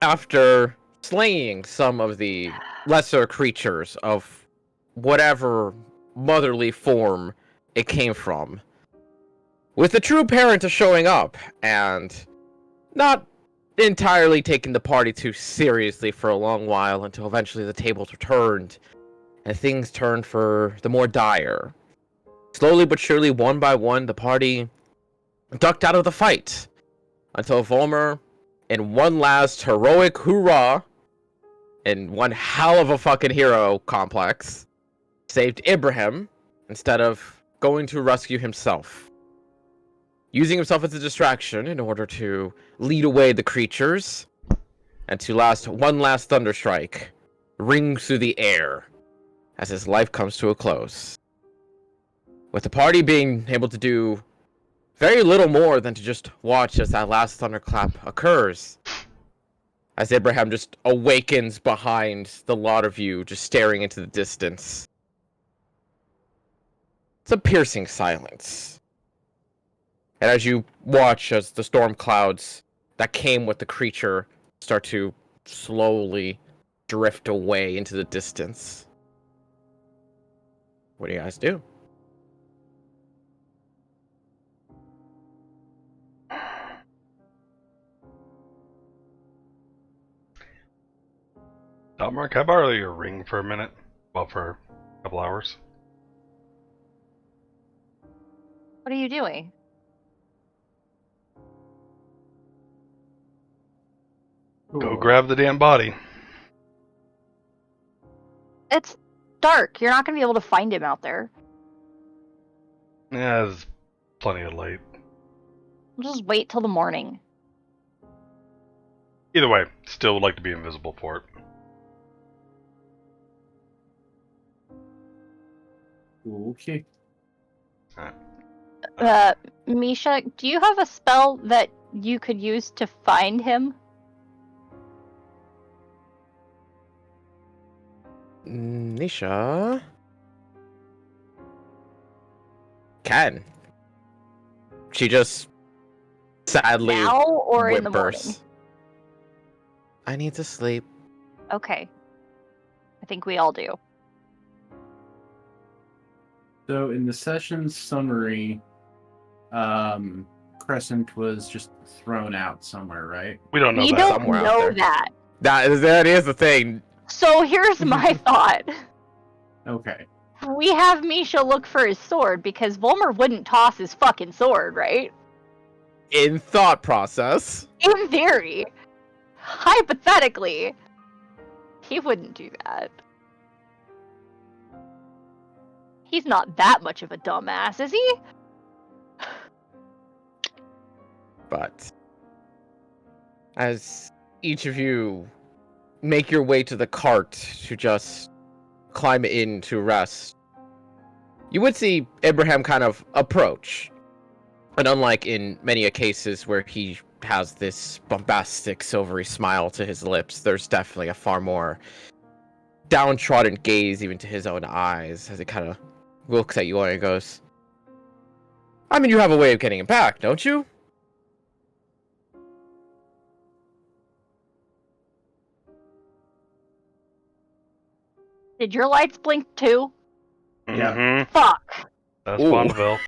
after slaying some of the lesser creatures of whatever motherly form it came from, with the true parent showing up and not entirely taking the party too seriously for a long while until eventually the tables were turned and things turned for the more dire. Slowly but surely, one by one, the party ducked out of the fight until Volmer, in one last heroic hoorah, in one hell of a fucking hero complex, saved Ibrahim instead of going to rescue himself. Using himself as a distraction in order to lead away the creatures, and to one last thunderstrike rings through the air as his life comes to a close. With the party being able to do very little more than to just watch as that last thunderclap occurs, as Ibrahim just awakens behind the lot of you, just staring into the distance. It's a piercing silence. And as you watch as the storm clouds that came with the creature start to slowly drift away into the distance, what do you guys do? Mark, can I borrow your ring for a minute? Well, for a couple hours. What are you doing? Go grab the damn body. It's dark. You're not going to be able to find him out there. Yeah, there's plenty of light. Just wait till the morning. Either way, still would like to be invisible for it. Okay. Misha, do you have a spell that you could use to find him? Nisha can. She just sadly Now or in the morning? whimpers. I need to sleep. Okay. I think we all do. So in the session summary, Crescent was just thrown out somewhere, right? We don't know We that. don't somewhere out know there. that. That is the thing. So here's my thought. Okay. We have Misha look for his sword because Volmer wouldn't toss his fucking sword, right? In thought process. In theory. Hypothetically. He wouldn't do that. He's not that much of a dumbass, is he? But as each of you make your way to the cart to just climb in to rest, you would see Abraham kind of approach. And unlike in many cases where he has this bombastic silvery smile to his lips, there's definitely a far more downtrodden gaze even to his own eyes as he kind of looks at you and goes, I mean, you have a way of getting him back, don't you? Did your lights blink too? Yeah. Mm-hmm. Fuck. That's Ooh. Bonneville.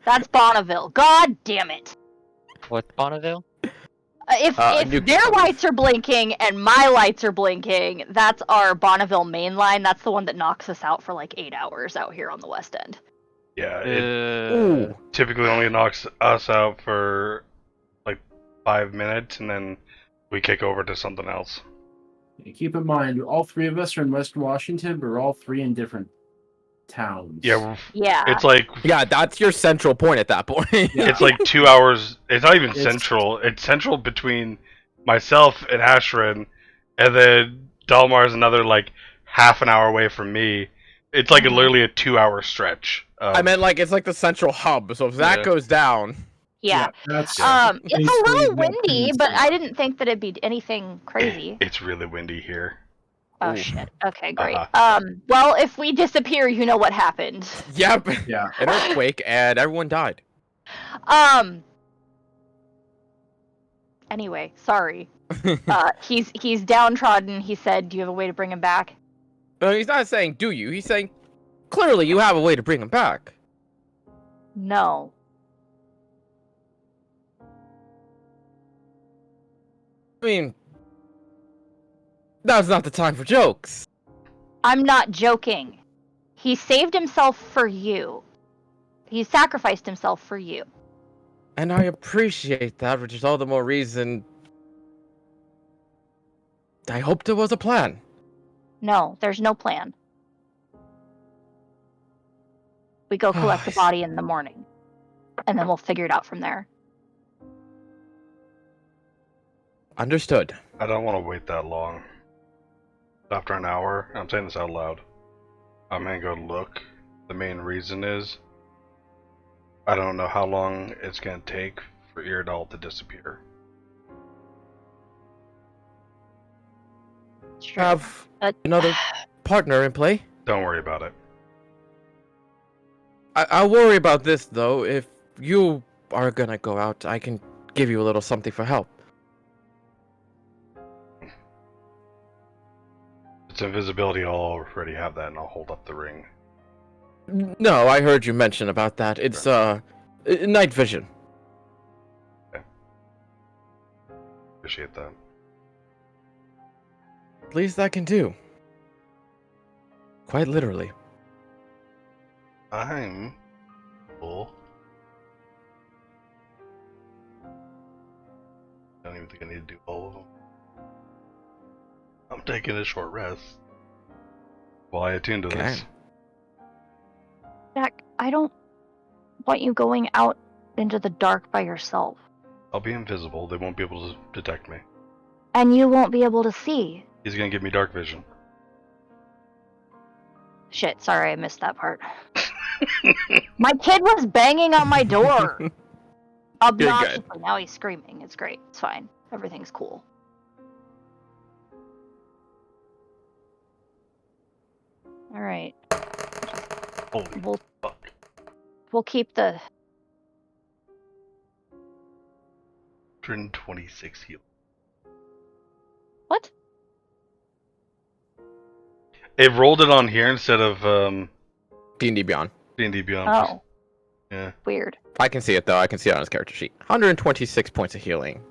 That's Bonneville. God damn it. What's Bonneville? If New- their lights are blinking and my lights are blinking, that's our Bonneville main line. That's the one that knocks us out for like 8 hours out here on the West End. Yeah, it Ooh. typically only knocks us out for like 5 minutes, and then we kick over to something else. Keep in mind, all three of us are in West Washington, but we're all three in different towns. Yeah, Yeah. it's like Yeah, that's your central point at that point. Yeah. it's like 2 hours. It's not even It's- central. It's central between myself and Ashrin, and then Dalmar's another like half an hour away from me. It's like literally a 2-hour stretch. I meant like it's like the central hub. So if that Yeah. goes down, Yeah. That's It's a basically little what windy, things but do. I didn't think that it'd be anything crazy. It's really windy here. Oh Ooh. shit. Okay, great. Uh-huh. Well, if we disappear, you know what happened. yep, Yeah. an earthquake and everyone died. Anyway, sorry. He's downtrodden. He said, "Do you have a way to bring him back?" No, he's not saying do you. He's saying clearly you have a way to bring him back. No. I mean, now's not the time for jokes. I'm not joking. He saved himself for you. He sacrificed himself for you. And I appreciate that, which is all the more reason I hope there was a plan. No, there's no plan. We go collect the body in the morning, and then we'll figure it out from there. Understood. I don't want to wait that long. After an hour, I'm saying this out loud, I'm gonna go look. The main reason is I don't know how long it's gonna take for Iredal to disappear. Sure. Have another partner in play. Don't worry about it. I worry about this, though. If you are gonna go out, I can give you a little something for help. It's invisibility, I'll already have that, and I'll hold up the ring. No, I heard you mention about that. It's, night vision. Appreciate that. Least I can do. Quite literally. I'm full. I don't even think I need to do all of them. I'm taking a short rest while I attune to this. Jack, I don't want you going out into the dark by yourself. I'll be invisible. They won't be able to detect me. And you won't be able to see. He's gonna give me dark vision. Shit, sorry, I missed that part. My kid was banging on my door. Obnoxiously. Now he's screaming. It's great. It's fine. Everything's cool. All right. Holy fuck. We'll keep the 126 heal. what? It rolled it on here instead of D&D Beyond. D&D Beyond. Oh, Yeah. weird. I can see it, though. I can see it on his character sheet. 126 points of healing.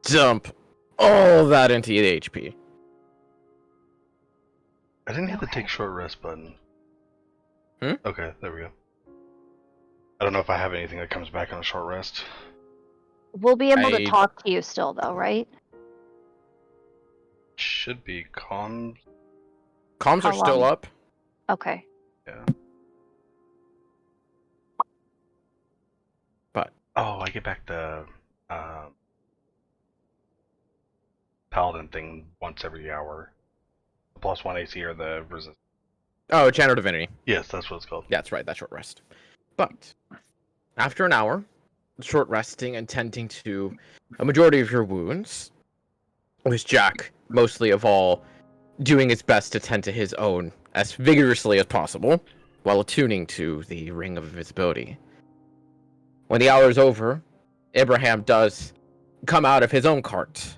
Dump all that into the HP. I didn't hit the take short rest button. Okay, there we go. I don't know if I have anything that comes back on a short rest. We'll be able to talk to you still, though, right? Should be comms. Comms How are still long? up. Okay. Yeah. But oh, I get back the paladin thing once every hour. The +1 AC or the resist. oh, Channel Divinity. Yes, that's what it's called. Yeah, that's right. That's short rest. But after an hour, short resting and tending to a majority of your wounds, with Jack mostly of all doing his best to tend to his own as vigorously as possible, while attuning to the Ring of Invisibility. When the hour is over, Abraham does come out of his own cart,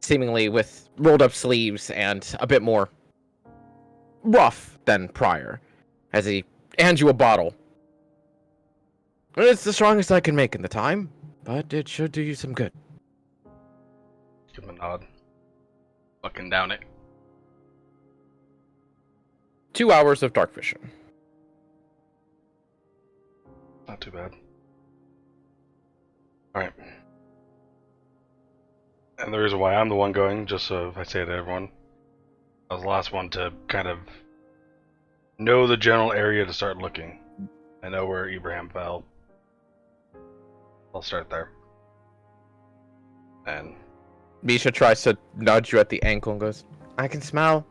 seemingly with rolled up sleeves and a bit more rough than prior, as he hands you a bottle. It's the strongest I can make in the time, but it should do you some good. Give him a nod. Fucking down it. 2 hours of dark vision. Not too bad. Alright. And the reason why I'm the one going, just so I say to everyone, I was the last one to kind of know the general area to start looking. I know where Ibrahim fell. I'll start there. And Misha tries to nudge you at the ankle and goes, I can smell.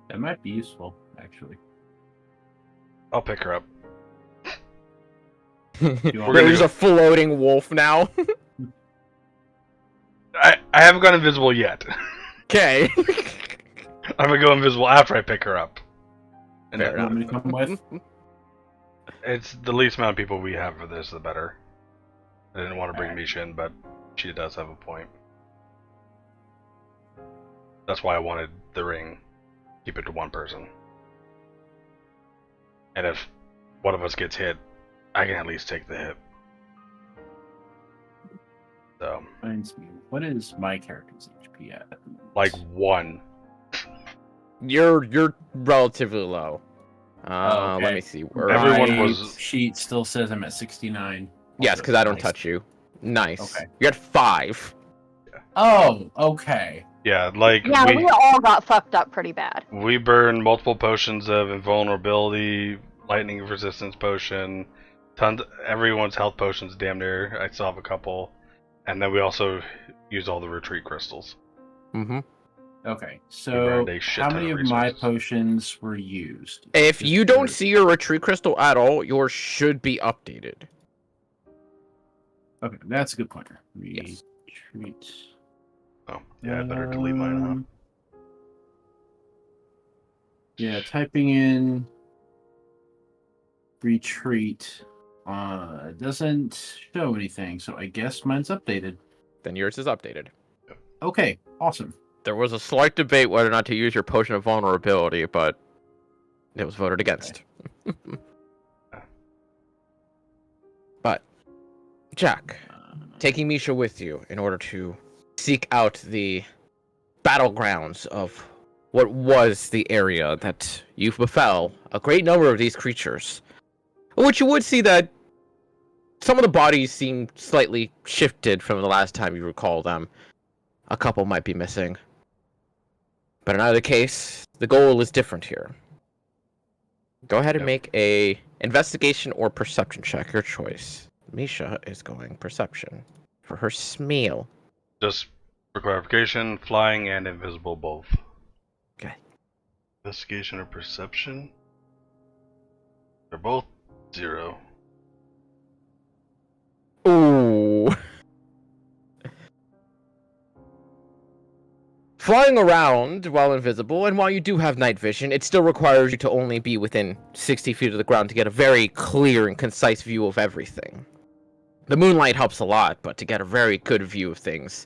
That might be useful, actually. I'll pick her up. You want There's a floating wolf now. I haven't gone invisible yet. Okay. I'm gonna go invisible after I pick her up. And Fair then- want me to come with? It's the least amount of people we have for this, the better. I didn't want to bring Misha in, but she does have a point. That's why I wanted the ring. Keep it to one person. And if one of us gets hit, I can at least take the hit. So, Reminds me, what is my character's HP at? like 1. You're relatively low. Okay. Let me see. Everyone My was- sheet still says I'm at 69. Yes, because I don't Nice. touch you. Nice. Okay. You're at 5. Oh, okay. Yeah, like Yeah, we all got fucked up pretty bad. we burned multiple potions of invulnerability, lightning resistance potion, tons. Everyone's health potions damn near. I still have a couple, and then we also used all the retreat crystals. Mm-hmm. Okay, We so burned a shit how ton many of of my resources. potions were used? If Just you don't for- see your retreat crystal at all, yours should be updated. Okay, that's a good pointer. Yes. Retreat. Oh, yeah, I better delete mine out. Yeah, typing in retreat doesn't show anything, so I guess mine's updated. Then yours is updated. Okay, awesome. There was a slight debate whether or not to use your potion of vulnerability, but it was voted against. But, Jack, taking Misha with you in order to seek out the battlegrounds of what was the area that you befell a great number of these creatures. Which you would see that some of the bodies seem slightly shifted from the last time you recall them. A couple might be missing. But in either case, the goal is different here. Go ahead and Yep. make a investigation or perception check, your choice. Misha is going perception for her Xal'Mel. Just for clarification, flying and invisible both. Okay. Investigation or perception? They're both 0. Ooh. Flying around while invisible, and while you do have night vision, it still requires you to only be within 60 feet of the ground to get a very clear and concise view of everything. The moonlight helps a lot, but to get a very good view of things,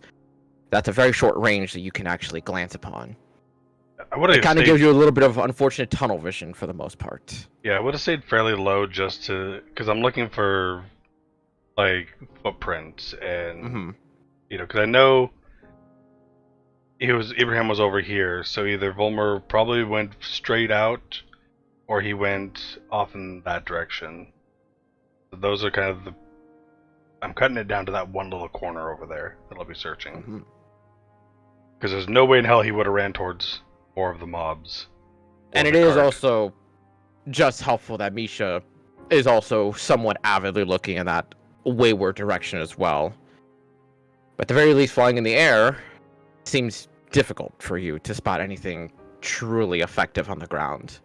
that's a very short range that you can actually glance upon. I would It have kind of stayed, gives you a little bit of unfortunate tunnel vision for the most part. yeah, I would have stayed fairly low just to, because I'm looking for like footprints and Mm-hmm. you know, because I know Abraham was over here, so either Volmer probably went straight out, or he went off in that direction. So those are kind of the. I'm cutting it down to that one little corner over there that I'll be searching, Mm-hmm. because there's no way in hell he would have ran towards more of the mobs. or And it the is cart. also just helpful that Misha is also somewhat avidly looking in that wayward direction as well. But at the very least, flying in the air seems difficult for you to spot anything truly effective on the ground.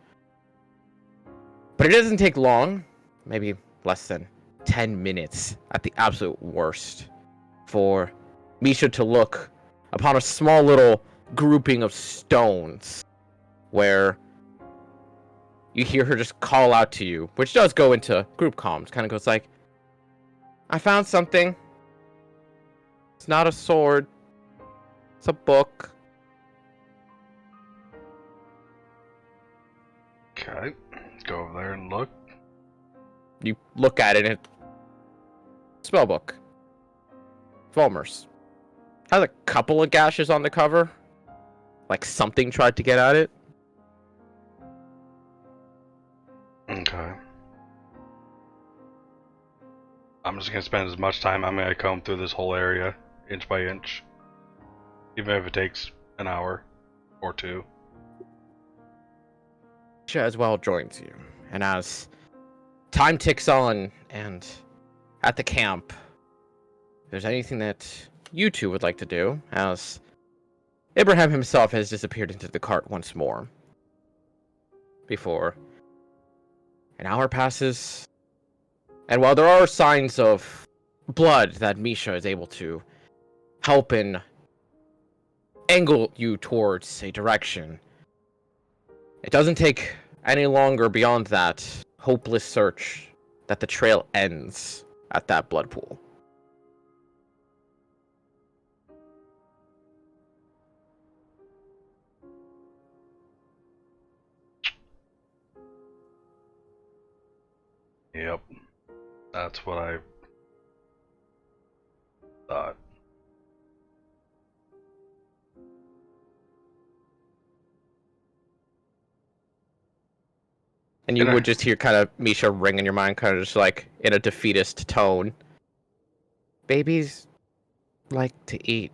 But it doesn't take long, maybe less than 10 minutes at the absolute worst, for Misha to look upon a small little grouping of stones where you hear her just call out to you, which does go into group comms. Kind of goes like, I found something. It's not a sword. It's a book. Okay, let's go over there and look. You look at it and spellbook. Volmer's. Has a couple of gashes on the cover. Like something tried to get at it. Okay. I'm just gonna spend as much time. I'm gonna comb through this whole area, inch by inch, even if it takes an hour or 2. Misha as well joins you. And as time ticks on and at the camp, if there's anything that you two would like to do, as Abraham himself has disappeared into the cart once more. Before an hour passes, and while there are signs of blood that Misha is able to help and angle you towards a direction, it doesn't take any longer beyond that hopeless search that the trail ends at that blood pool. Yep. That's what I thought. And you would just hear kind of Misha ring in your mind, kind of just like in a defeatist tone. Babies like to eat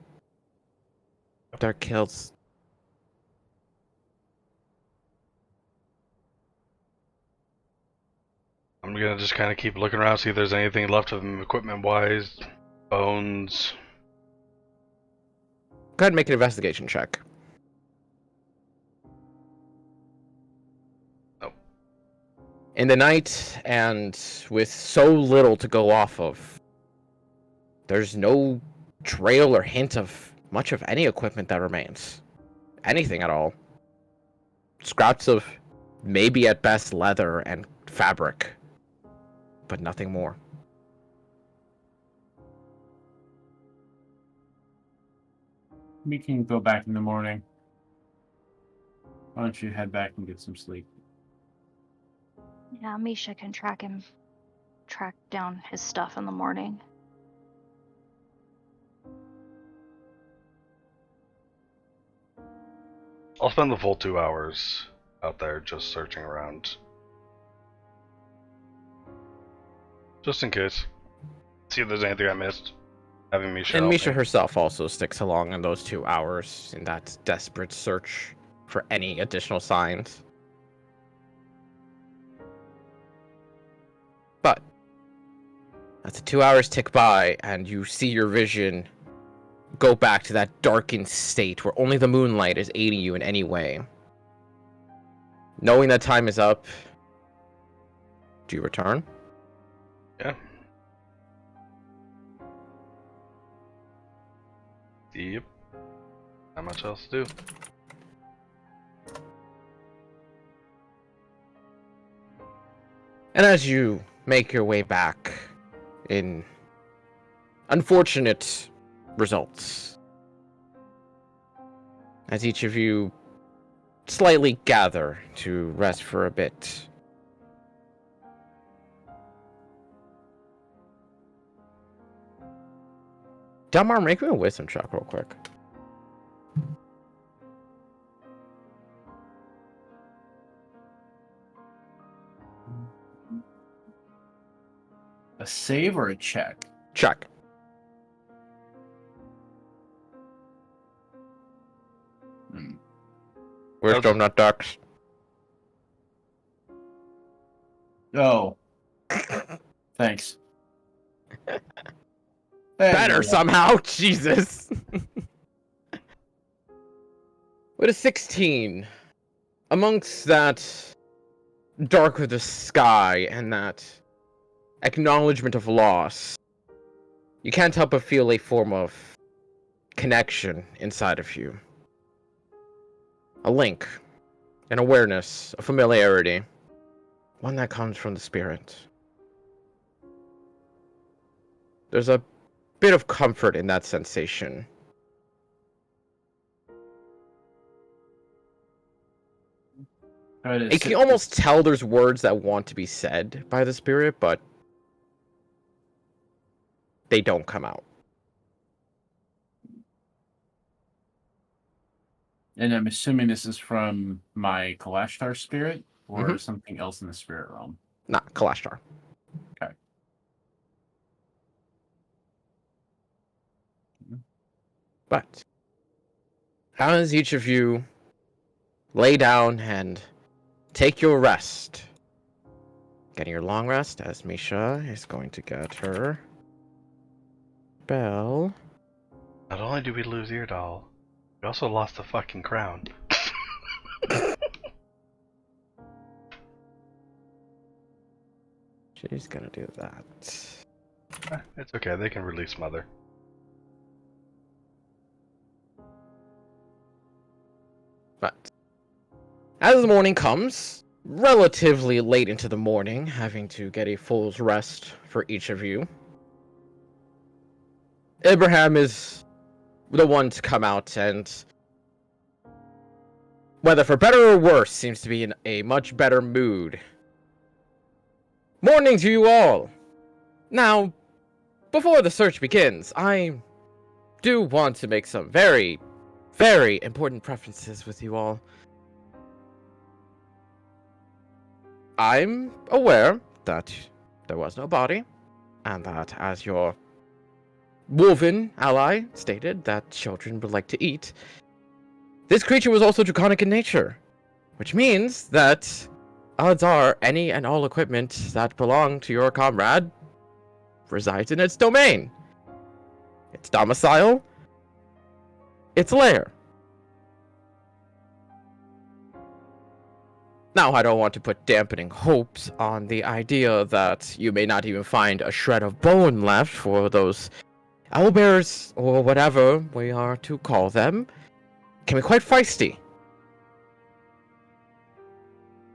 their kills. I'm gonna just kind of keep looking around, see if there's anything left of them equipment-wise, bones. Go ahead and make an investigation check. Nope. In the night, and with so little to go off of, there's no trail or hint of much of any equipment that remains. Anything at all. Scraps of maybe at best leather and fabric, but nothing more. We can go back in the morning. Why don't you head back and get some sleep? Yeah, Misha can track down his stuff in the morning. I'll spend the full 2 hours out there just searching around. Just in case. See if there's anything I missed. Having Misha And help Misha me. herself also sticks along in those 2 hours in that desperate search for any additional signs. But as the 2 hours tick by and you see your vision go back to that darkened state where only the moonlight is aiding you in any way, knowing that time is up, do you return? Yeah. Yep. Not much else to do. And as you make your way back in unfortunate results, as each of you slightly gather to rest for a bit, Delmar, make me a wisdom check real quick. A save or a check? Check. Where's Okay. Donut Ducks? Oh. Thanks. Better somehow, Jesus. With a 16, amongst that dark of the sky and that acknowledgement of loss, you can't help but feel a form of connection inside of you. A link, an awareness, a familiarity, one that comes from the spirit. There's a bit of comfort in that sensation. You can almost tell there's words that want to be said by the spirit, but they don't come out. And I'm assuming this is from my Kalashtar spirit or Mhm. something else in the spirit realm. Not Kalashtar. Okay. But as each of you lay down and take your rest, getting your long rest, as Misha is going to get her bell. Not only do we lose Eardoll, we also lost the fucking crown. She's gonna do that. It's okay, they can release Mother. But as the morning comes, relatively late into the morning, having to get a full rest for each of you. Abraham is the one to come out and, whether for better or worse, seems to be in a much better mood. Morning to you all! Now, before the search begins, I do want to make some very, very important preferences with you all. I'm aware that there was no body, and that, as your wolven ally stated, that children would like to eat, this creature was also draconic in nature, which means that odds are any and all equipment that belonged to your comrade resides in its domain, its domicile, its lair. Now, I don't want to put dampening hopes on the idea that you may not even find a shred of bone left for those owlbears, or whatever we are to call them, can be quite feisty.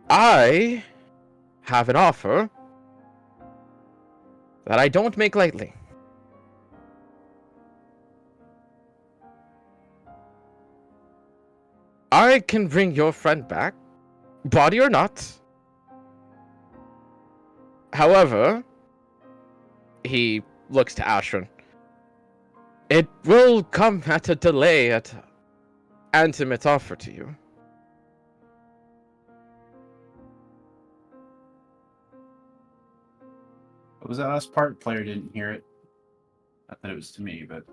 I have an offer that I don't make lightly. I can bring your friend back, body or not. However, he looks to Ashran. It will come at a delay at Antimit's offer to you. What was that last part? Player didn't hear it. Not that it was to me, but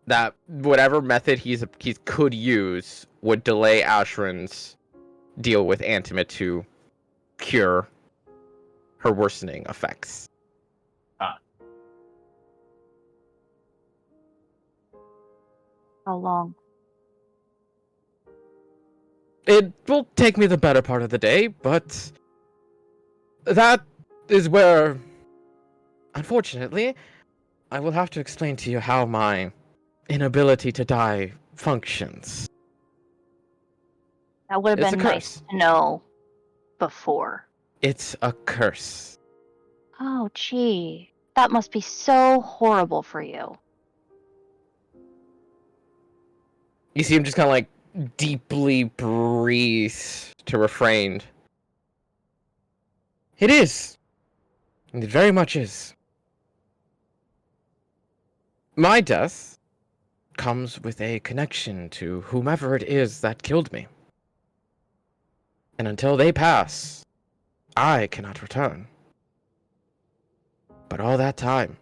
That whatever method he could use would delay Ashran's deal with Antimit to cure her worsening effects. How long? It will take me the better part of the day, but that is where, unfortunately, I will have to explain to you how my inability to die functions. That would have It's been a nice curse. to know before. It's a curse. Oh, gee. That must be so horrible for you. You see him just kind of like deeply breathe to refrain. It is. It very much is. My death comes with a connection to whomever it is that killed me. And until they pass, I cannot return. But all that time,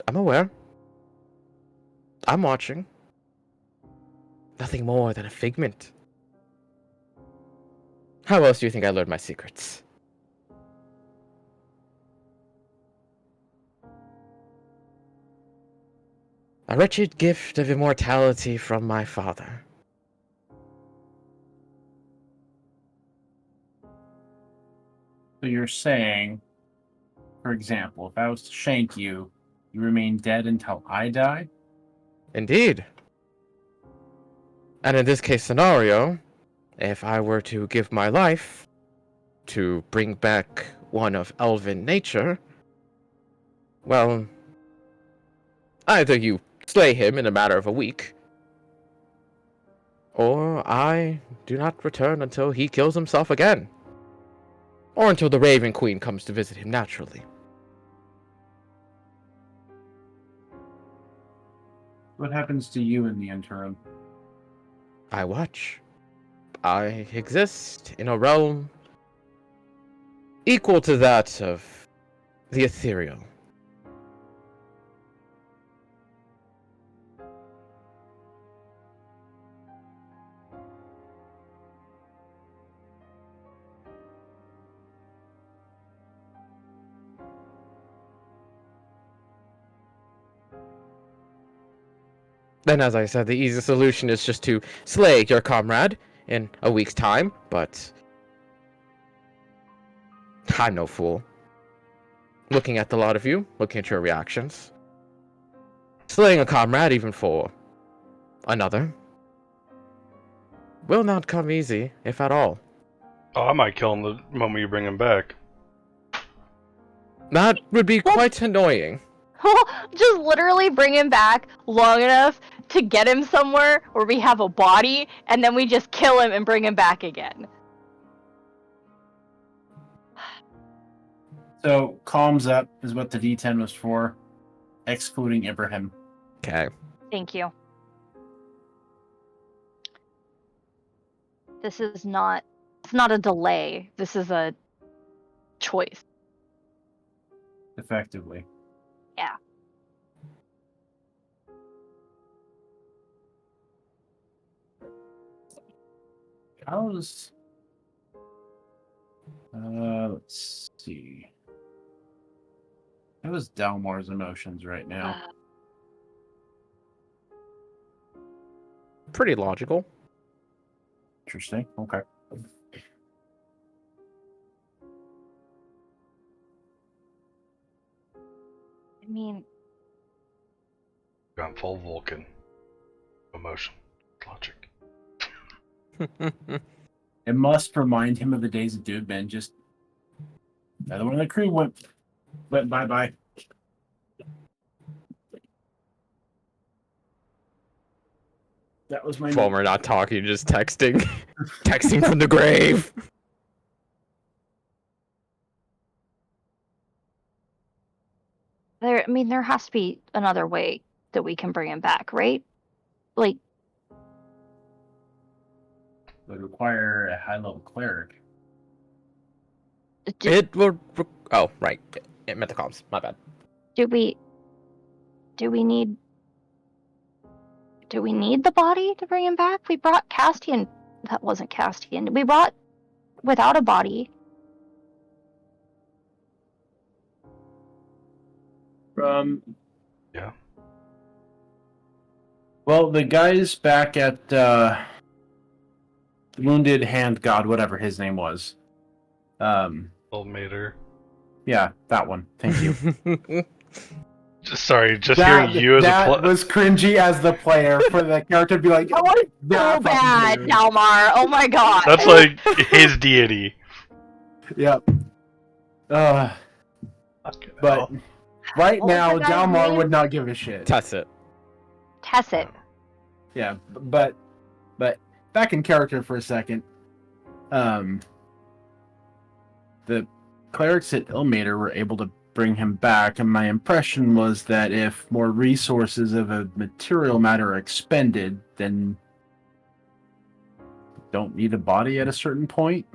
I'm aware. I'm watching. Nothing more than a figment. How else do you think I learned my secrets? A wretched gift of immortality from my father. so you're saying, for example, if I was to shank you, you remain dead until I die? Indeed. And in this case scenario, if I were to give my life to bring back one of elven nature, well, either you slay him in a matter of a week, or I do not return until he kills himself again, or until the Raven Queen comes to visit him naturally. What happens to you in the interim? I watch. I exist in a realm equal to that of the ethereal. Then, as I said, the easy solution is just to slay your comrade in a week's time, but I'm no fool. Looking at the lot of you, looking at your reactions, slaying a comrade even for another will not come easy, if at all. Oh, I might kill him the moment you bring him back. That would be quite annoying. Just literally bring him back long enough to get him somewhere where we have a body, and then we just kill him and bring him back again. So, calms up is what the D10 was for, excluding Ibrahim. Okay. Thank you. This is not... It's not a delay. This is a choice. Effectively. Yeah. How's... let's see. How is Dalmar's emotions right now? Pretty logical. Interesting. Okay. I mean, Gone full Vulcan. Emotion. Logic. It must remind him of the days of Dude Man. Just another one of the crew went bye-bye. That was my While we're not talking, just texting. Texting from the grave. there has to be another way that we can bring him back, right? Like, would require a high-level cleric. It will. Oh, right. It meant the comms. My bad. do we need the body to bring him back? We brought Castian. That wasn't Castian. We brought without a body. Yeah. Well, the guys back at Wounded Hand God, whatever his name was. Old Mater. Yeah, that one. Thank you. Sorry, just hearing you as a that was cringy as the player for the character to be like, I want so bad, Dalmar. Oh my god. That's like his deity. Yep. But right What was now, the guy's Dalmar name? would not give a shit. Tessit. Tessit. Yeah, but back in character for a second. The clerics at Ilmater were able to bring him back, and my impression was that if more resources of a material matter are expended, then don't need a body at a certain point.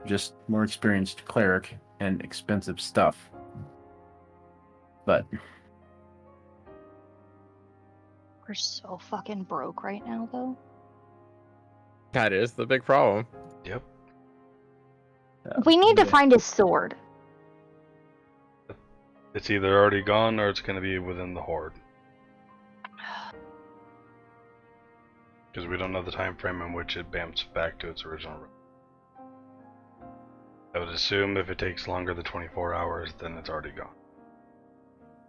Just more experienced cleric and expensive stuff. But We're so fucking broke right now, though. That is the big problem. Yep. We need to find his sword. It's either already gone or it's going to be within the Horde. Because we don't know the time frame in which it bamps back to its original route. I would assume if it takes longer than 24 hours, then it's already gone.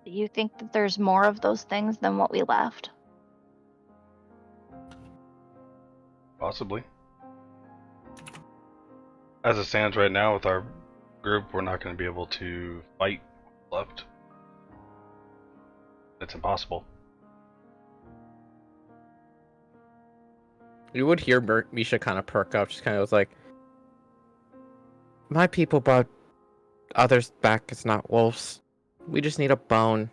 Do you think that there's more of those things than what we left? Possibly. As it stands right now with our group, we're not going to be able to fight left. It's impossible. You would hear Misha kind of perk up. Just kind of was like, my people brought others back. It's not wolves. We just need a bone.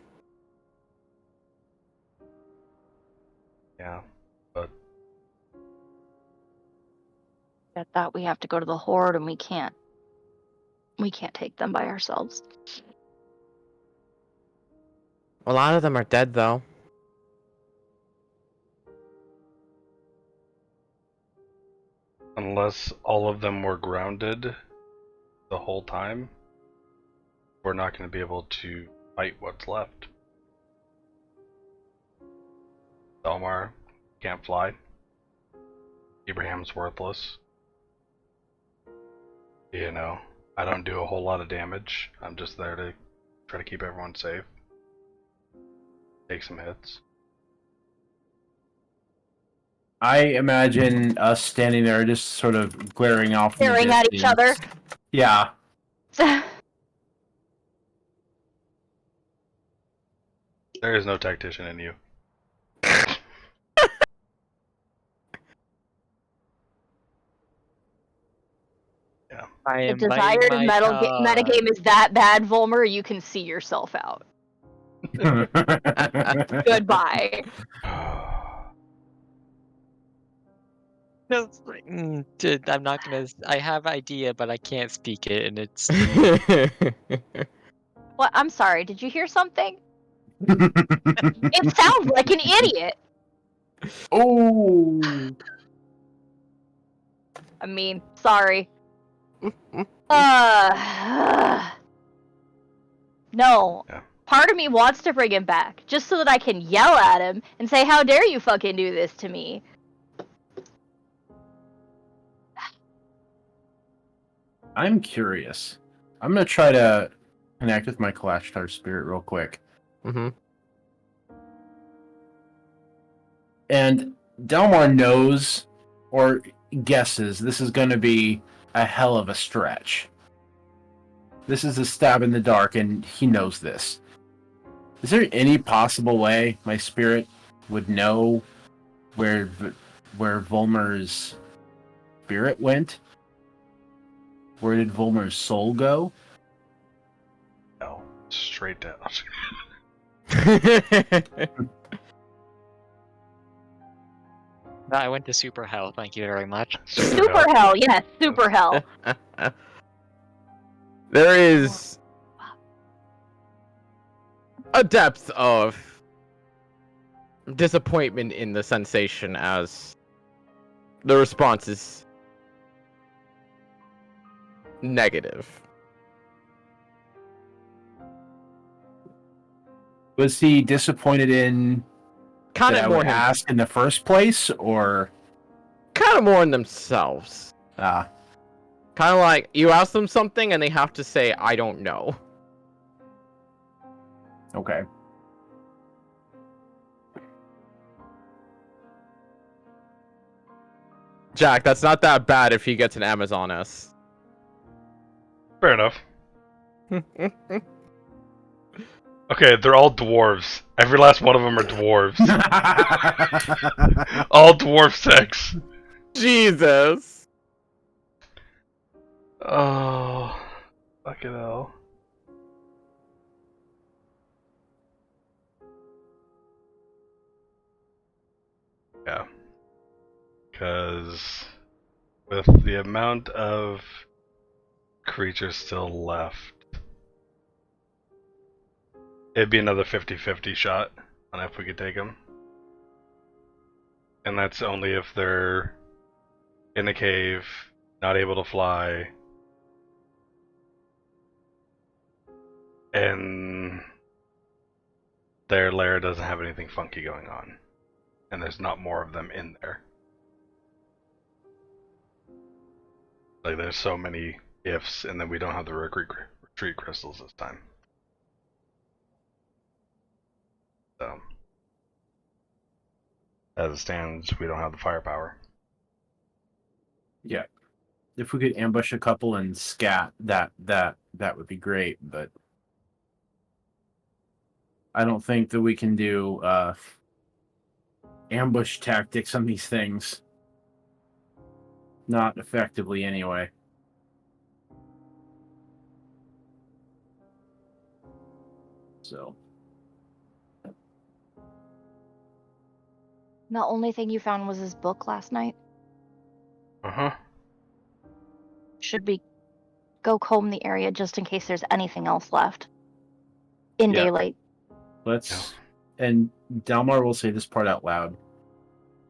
Yeah, but At that, we have to go to the Horde, and we can't take them by ourselves. A lot of them are dead, though. unless all of them were grounded the whole time, we're not going to be able to fight what's left. Dalmar can't fly. Ibrahim's worthless. You know, I don't do a whole lot of damage. I'm just there to try to keep everyone safe. Take some hits. I imagine us standing there just sort of glaring off in the Staring at each other. distance. Yeah. There is no tactician in you. I The am biting desired my metagame is that bad, Volmer, you can see yourself out. Goodbye. Dude, I'm not gonna. I have idea, but I can't speak it, and it's. What? I'm sorry, did you hear something? It sounds like an idiot. Oh. I mean, sorry. No. Yeah. Part of me wants to bring him back, just so that I can yell at him and say, how dare you fucking do this to me? I'm curious. I'm gonna try to connect with my Kalashtar spirit real quick. Mm-hmm. And Delmar knows or guesses this is going to be a hell of a stretch. This is a stab in the dark, and he knows this. Is there any possible way my spirit would know where Volmer's spirit went? Where did Volmer's soul go? No, straight down. No, I went to super hell. Thank you very much. Super hell, yes, super hell. There is a depth of disappointment in the sensation as the response is negative. Was he disappointed in Kind that I of more would ask in the first place, or kind of more in themselves. ah? Kind of like you ask them something and they have to say, "I don't know." Okay. Jack, that's not that bad if he gets an Amazon S. Fair enough. Okay, they're all dwarves. Every last one of them are dwarves. All dwarf sex. Jesus. Oh, fucking hell. Yeah. Because with the amount of creatures still left, it'd be another 50-50 shot on if we could take them. And that's only if they're in a cave, not able to fly, and their lair doesn't have anything funky going on. And there's not more of them in there. Like, there's so many ifs, and then we don't have the retreat crystals this time. So, as it stands, we don't have the firepower. Yeah. If we could ambush a couple and scat, that would be great, but I don't think that we can do ambush tactics on these things. Not effectively, anyway. So. The only thing you found was his book last night. Uh-huh. Should we go comb the area just in case there's anything else left? In Yeah. daylight. Let's, and Delmar will say this part out loud.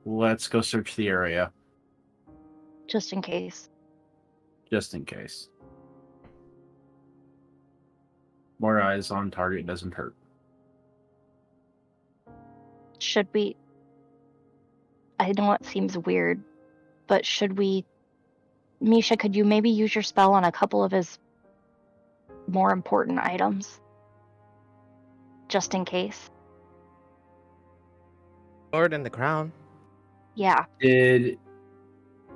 Let's go search the area. Just in case. Just in case. More eyes on target doesn't hurt. Should we... I know it seems weird, but should we... Misha, could you maybe use your spell on a couple of his more important items? Just in case. Sword and the crown. Yeah. Did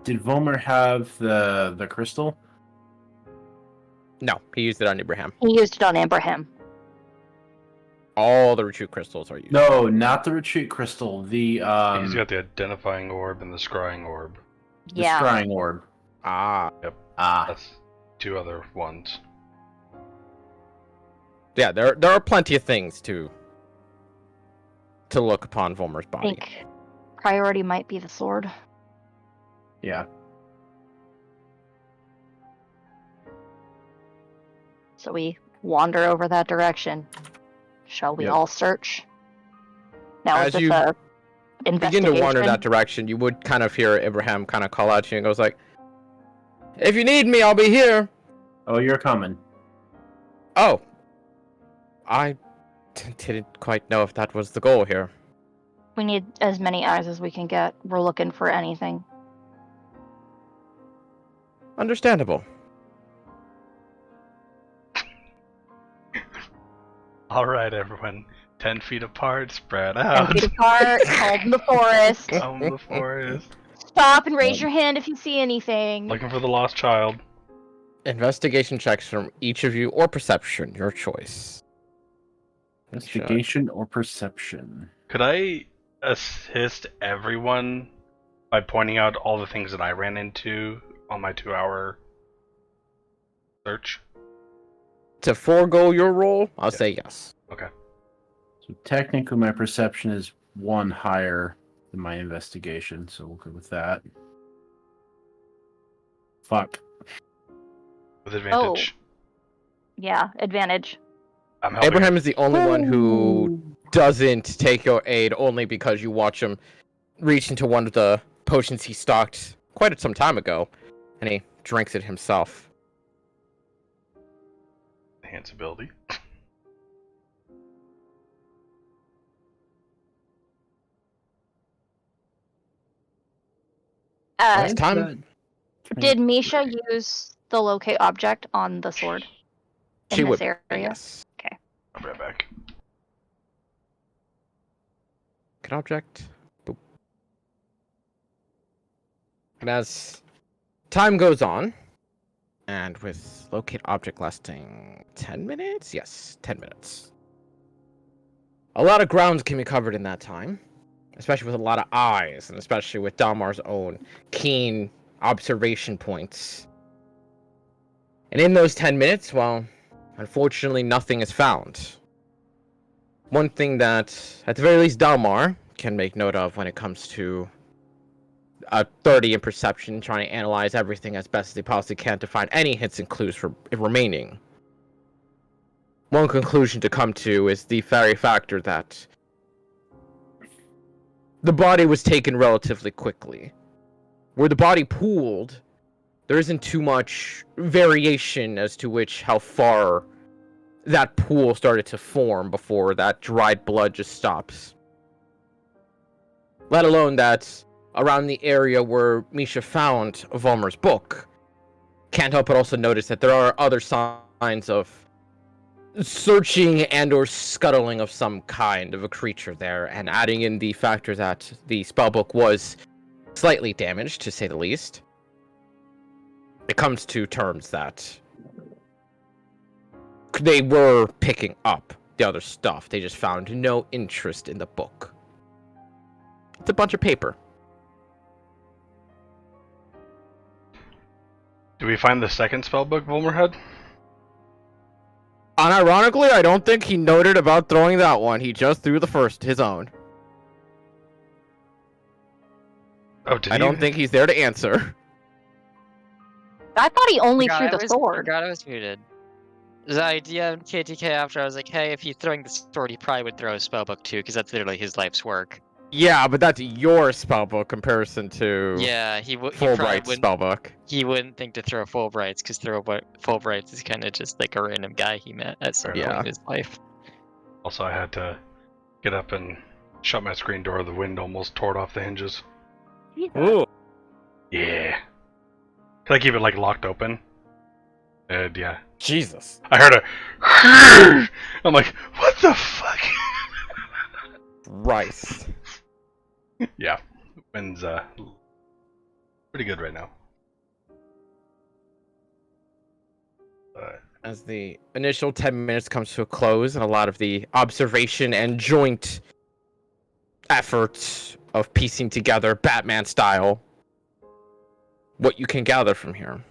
Vollmer have the crystal? No, he used it on Abraham. He used it on Abraham. All the retreat crystals are used. No, not the retreat crystal. The He's got the identifying orb and the scrying orb. the Yeah. scrying orb. Ah, Ah, That's two other ones. yeah. There are plenty of things to look upon Volmer's I body. think priority might be the sword. yeah. So we wander over that direction. Shall we Yep. all search? Now As is this you a Begin investigation? to wander that direction. You would kind of hear Abraham kind of call out to you and goes like, "If you need me, I'll be here." Oh, you're coming. Oh, I didn't quite know if that was the goal here. We need as many eyes as we can get. We're looking for anything. Understandable. Alright, everyone. 10 feet apart, spread 10 out. feet apart, hold in the forest. Out in the forest. Stop and raise your hand if you see anything. Looking for the lost child. Investigation checks from each of you, or perception, your choice. Investigation or perception? Could I assist everyone by pointing out all the things that I ran into on my 2-hour search? To forego your roll, I'll say yes. Okay. So technically, my perception is 1 higher than my investigation, so we'll go with that. Fuck. With advantage. Yeah, advantage. I'm helping. Abraham is the only one who doesn't take your aid, only because you watch him reach into one of the potions he stocked quite some time ago, and he drinks it himself. Enhance ability. It's time. Did Misha use the locate object on the sword in She this would. area? Yes. I'll be right back. Good object. Boop. And as time goes on, and with locate object lasting 10 minutes? Yes, 10 minutes. A lot of ground can be covered in that time, especially with a lot of eyes, and especially with Dalmar's own keen observation points. And in those 10 minutes, well, unfortunately, nothing is found. One thing that, at the very least, Dalmar can make note of when it comes to a 30 in perception, trying to analyze everything as best as they possibly can to find any hints and clues for remaining. One conclusion to come to is the very factor that the body was taken relatively quickly. Where the body pooled, there isn't too much variation as to how far that pool started to form before that dried blood just stops. Let alone that around the area where Misha found Volmer's book, can't help but also notice that there are other signs of searching and or scuttling of some kind of a creature there, and adding in the factor that the spellbook was slightly damaged, to say the least, it comes to terms that they were picking up the other stuff. They just found no interest in the book. It's a bunch of paper. Do we find the second spellbook Volmer had? Unironically, I don't think he noted about throwing that one. He just threw the first, his own. Oh, did I don't think he's there to answer. I thought he only Forgot threw I the was- sword. Forgot I was muted. The idea of KTK after I was like, hey, if he's throwing the sword, he probably would throw a spellbook too, because that's literally his life's work. Yeah, but that's your spellbook comparison to Yeah, he probably Fulbright's wouldn't. spellbook. He wouldn't think to throw Fulbright's, because Fulbright's is kind of just like a random guy he met at some point Yeah. in his life. Also, I had to get up and shut my screen door. The wind almost tore it off the hinges. Ooh. Yeah. Can I keep it like locked open? And yeah. Jesus. I heard a I'm like, what the fuck? Rice. Yeah. Wind's pretty good right now. But As the initial 10 minutes comes to a close, and a lot of the observation and joint efforts of piecing together Batman style what you can gather from here.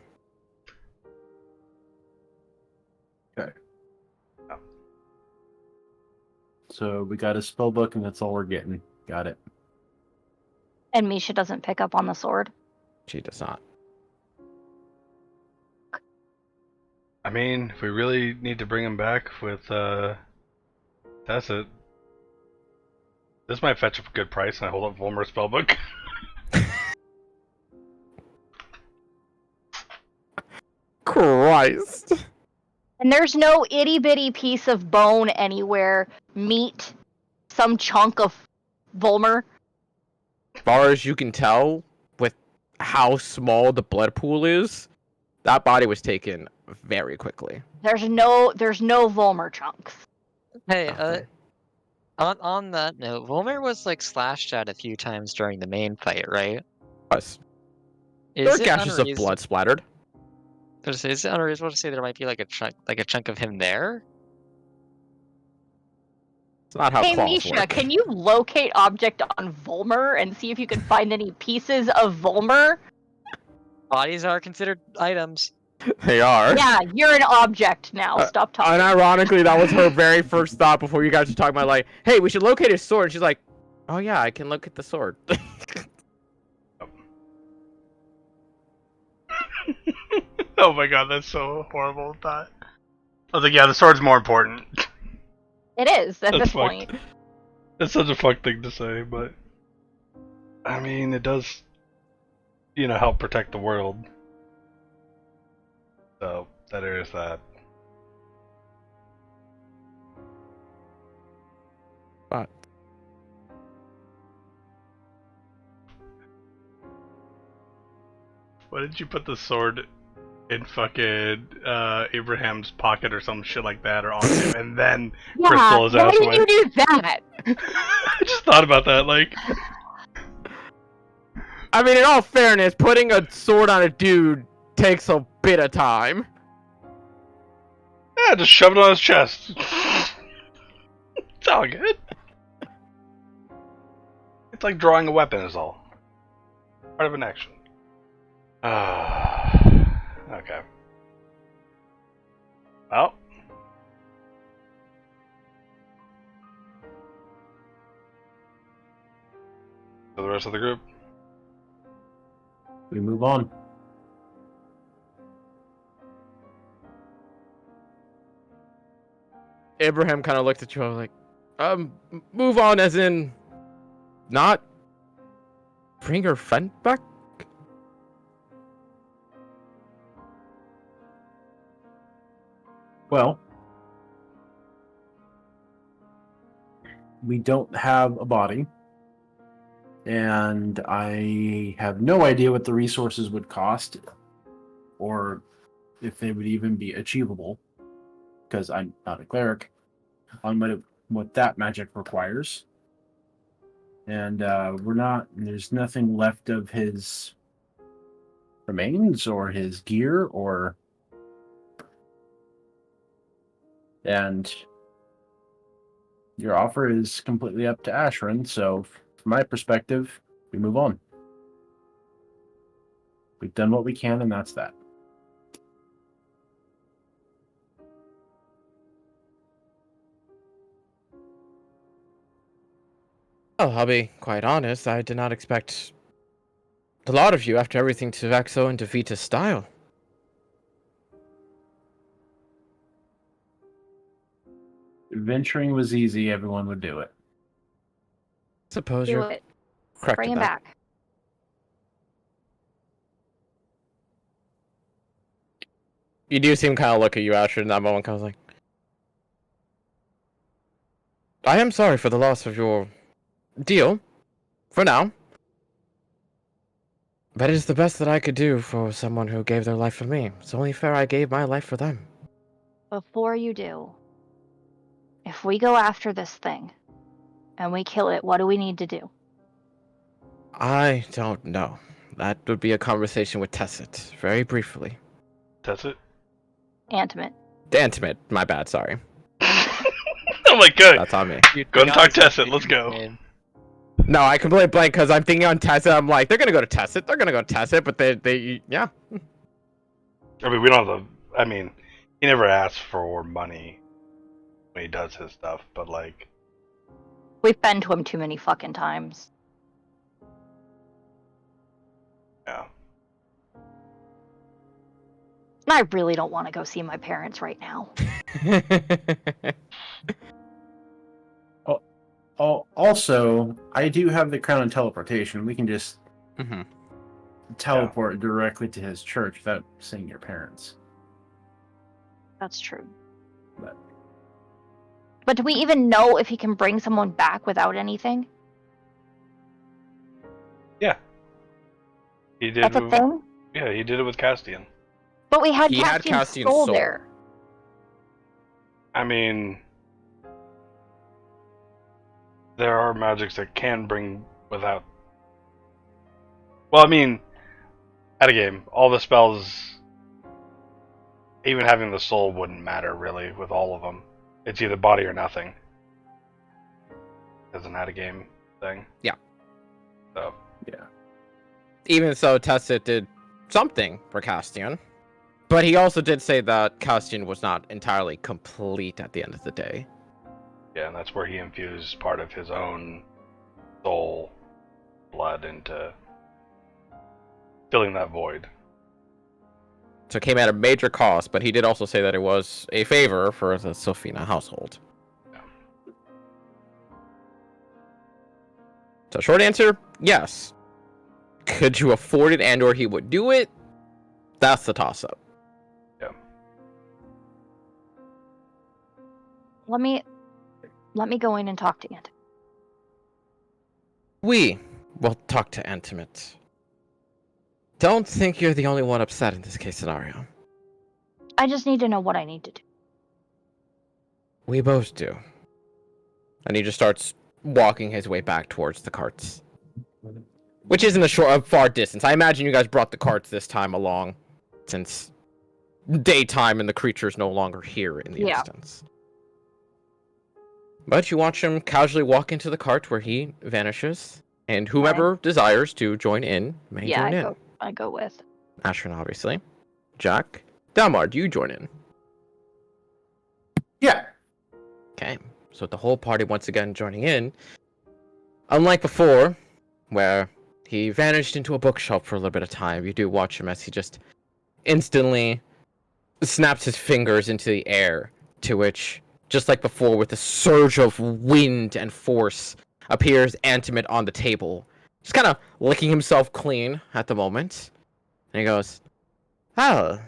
So we got a spell book, and that's all we're getting. Got it. And Misha doesn't pick up on the sword. She does not. I mean, if we really need to bring him back with Tacit, this might fetch a good price. And I hold up Volmer's spellbook. Christ. And there's no itty bitty piece of bone anywhere. Meat, some chunk of Volmer. As far as you can tell, with how small the blood pool is, that body was taken very quickly. There's no Volmer chunks. Hey, Okay. on that note, Volmer was like slashed at a few times during the main fight, right? Yes. There Is are it gashes of unreasonable? blood splattered. Is it unreasonable to say there might be like a chunk of him there? It's not how Hey claws Misha, work. can you locate object on Volmer and see if you can find any pieces of Volmer? Bodies are considered items. They are. Yeah, you're an object now. Stop talking. Unironically, that was her very first thought before you guys were talking about, like, hey, we should locate his sword. And she's like, oh yeah, I can locate the sword. Oh my god, that's so horrible thought. I was like, yeah, the sword's more important. It is at That's this fucked. point. That's such a fucked thing to say, but I mean, it does, help protect the world. So that is that. But Why did you put the sword in fucking Abraham's pocket or some shit like that, or on him, and then Yeah, crystal his why ass did away? you do that? I just thought about that, like, I mean, in all fairness, putting a sword on a dude takes a bit of time. yeah, just shove it on his chest. It's all good. It's like drawing a weapon is all. Part of an action. Okay. Well. So the rest of the group. We move on. Abraham kind of looked at you and was like, move on as in not bring her friend back? Well, we don't have a body, and I have no idea what the resources would cost, or if they would even be achievable, because I'm not a cleric, on what that magic requires. And there's nothing left of his remains or his gear and your offer is completely up to Ashran, so from my perspective, we move on. We've done what we can, and that's that. Well, I'll be quite honest, I did not expect a lot of you after everything to Vexo and Vita's style. Venturing was easy, everyone would do it. Suppose Do you're it. correct Bring in him that. back. You do seem kind of look at you, Asher, in that moment, kind of like, I am sorry for the loss of your deal, for now. But it is the best that I could do for someone who gave their life for me. It's only fair I gave my life for them. Before you do, if we go after this thing and we kill it, what do we need to do? I don't know. That would be a conversation with Tessit, very briefly. That's it. Intimate. Intimate, my bad, sorry. I'm like, good. That's on me. Dude, Go and forgot talk his Tessit. Let's go. name. No, I completely blank because I'm thinking on Tessit. I'm like, they're gonna go to Tessit. They're gonna go to Tessit, but yeah. I mean, we don't have the. I mean, he never asks for money when he does his stuff, but like, We've been to him too many fucking times. yeah. And I really don't want to go see my parents right now. Oh, also, I do have the crown and teleportation. We can just hmm teleport directly to his church without seeing your parents. That's true. But But do we even know if he can bring someone back without anything? Yeah. He did. That's a thing? Yeah, he did it with Castian. But we had He had Castian's Castian's soul soul. there. I mean, there are magics that can bring without. Well, I mean, at a game, all the spells, even having the soul wouldn't matter really with all of them. It's either body or nothing. As an at a game thing. Yeah. So. yeah, Even so, Tessit did something for Castian. But he also did say that Castian was not entirely complete at the end of the day. Yeah, and that's where he infused part of his own soul blood into filling that void. So it came at a major cost, but he did also say that it was a favor for the Sophina household. Yeah. So short answer, yes. Could you afford it and or he would do it? That's the toss-up. Let me go in and talk to Aunt. We will talk to Intimate. Don't think you're the only one upset in this case scenario. I just need to know what I need to do. We both do. And he just starts walking his way back towards the carts. Which isn't a far distance. I imagine you guys brought the carts this time along, since daytime and the creature's no longer here in the Yeah. instance. But you watch him casually walk into the cart where he vanishes, and whomever desires to join in may Yeah, join in. I go with. Ashrin, obviously. Jack. Dalmar, do you join in? yeah. Okay, so the whole party once again joining in. Unlike before, where he vanished into a bookshop for a little bit of time, you do watch him as he just instantly snaps his fingers into the air, to which, just like before, with a surge of wind and force, appears Intimate on the table, just kind of licking himself clean at the moment. And he goes, "Oh,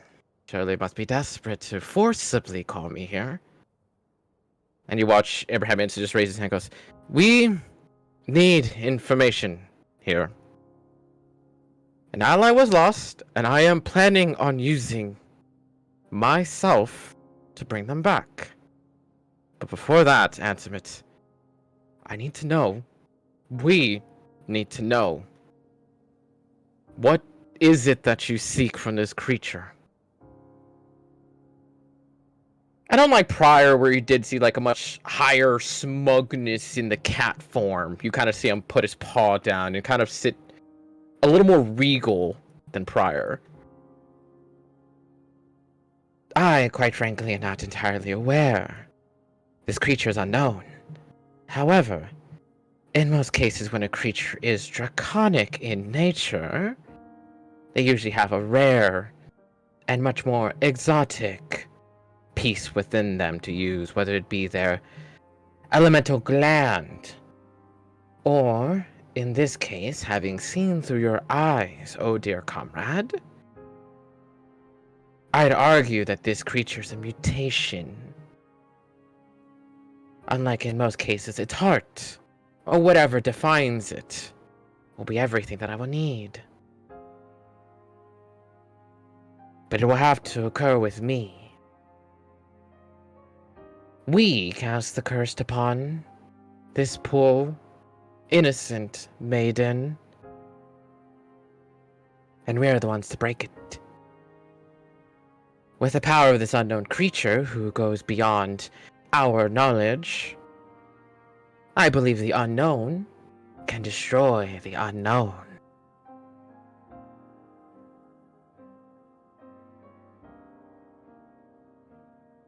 surely must be desperate to forcibly call me here." And you watch Abraham Ince just raise his hand and goes, "We need information here. An ally was lost, and I am planning on using myself to bring them back. But before that, Intimate, I need to know, we need to know, what is it that you seek from this creature?" And unlike prior, where you did see like a much higher smugness in the cat form, you kind of see him put his paw down and kind of sit a little more regal than prior. I, quite frankly, am not entirely aware. This creature is unknown. However, in most cases when a creature is draconic in nature, they usually have a rare and much more exotic piece within them to use, whether it be their elemental gland, or, in this case, having seen through your eyes, oh dear comrade, I'd argue that this creature's a mutation. Unlike in most cases, its heart, or whatever defines it, will be everything that I will need. But it will have to occur with me. We cast the curse upon this poor, innocent maiden and we're the ones to break it. With the power of this unknown creature who goes beyond our knowledge, I believe the unknown can destroy the unknown.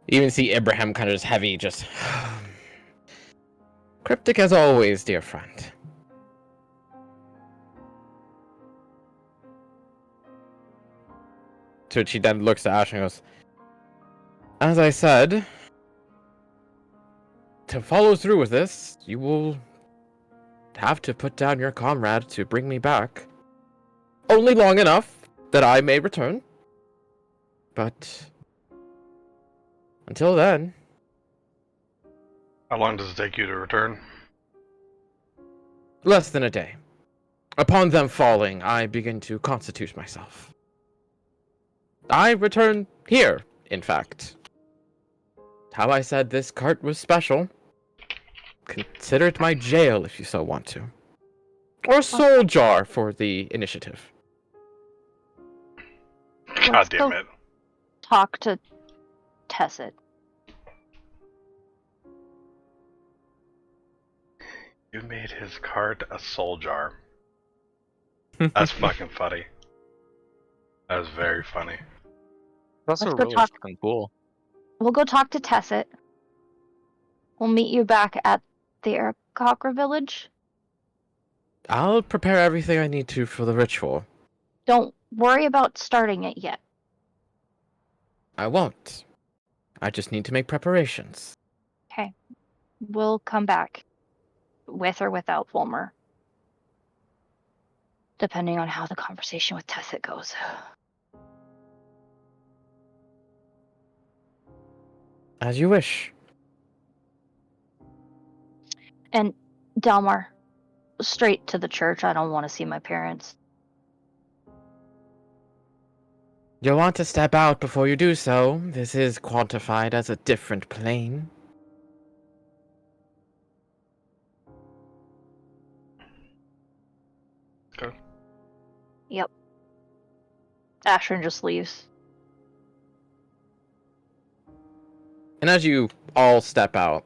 You even see Ibrahim kind of just heavy, just... Cryptic as always, dear friend. To which he then looks at Ash and goes, as I said, to follow through with this, you will have to put down your comrade to bring me back. Only long enough that I may return. But until then... How long does it take you to return? Less than a day. Upon them falling, I begin to constitute myself. I return here, in fact. How I said this cart was special. Consider it my jail if you so want to. Or soul jar for the initiative. God Let's damn go it. talk to Tessit. You made his cart a soul jar. That's fucking funny. That is very funny. That's Let's also go really talk- fucking cool. We'll go talk to Tessit. We'll meet you back at the Arakakra village. I'll prepare everything I need to for the ritual. Don't worry about starting it yet. I won't. I just need to make preparations. Okay. We'll come back. With or without Fulmer. Depending on how the conversation with Tessit goes. As you wish. And Dalmar, straight to the church. I don't want to see my parents. You'll want to step out before you do so. This is quantified as a different plane. Okay. Yep. Ashrin just leaves. And as you all step out,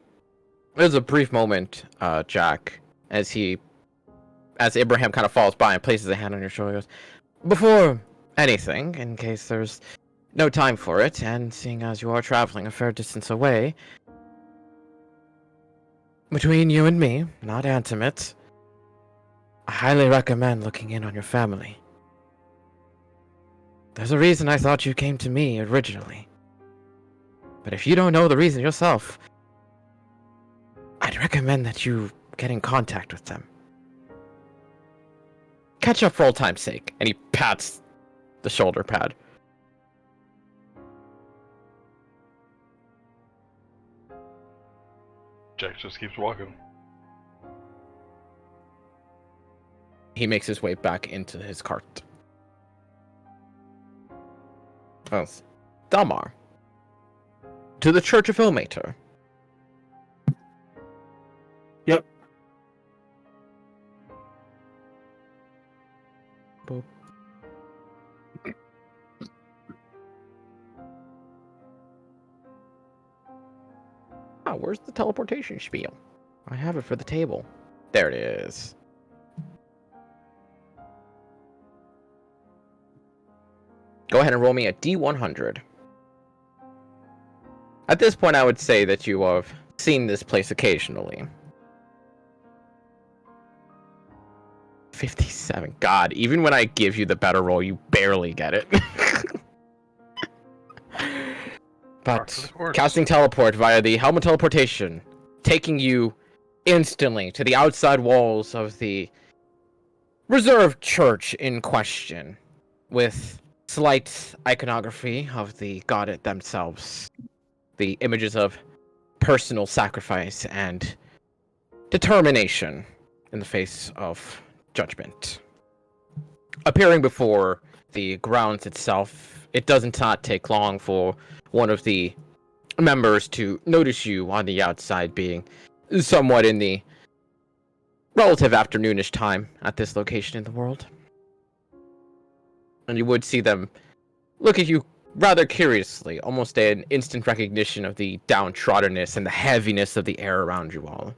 there's a brief moment, Jack, as Abraham kind of falls by and places a hand on your shoulder. He goes, before anything, in case there's no time for it, and seeing as you are traveling a fair distance away, between you and me, not intimate, I highly recommend looking in on your family. There's a reason I thought you came to me originally. But if you don't know the reason yourself, I'd recommend that you get in contact with them. Catch up for old time's sake. And he pats the shoulder pad. Jack just keeps walking. He makes his way back into his cart. Oh, Dalmar. To the Church of Ilmater. Yep. Boop. Oh, where's the teleportation spiel? I have it for the table. There it is. Go ahead and roll me a D100. At this point, I would say that you have seen this place occasionally. 57. God, even when I give you the better roll, you barely get it. But casting teleport via the helmet teleportation, taking you instantly to the outside walls of the reserved church in question, with slight iconography of the god themselves, the images of personal sacrifice and determination in the face of judgment. Appearing before the grounds itself, it doesn't not take long for one of the members to notice you on the outside, being somewhat in the relative afternoonish time at this location in the world. And you would see them look at you rather curiously, almost an instant recognition of the downtroddenness and the heaviness of the air around you all.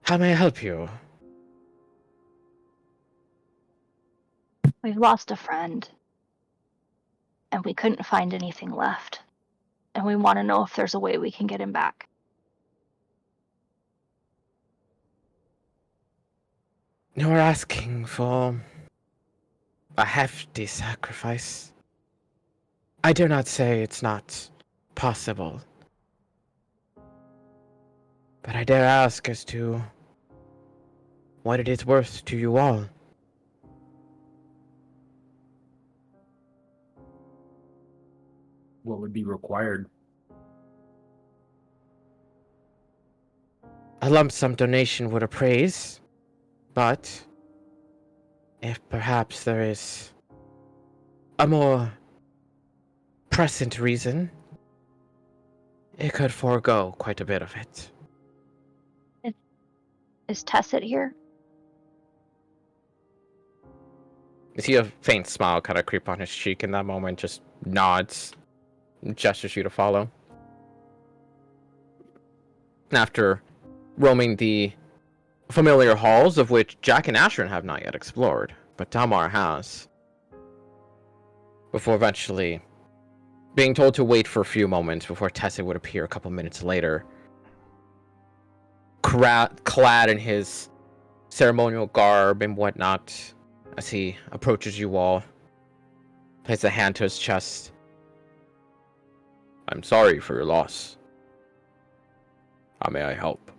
How may I help you? We've lost a friend, and we couldn't find anything left. And we want to know if there's a way we can get him back. You're asking for a hefty sacrifice. I dare not say it's not possible. But I dare ask as to what it is worth to you all. What would be required? A lump sum donation would appraise, but if perhaps there is a more present reason, it could forego quite a bit of it. Is Tessit here? You see a faint smile kind of creep on his cheek in that moment, just nods, and gestures you to follow. After roaming the familiar halls of which Jack and Ashrin have not yet explored, but Dalmar has, before eventually being told to wait for a few moments before Tessit would appear a couple minutes later, clad in his ceremonial garb and whatnot, as he approaches you all, places a hand to his chest. I'm sorry for your loss. How may I help?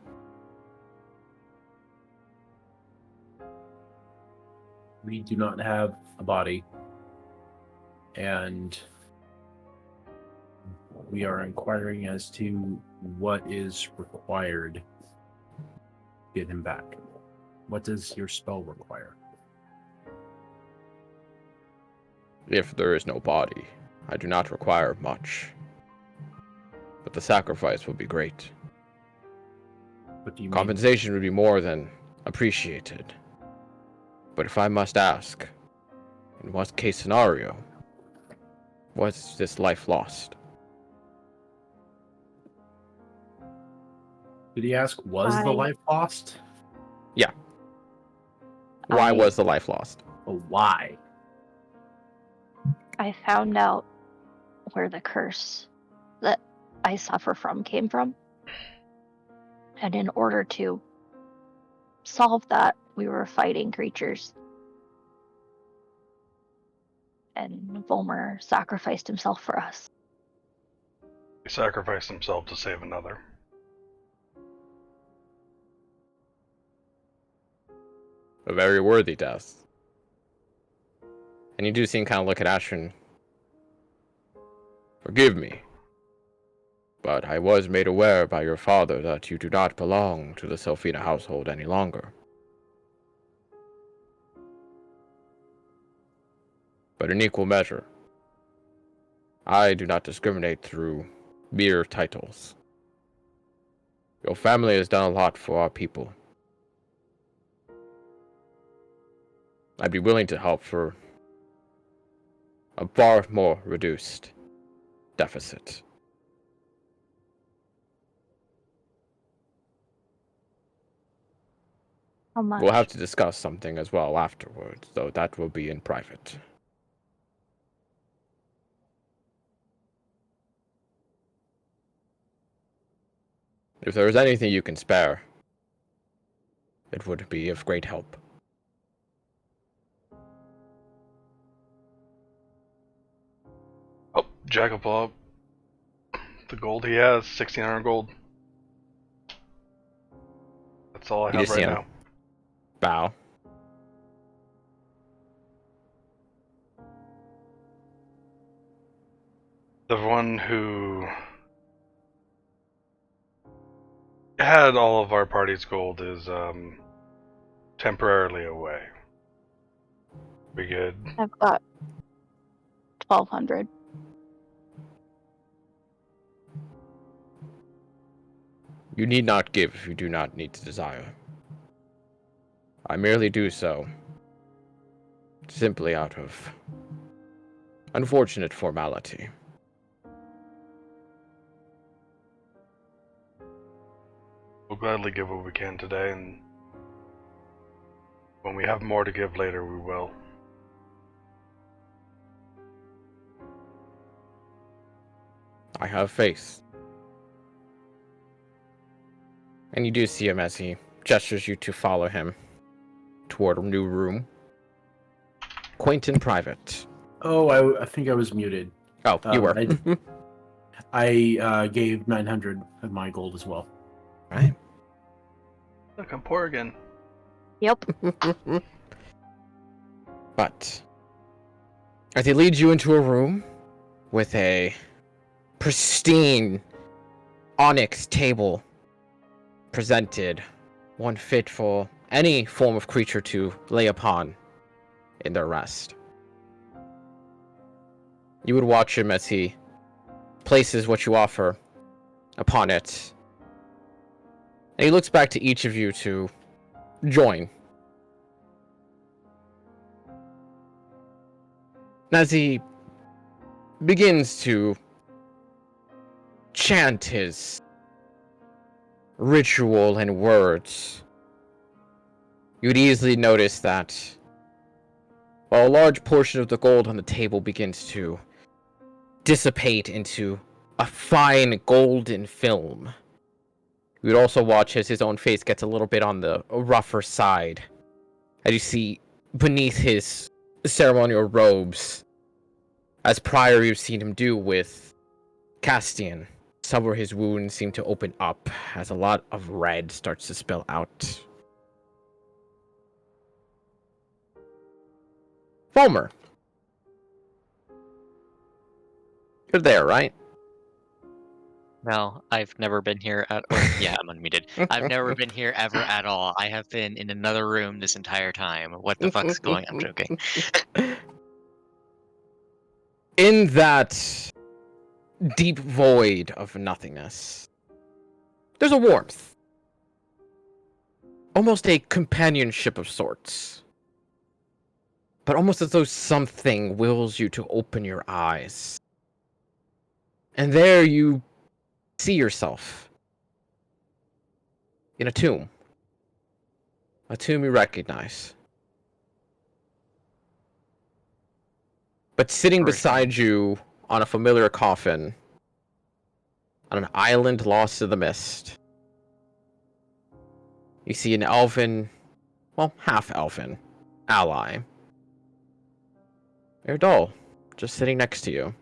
We do not have a body, and we are inquiring as to what is required to get him back. What does your spell require? If there is no body, I do not require much. But the sacrifice would be great. What do you mean? Compensation would be more than appreciated. But if I must ask, in what case scenario was this life lost? Did he ask, was the I- life lost? Why I- was the life lost? Or why? I found out where the curse that I suffer from came from. And in order to solve that, we were fighting creatures. And Volmer sacrificed himself for us. He sacrificed himself to save another. A very worthy death. And you do see him kind of look at Ashrin. Forgive me, but I was made aware by your father that you do not belong to the Selfina household any longer. But in equal measure, I do not discriminate through mere titles. Your family has done a lot for our people. I'd be willing to help for a far more reduced deficit. How much? We'll have to discuss something as well afterwards, though that will be in private. If there is anything you can spare, it would be of great help. Oh, Jack will pull up the gold he has, 1,600 gold. That's all I You have just see right him now. bow. The one who had all of our party's gold is temporarily away. We good? I've got 1,200. You need not give if you do not need to desire. I merely do so simply out of unfortunate formality. We'll gladly give what we can today, and when we have more to give later, we will. I have faith. And you do see him as he gestures you to follow him toward a new room. Quaint in private. Oh, I think I was muted. Oh, you were. I gave 900 of my gold as well. Right. Look, I'm poor again. Yep. But as he leads you into a room with a pristine onyx table presented, one fit for any form of creature to lay upon in their rest. You would watch him as he places what you offer upon it. And he looks back to each of you to join. And as he begins to chant his ritual and words, you'd easily notice that while a large portion of the gold on the table begins to dissipate into a fine golden film, you would also watch as his own face gets a little bit on the rougher side, as you see beneath his ceremonial robes, as prior you've seen him do with Castian. Some of his wounds seem to open up as a lot of red starts to spill out. Fulmer. You're there, right? No, I've never been here at. Yeah, I'm unmuted. I've never been here ever at all. I have been in another room this entire time. What the fuck's going on? I'm joking. In that deep void of nothingness, there's a warmth. Almost a companionship of sorts. But almost as though something wills you to open your eyes. And there you see yourself in a tomb. A tomb you recognize. But sitting beside you on a familiar coffin, on an island lost to the mist, you see an elven, well, half-elfen ally. Erdal, just sitting next to you.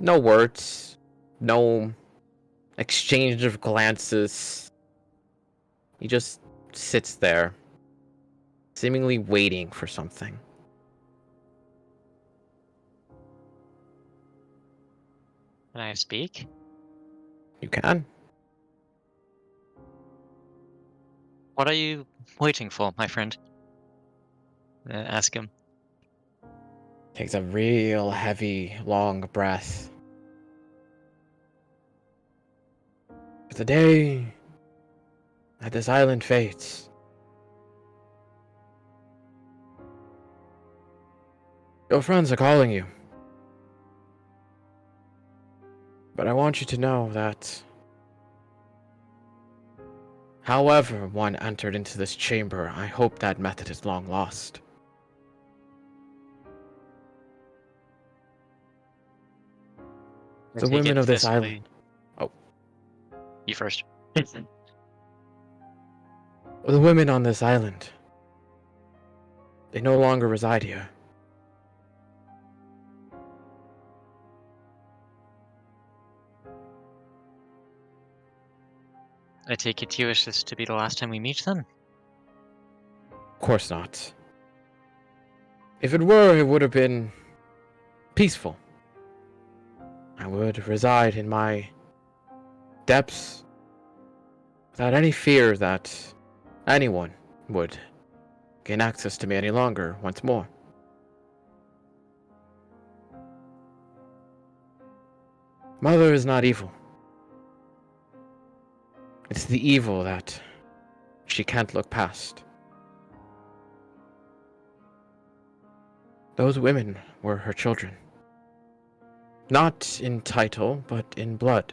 No words, no exchange of glances. He just sits there, seemingly waiting for something. Can I speak? You can. What are you waiting for, my friend? Ask him. Takes a real heavy, long breath. But the day that this island fades, your friends are calling you. But I want you to know that however one entered into this chamber, I hope that method is long lost. The Take women it of this physically. island. Oh. You first. The women on this island. They no longer reside here. I take it you wish this to be the last time we meet, then? Of course not. If it were, it would have been peaceful. I would reside in my depths without any fear that anyone would gain access to me any longer once more. Mother is not evil. It's the evil that she she can't look past. Those women were her children. Not in title, but in blood.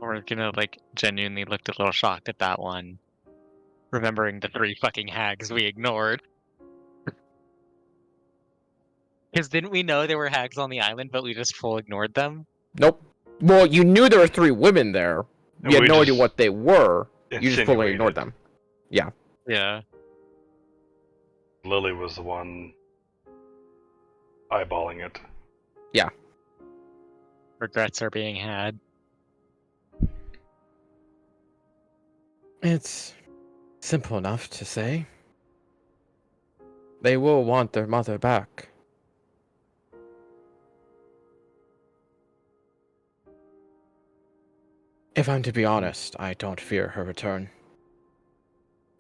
We're gonna, like, genuinely looked a little shocked at that one. Remembering the 3 fucking hags we ignored. Because didn't we know there were hags on the island, but we just full ignored them? Nope. Well, you knew there were 3 women there. And You had we no idea just what they were. You just fully insinuated. ignored them. Yeah. Yeah. Lily was the one eyeballing it. Regrets are being had. It's simple enough to say. They will want their mother back. If I'm to be honest, I don't fear her return.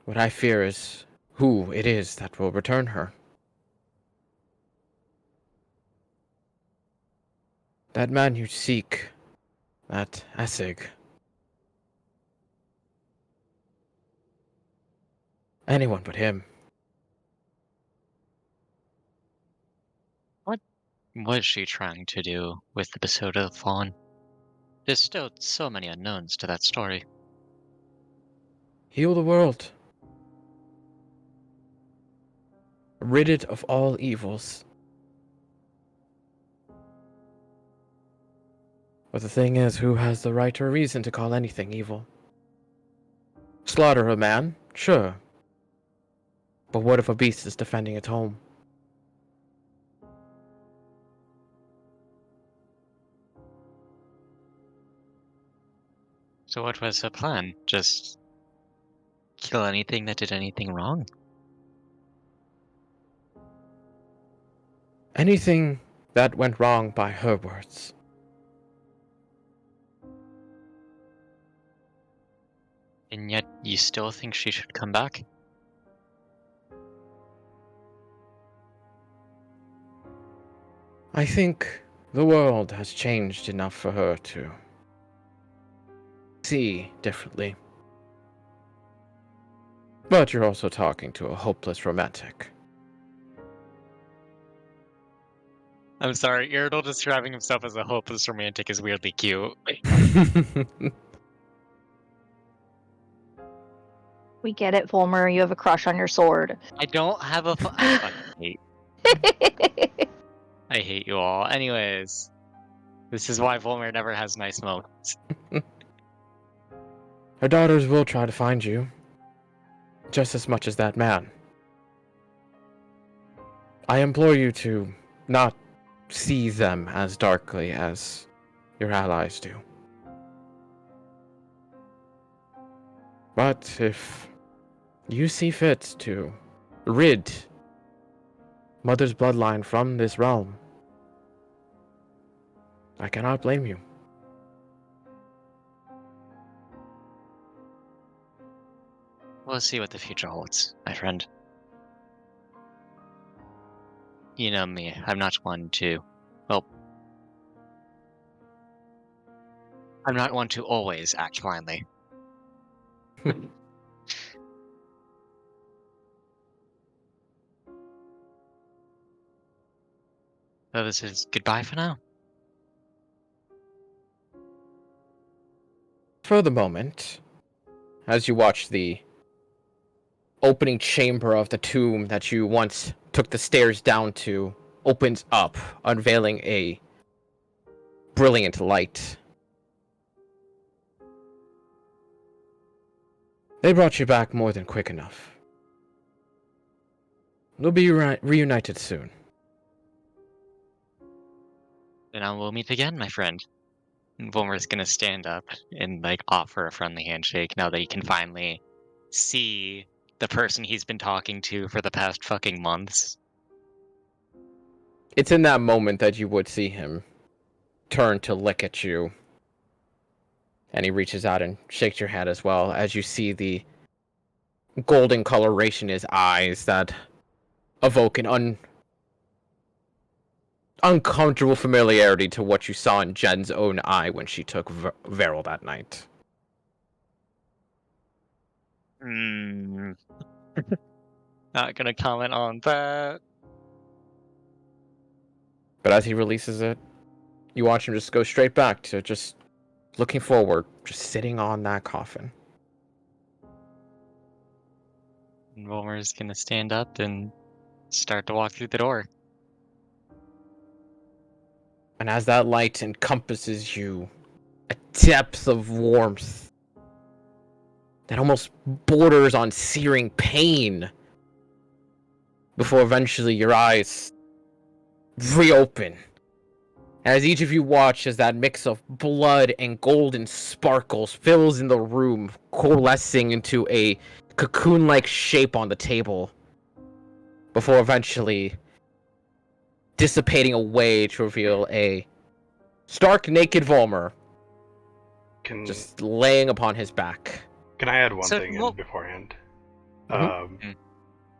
What I fear is who it is that will return her. That man you seek, that Essig. Anyone but him. What was she trying to do with the Besoda of the Fallen? There's still so many unknowns to that story. Heal the world. Rid it of all evils. But the thing is, who has the right or reason to call anything evil? Slaughter a man? Sure. But what if a beast is defending its home? So what was her plan? Just kill anything that did anything wrong? Anything that went wrong by her words. And yet you still think she should come back? I think the world has changed enough for her to see differently. But you're also talking to a hopeless romantic. I'm sorry, Iridal describing himself as a hopeless romantic is weirdly cute. We get it, Fulmer. You have a crush on your sword. I don't have a I fucking hate. I hate you all. Anyways, this is why Volmer never has nice moments. Her daughters will try to find you, just as much as that man. I implore you to not see them as darkly as your allies do. But if you see fit to rid Mother's bloodline from this realm, I cannot blame you. We'll see what the future holds, my friend. You know me, I'm not one to... Well... I'm not one to always act blindly. So this is goodbye for now? For the moment, as you watch the opening chamber of the tomb that you once took the stairs down to opens up, unveiling a brilliant light. They brought you back more than quick enough. We'll be reunited soon. Then I will meet again, my friend. And Volmer's gonna stand up and, like, offer a friendly handshake now that he can finally see the person he's been talking to for the past fucking months. It's in that moment that you would see him turn to look at you. And he reaches out and shakes your hand as well, as you see the golden coloration in his eyes that evoke an uncomfortable familiarity to what you saw in Jen's own eye when she took Veril that night. Hmm. Not gonna comment on that. But as he releases it, you watch him just go straight back to just looking forward, just sitting on that coffin. And Wilmer's gonna stand up and start to walk through the door. And as that light encompasses you, a depth of warmth that almost borders on searing pain, before eventually your eyes reopen. As each of you watch as that mix of blood and golden sparkles fills in the room, coalescing into a cocoon-like shape on the table, before eventually dissipating away to reveal a stark naked Volmer just laying upon his back. Can I add one So, thing well- in beforehand? Mhm.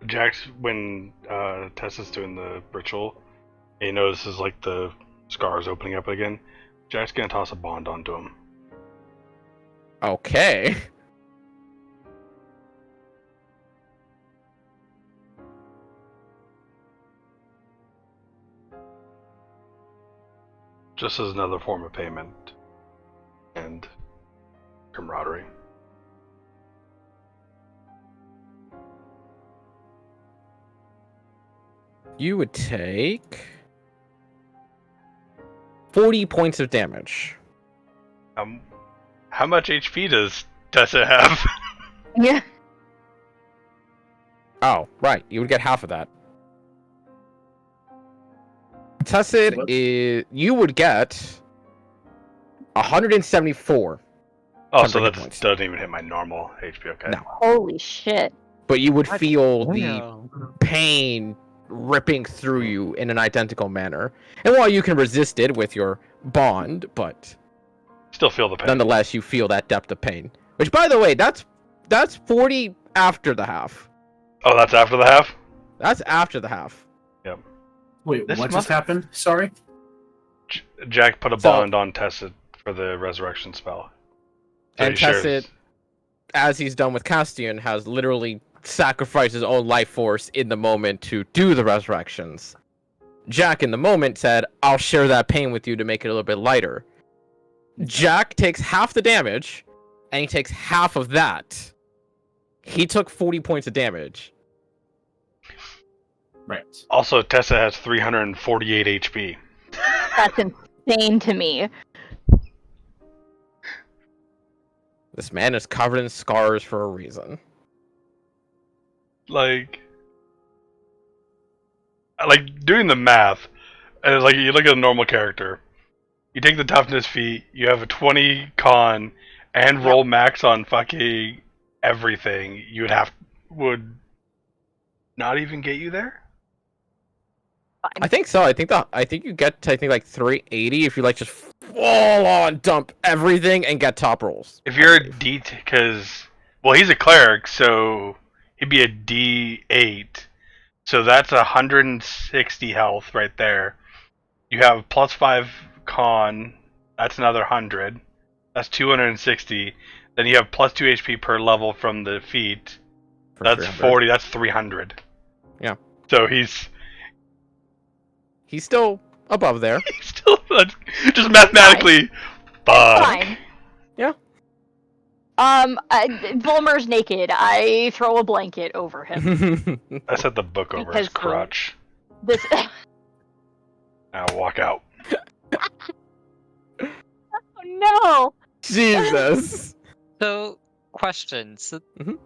Jax, when Tessa's doing the ritual, and he notices like the scars opening up again, Jack's gonna toss a bond onto him. Okay. Just as another form of payment and camaraderie. You would take 40 points of damage. How much HP does Tessa have? Yeah. Oh, right. You would get half of that. Tessid What? is... You would get 174. Oh, so Temporary that points. doesn't even hit my normal HP, okay. No. Holy shit. But you would feel the No. pain ripping through you in an identical manner. And while you can resist it with your bond, but Still feel the pain. nonetheless, you feel that depth of pain. Which, by the way, that's 40 after the half. Oh, that's after the half? That's after the half. Wait, This what month- just happened? Sorry? Jack put a So- bond on Tessa for the resurrection spell. So And he shares- Tessid, as he's done with Castian, has literally sacrificed his own life force in the moment to do the resurrections. Jack, in the moment, said, I'll share that pain with you to make it a little bit lighter. Jack takes half the damage, and he takes half of that. He took 40 points of damage. Right. Also, Tessa has 348 HP. That's insane to me. This man is covered in scars for a reason. Like doing the math, and it's like you look at a normal character, you take the toughness feat, you have a 20 con, and roll max on fucking everything. Would not even get you there. I think so. I think you get to, like 380 if you like just full on dump everything and get top rolls. If you're a D, because he's a cleric, so he'd be a D8. So that's 160 health right there. You have plus 5 con. That's another 100. That's 260. Then you have plus 2 HP per level from the feat. For That's 300. 40. That's 300. Yeah. So he's Still above there. still just mathematically. Fuck. Fine. Yeah. Volmer's naked. I throw a blanket over him. I set the book over his Because, crotch. This. Now walk out. Oh no! Jesus. So, question. So, Mhm.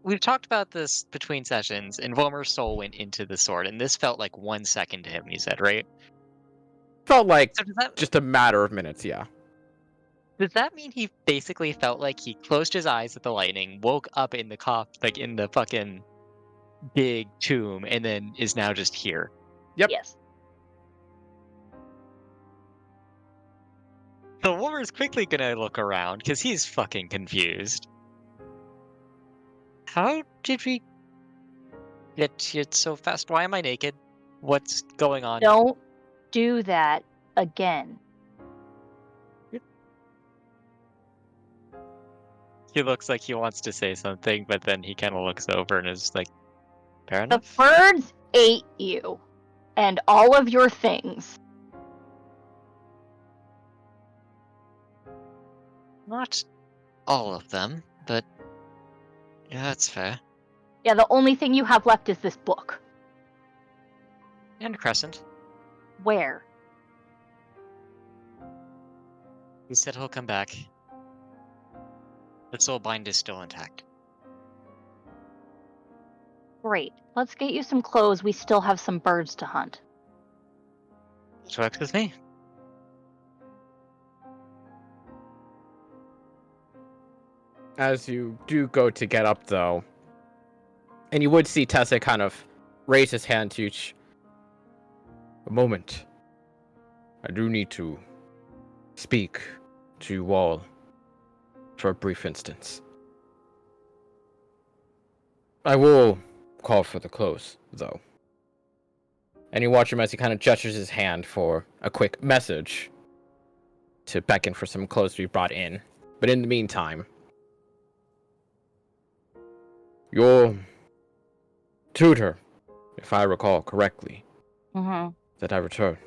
we've talked about this between sessions, and Volmer's soul went into the sword, and this felt like 1 second to him, you said, right? Felt like So just a matter of minutes, yeah. does that mean he basically felt like he closed his eyes at the lightning, woke up in the in the fucking big tomb, and then is now just here? Yep. Yes. So Wolver's quickly gonna look around, because he's fucking confused. How did we get here so fast? Why am I naked? What's going on? Don't do that again. He looks like he wants to say something, but then he kind of looks over and is like, fair The enough. birds ate you and all of your things. Not all of them, but yeah, that's fair. Yeah, the only thing you have left is this book. And Crescent. Where? He said he'll come back. The soulbind is still intact. Great. Let's get you some clothes. We still have some birds to hunt. Which works with me. As you do go to get up, though, and you would see Tessa kind of raise his hand to each. A moment. I do need to speak to you all for a brief instance. I will call for the clothes, though. And you watch him as he kind of gestures his hand for a quick message to beckon for some clothes to be brought in. But in the meantime, your tutor, if I recall correctly, Mm-hmm. that I returned.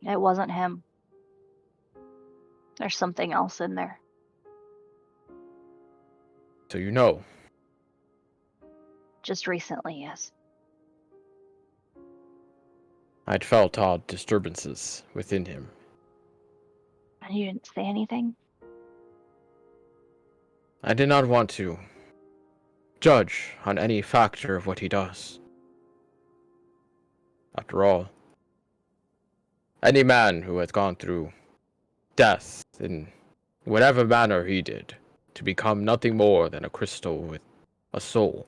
It wasn't him. There's something else in there. So you know. Just recently, yes. I'd felt odd disturbances within him. And you didn't say anything? I did not want to judge on any factor of what he does. After all, any man who has gone through death in whatever manner he did to become nothing more than a crystal with a soul,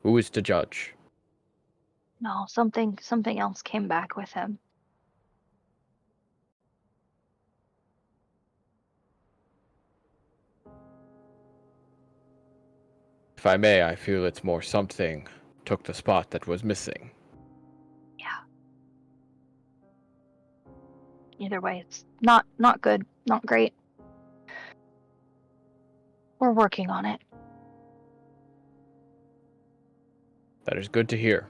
who is to judge? No, something else came back with him. If I may, I feel it's more something took the spot that was missing. Yeah. Either way, it's not good, not great. We're working on it. That is good to hear.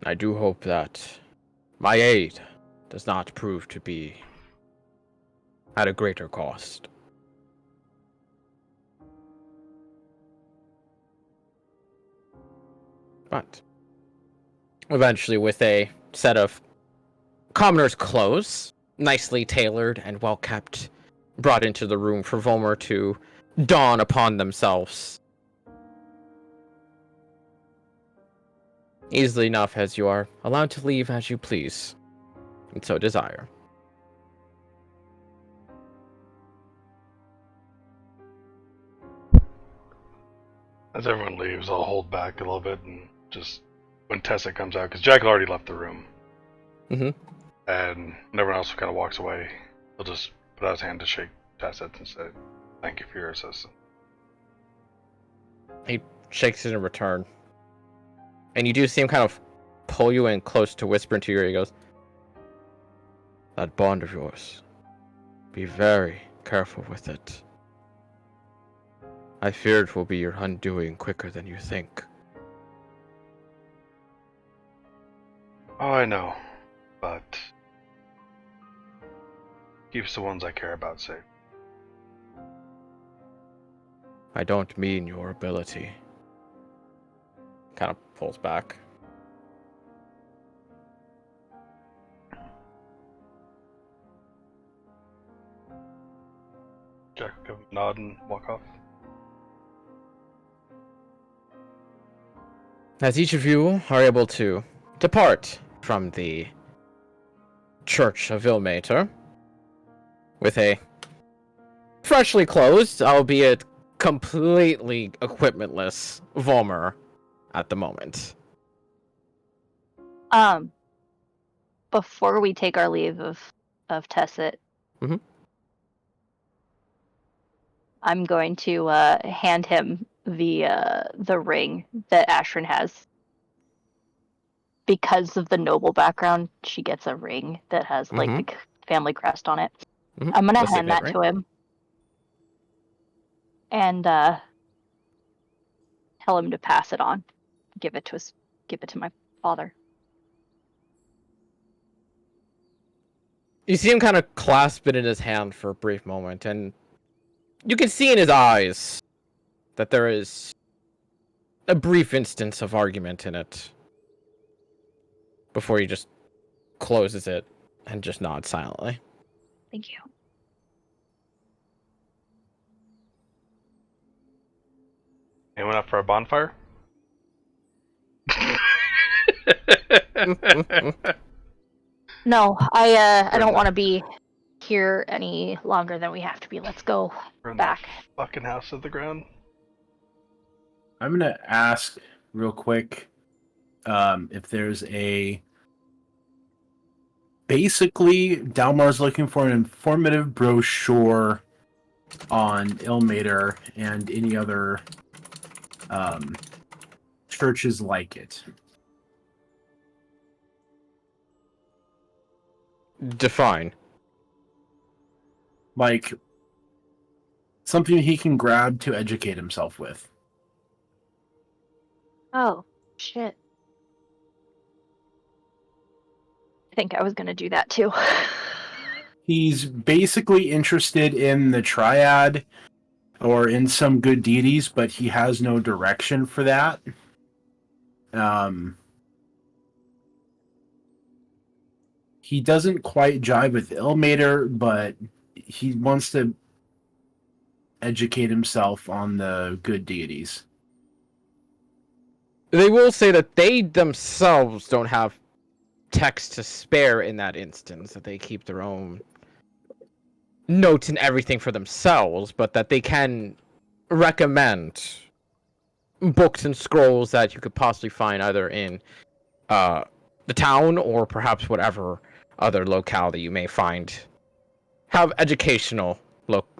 I do hope that my aid does not prove to be at a greater cost. But eventually, with a set of commoner's clothes, nicely tailored and well kept, brought into the room for Volmer to don upon themselves. Easily enough, as you are allowed to leave as you please, and so desire. As everyone leaves, I'll hold back a little bit and just when Tessa comes out, because Jack had already left the room, Mm-hmm. and everyone else kind of walks away. He'll just put out his hand to shake Tessa and say, "Thank you for your assistance." He shakes it in return. And you do see him kind of pull you in close to whisper into your ear. He goes, that bond of yours, be very careful with it. I fear it will be your undoing quicker than you think. Oh, I know, but keeps the ones I care about safe. I don't mean your ability. Kind of pulls back. Jack will give him a nod and walk off. As each of you are able to depart from the Church of Vilmater with a freshly closed, albeit completely equipmentless, Volmer at the moment. Before we take our leave of Tessit, Mhm. I'm going to hand him the ring that Ashrin has. Because of the noble background, she gets a ring that has like the family crest on it. Mhm. I'm gonna The hand signet that ring. to him and tell him to pass it on. Give it to my father. You see him kind of clasp it in his hand for a brief moment, and you can see in his eyes that there is a brief instance of argument in it before he just closes it and just nods silently. Thank you. Anyone up for a bonfire? No, I We're don't in want to be here any longer than we have to be. Let's go We're in back. the fucking house of the ground. I'm gonna ask real quick if there's a. Basically, Dalmar's looking for an informative brochure on Ilmater and any other churches like it. Define. Like something he can grab to educate himself with. Oh, shit. I think I was gonna do that too. He's basically interested in the triad or in some good deities, but he has no direction for that. He doesn't quite jive with Ilmater, but he wants to educate himself on the good deities. They will say that they themselves don't have text to spare in that instance, that they keep their own notes and everything for themselves, but that they can recommend books and scrolls that you could possibly find either in the town or perhaps whatever other locale that you may find have educational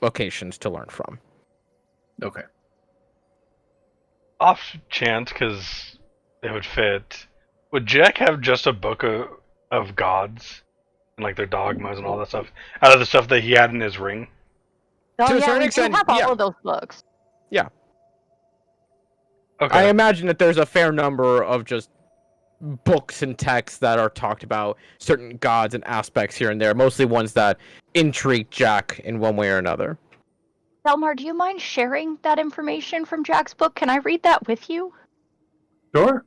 locations to learn from. Okay. Off chance, because it would fit, would Jack have just a book of gods and like their dogmas and all that stuff out of the stuff that he had in his ring? Oh To a yeah, certain we extent, do have all yeah. of those books. Okay. I imagine that there's a fair number of just books and texts that are talked about certain gods and aspects here and there, mostly ones that intrigue Jack in one way or another. Delmar, do you mind sharing that information from Jack's book? Can I read that with you? Sure.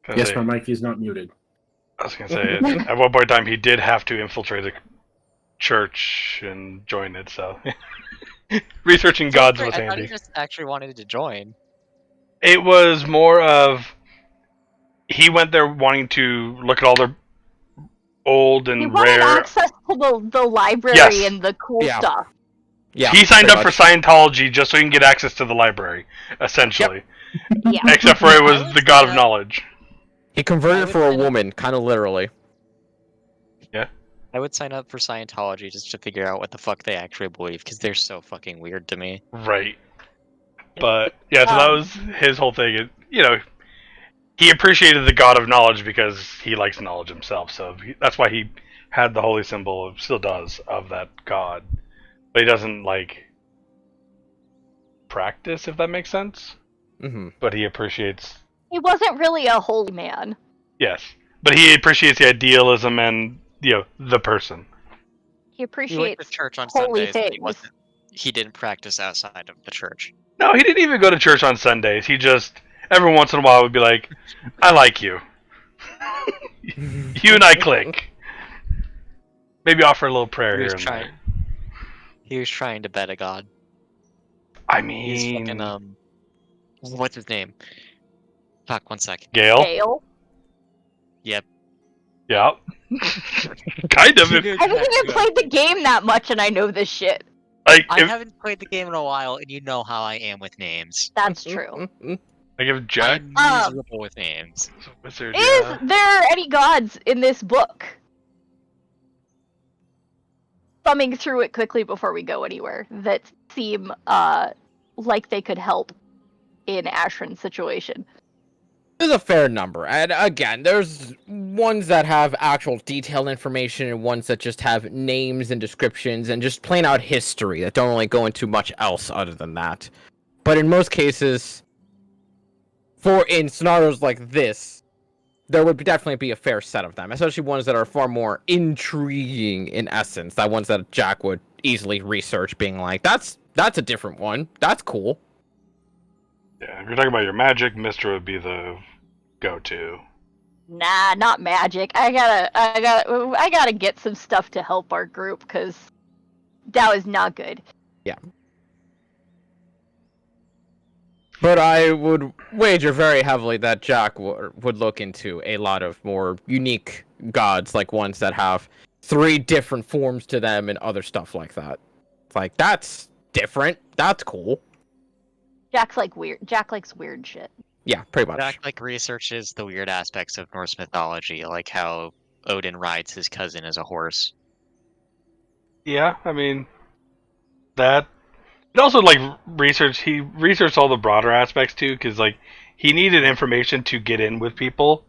Gonna Yes, say- my mic is not muted. I was gonna say, at one point in time, he did have to infiltrate a church and join it. So, researching gods was I thought he handy. just actually wanted to join. It was more of he went there wanting to look at all their old He and wanted rare. access to the library Yes. and the cool Yeah. stuff. Yeah, He signed pretty up much. for Scientology just so he can get access to the library, essentially. Yeah. Except for it I was would the say god of that- knowledge. He I converted would for a sign up- woman, kind of literally. I would sign up for Scientology just to figure out what the fuck they actually believe, because they're so fucking weird to me. Right. But, yeah, so that was his whole thing. He appreciated the god of knowledge because he likes knowledge himself. So that's why he had the holy symbol, still does, of that god. But he doesn't, like, practice, if that makes sense. Mm-hmm. But he appreciates... He wasn't really a holy man. Yes. But he appreciates the idealism and, the person. He He went appreciates to church on holy Sundays, but things. he didn't practice outside of the church. No, he didn't even go to church on Sundays. He just, every once in a while, would be like, I like you. You and I click. Maybe offer a little prayer He was here and trying. there. He was trying to bet a god. I He's mean, fucking what's his name? Fuck, 1 sec. Gale? Gale. Yep. Yeah. Kind of. I haven't even played the game that much and I know this shit. Like, I if, haven't played the game in a while, and you know how I am with names. That's true. like if Jack I'm miserable with names. was a wizard, Is yeah. there any gods in this book? thumbing through it quickly before we go anywhere that seem like they could help in Ashran's situation. There's a fair number, and again, there's ones that have actual detailed information and ones that just have names and descriptions and just plain out history that don't really go into much else other than that. But in most cases, in scenarios like this, there would definitely be a fair set of them, especially ones that are far more intriguing in essence. That ones that Jack would easily research, being like, that's a different one. That's cool. Yeah, if you're talking about your magic, Mister would be the go-to. Nah, not magic. I gotta get some stuff to help our group because that was not good. Yeah. But I would wager very heavily that Jack would look into a lot of more unique gods, like ones that have 3 different forms to them and other stuff like that. It's like, that's different. That's cool. Jack likes weird shit. Yeah, pretty much. Jack like researches the weird aspects of Norse mythology, like how Odin rides his cousin as a horse. Yeah, I mean, that. And also, like, he researched all the broader aspects, too, because, like, he needed information to get in with people.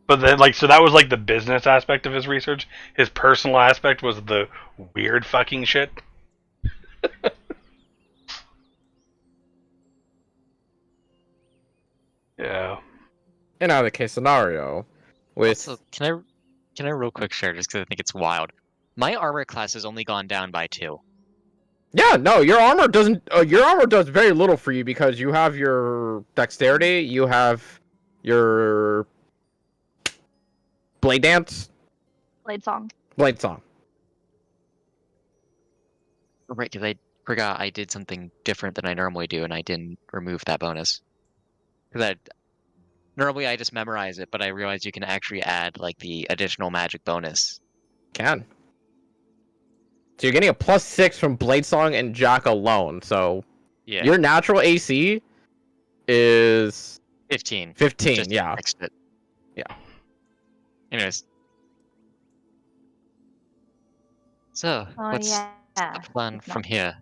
But then, like, so that was, like, the business aspect of his research. His personal aspect was the weird fucking shit. Yeah. In either case scenario, with... Also, can I real quick share, just because I think it's wild? My armor class has only gone down by 2. Yeah, no, your armor doesn't. Your armor does very little for you because you have your dexterity, you have your blade dance, Blade song. blade song. Right, because I forgot I did something different than I normally do, and I didn't remove that bonus. Because normally I just memorize it, but I realized you can actually add like the additional magic bonus. Can. So you're getting a +6 from blade song and Jack alone. So Yeah, your natural AC is 15. 15. Just Yeah. fixed it. Yeah. Anyways. So, Oh what's yeah. the plan from here?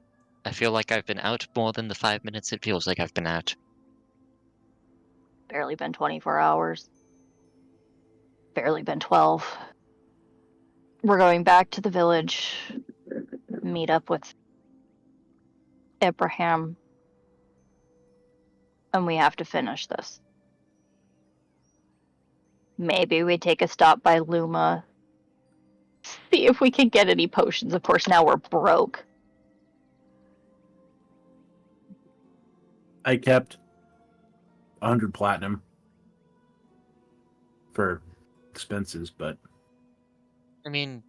I feel like I've been out more than the 5 minutes it feels like I've been out. Barely been 24 hours. Barely been 12. We're going back to the village. Meet up with Abraham. And we have to finish this. Maybe we take a stop by Luma. See if we can get any potions. Of course, now we're broke. I kept 100 platinum for expenses, but I mean,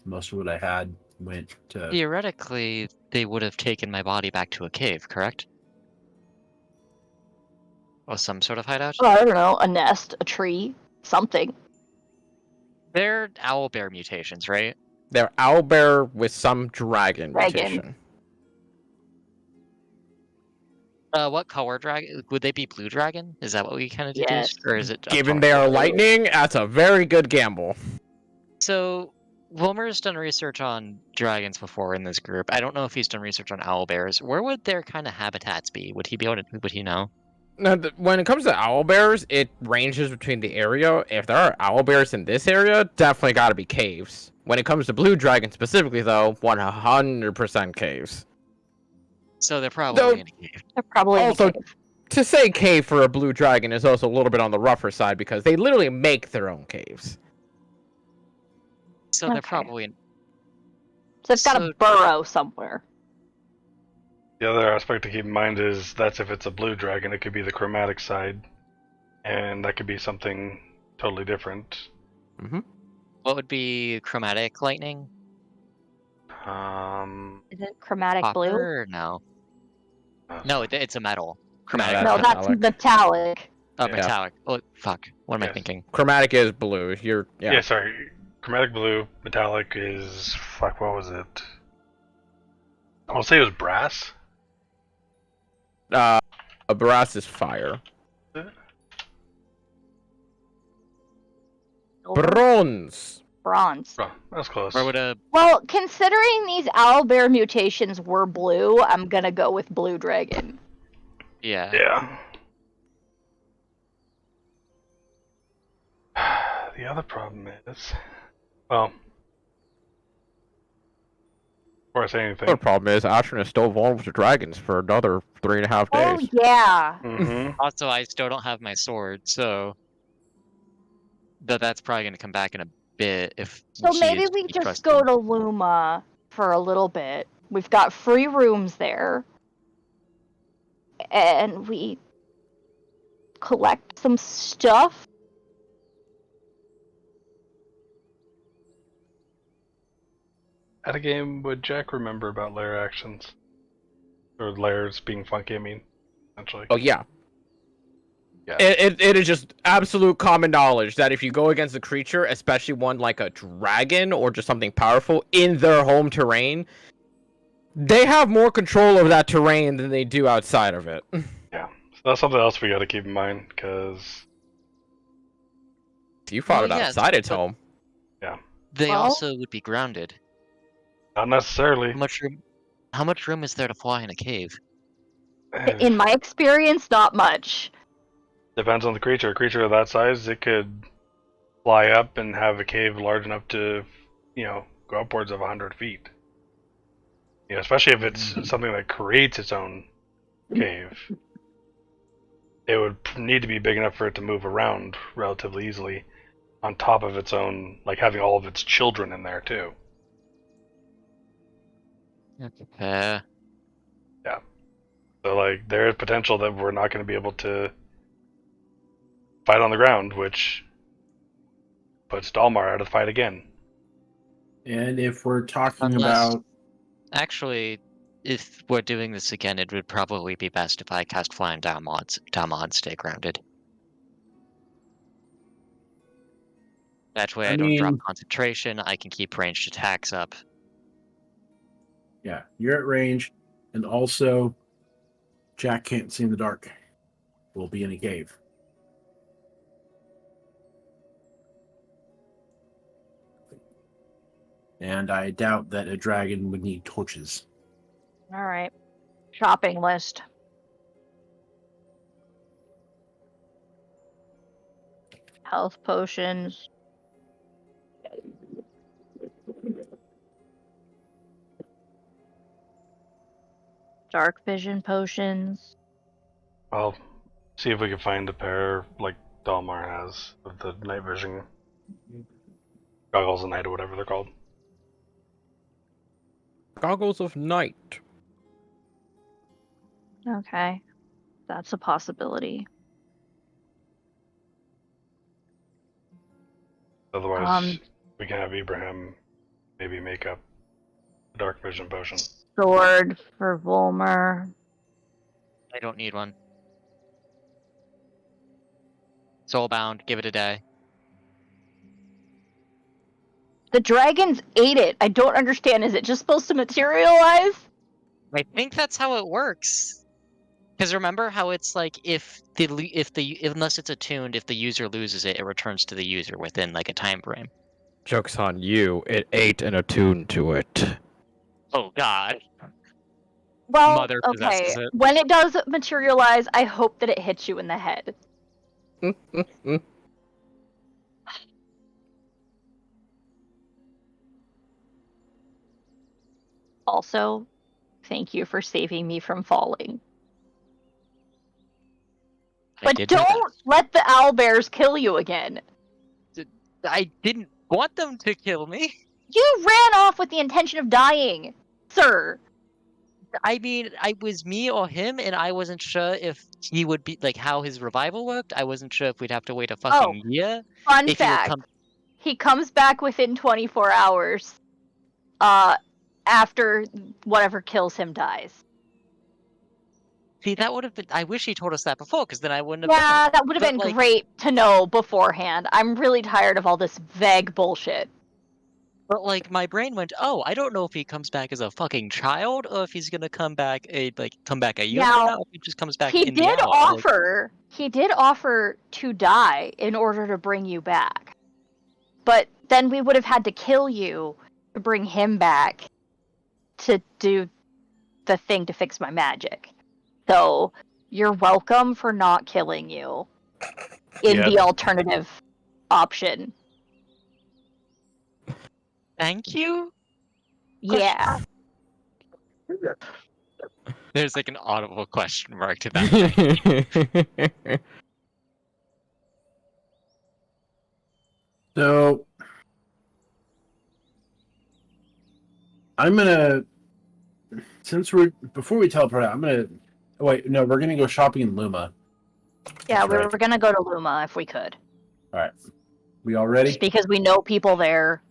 most of what I had went to. theoretically, they would have taken my body back to a cave, correct? Or some sort of hideout? Oh, I don't know, a nest, a tree, something. They're owlbear mutations, right? They're owlbear with some dragon Dragon. mutation. What color dragon? Would they be blue dragon? Is that what we kind of Yes. deduced? Or is it... Given they are lightning, that's a very good gamble. So, Wilmer's done research on dragons before in this group. I don't know if he's done research on owlbears. Where would their kind of habitats be? Would he be able to... Would he know? Now, when it comes to owlbears, it ranges between the area. If there are owlbears in this area, definitely got to be caves. When it comes to blue dragon specifically, though, 100% caves. So they're probably in a cave. They're probably in a Also, cave. to say cave for a blue dragon is also a little bit on the rougher side because they literally make their own caves. So they're Okay. probably in... So they've got so- a burrow somewhere. The other aspect to keep in mind is that's if it's a blue dragon, it could be the chromatic side, and that could be something totally different. Mm-hmm. What would be chromatic lightning? Is it chromatic Copper blue? or no? No, it's a metal. Chromatic. that's No, metallic. that's metallic. Oh, Yeah. metallic. Oh, fuck. What am I Yes. thinking? Chromatic is blue. Yeah, sorry. Chromatic blue, metallic is fuck. What was it? I want to say it was brass. A brass is fire. Silver? Bronze. Bronze. Oh, that's close. Or would a Well, considering these owlbear mutations were blue, I'm gonna go with blue dragon. Yeah. The other problem is, well, before I say The anything, problem is Ashen is still vulnerable to dragons for another 3.5 Oh days. yeah. also I still don't have my sword, so that's probably gonna come back in a bit if So she maybe is to we be just trusted. go to Luma for a little bit. We've got free rooms there. And we collect some stuff. at a game would Jack remember about lair actions? Or lairs being funky, I mean, essentially. Oh yeah. Yeah. It is just absolute common knowledge that if you go against a creature, especially one like a dragon or just something powerful in their home terrain, they have more control over that terrain than they do outside of it. Yeah. So that's something else we gotta keep in mind, because You fought Well, it yes, outside its but- home. They Well- also would be grounded. not necessarily. How much room is there to fly in a cave? In my experience, not much. Depends on the creature. A creature of that size, it could fly up and have a cave large enough to, go upwards of 100 feet. Especially if it's something that creates its own cave. It would need to be big enough for it to move around relatively easily, on top of its own, like having all of its children in there too. Uh, So like there is potential that we're not going to be able to fight on the ground, which puts Dalmar out of the fight again. And if we're talking Unless- about Actually, if we're doing this again, it would probably be best if I cast Flying Downmod stay grounded. That way I don't drop mean- concentration, I can keep ranged attacks up. yeah, you're at range, and also Jack can't see in the dark. We'll be in a cave. And I doubt that a dragon would need torches. All right. Shopping list. Health potions. Dark vision potions. Well, see if we can find a pair like Dalmar has of the night vision goggles of night or whatever they're called. Goggles of night. Okay. That's a possibility. Otherwise, we can have Ibrahim maybe make up a dark vision potion. Sword for Volmer. I don't need one. Soulbound, give it a day. The dragons ate it. I don't understand. Is it just supposed to materialize? I think that's how it works. Because remember how it's like unless it's attuned, if the user loses it, it returns to the user within like a time frame. Joke's on you. It ate and attuned to it. Oh God. Well, Mother okay. possesses it. When it does materialize, I hope that it hits you in the head. Also, thank you for saving me from falling. I But did my don't let the owlbears kill you again. best. I didn't want them to kill me. You ran off with the intention of dying, sir. I mean, I was me or him, and I wasn't sure if he would be like how his revival worked. I wasn't sure if we'd have to wait a fucking year. Fun If he would fact. come, He comes back within 24 hours. After whatever kills him dies. see, that would have been. I wish he told us that before, because then I wouldn't have. Yeah, that would have But, been like- great to know beforehand. I'm really tired of all this vague bullshit. But like, my brain went, "Oh, I don't know if he comes back as a fucking child, or if he's gonna come back a year Now, from now. If he just comes back He in the did hour." Like, offer to die in order to bring you back. But then we would have had to kill you to bring him back to do the thing to fix my magic. So you're welcome for not killing you in Yeah. the alternative option. Thank you? Yeah. There's like an audible question mark to that. So I'm gonna, since we're before we teleport out, I'm gonna wait. No, we're gonna go shopping in Luma. Yeah, That's we right. were gonna go to Luma if we could. All right, we all ready? Just because we know people there.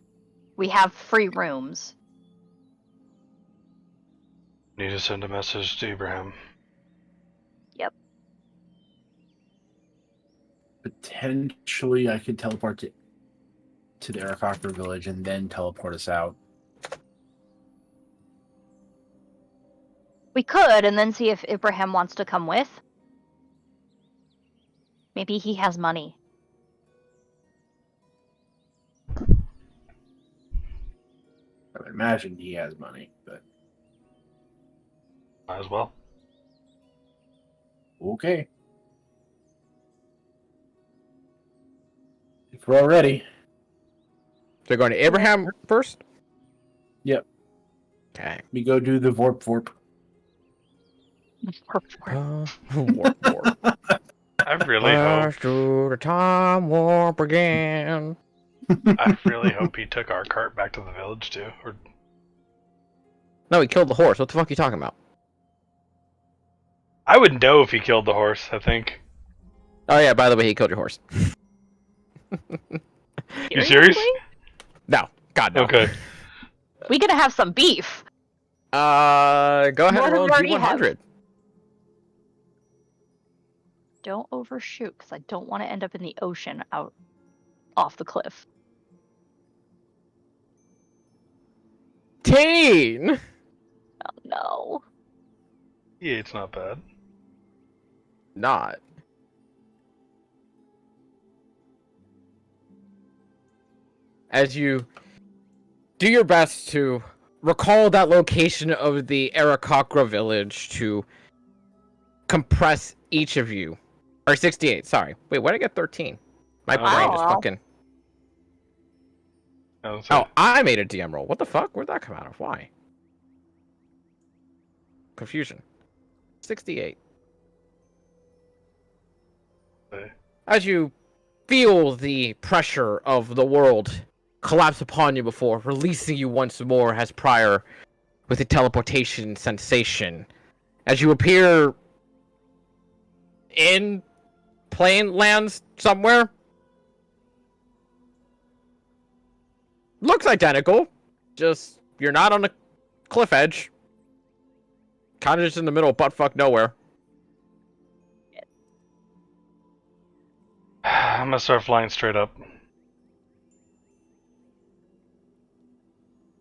We have free rooms. Need to send a message to Abraham. Potentially, I could teleport to the Arakocra village and then teleport us out. We could, and then see if Ibrahim wants to come with. Maybe he has money. I would imagine he has money, but Might as well. okay. If we're all ready, So going to Abraham first? Yep. Okay. we go do the Vorp Vorp. Warp, warp. I really hope. Let's do the time warp again. I really hope he took our cart back to the village too. Or No, he killed the horse. What the fuck are you talking about? I would know if he killed the horse. I think. Oh yeah, by the way, he killed your horse. You serious? Seriously? No. God, no. Okay. We gonna have some beef. Go ahead More and than roll we already G100. Don't overshoot, because I don't want to end up in the ocean out off the cliff. Teen! Oh no. Yeah, it's not bad. Not. As you do your best to recall that location of the Arakocra village to compress each of you. Or 68, sorry. Wait, why did I get 13? My brain just Wow. fucking... Oh, I made a DM roll. What the fuck? Where'd that come out of? Why? Confusion. 68. Okay. As you feel the pressure of the world collapse upon you before releasing you once more as prior with a teleportation sensation, as you appear in plane lands somewhere. Looks identical, just you're not on a cliff edge. Kind of just in the middle of buttfuck nowhere. I'm gonna start flying straight up.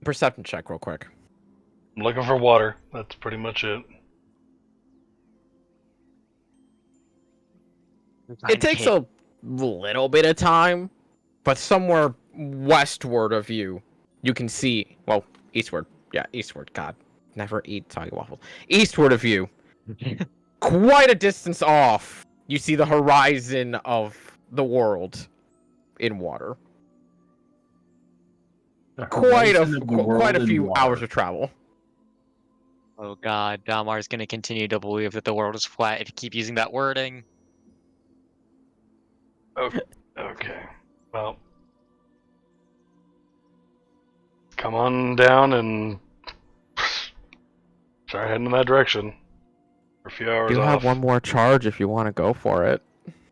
Perception check real quick. I'm looking for water. That's pretty much it. It takes a little bit of time, but somewhere westward of you, you can see, well, eastward. Yeah, eastward. God, never eat soggy waffles. Eastward of you, quite a distance off, you see the horizon of the world in water. The Quite horizon of the world a in few water. hours of travel. Oh god, Dalmar's gonna continue to believe that the world is flat if you keep using that wording. Okay. Well, come on down and start heading in that direction. We're a few hours You off. have one more charge if you want to go for it.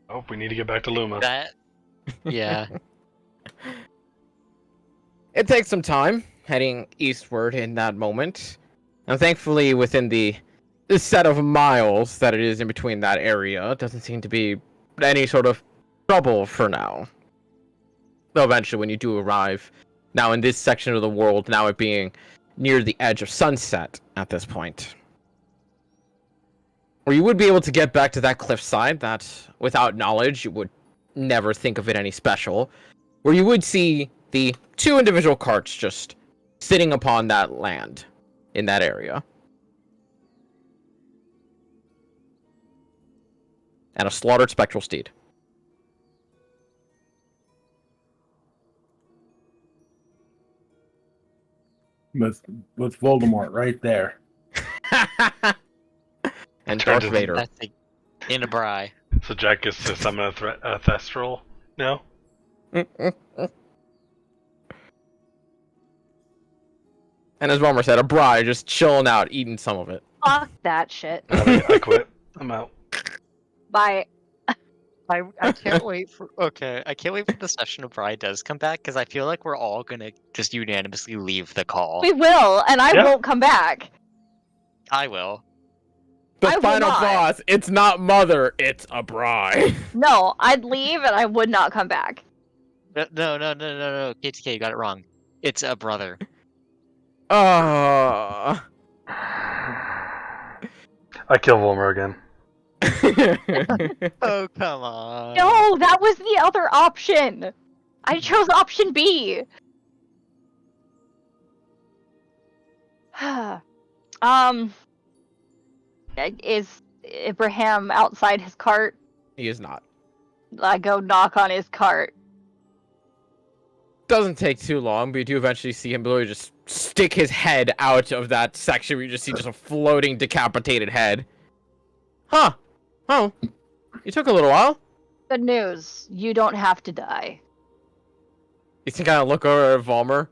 Oh, we need to get back to Luma. That, yeah. It takes some time heading eastward in that moment, and thankfully within the set of miles that it is in between that area, doesn't seem to be any sort of trouble for now. Though eventually when you do arrive, now in this section of the world, now it being near the edge of sunset at this point, or you would be able to get back to that cliffside that, without knowledge, you would never think of it any special, where you would see the 2 individual carts just sitting upon that land in that area. And a slaughtered spectral steed. With Voldemort right there. And Turned Darth into- Vader. That's in a bri. So Jack gets to summon a Thestral now? And as Romer said, a bride just chilling out, eating some of it. Fuck that shit. I quit. I'm out. Bye. I can't wait for I can't wait for the session of Bride does come back because I feel like we're all gonna just unanimously leave the call. We will, and I Yeah. won't come back. I will. The I will final not. boss, it's not Mother, it's a bride. No, I'd leave and I would not come back. No, KTK, you got it wrong. It's a brother. I kill Volmer again. Oh, come on. No, that was the other option. I chose option B. Is Ibrahim outside his cart? He is not. I go knock on his cart. Doesn't take too long, but you do eventually see him literally just stick his head out of that section where you just see just a floating decapitated head. Huh. Oh. You took a little while. Good news, you don't have to die. You can kind of look over at Volmer.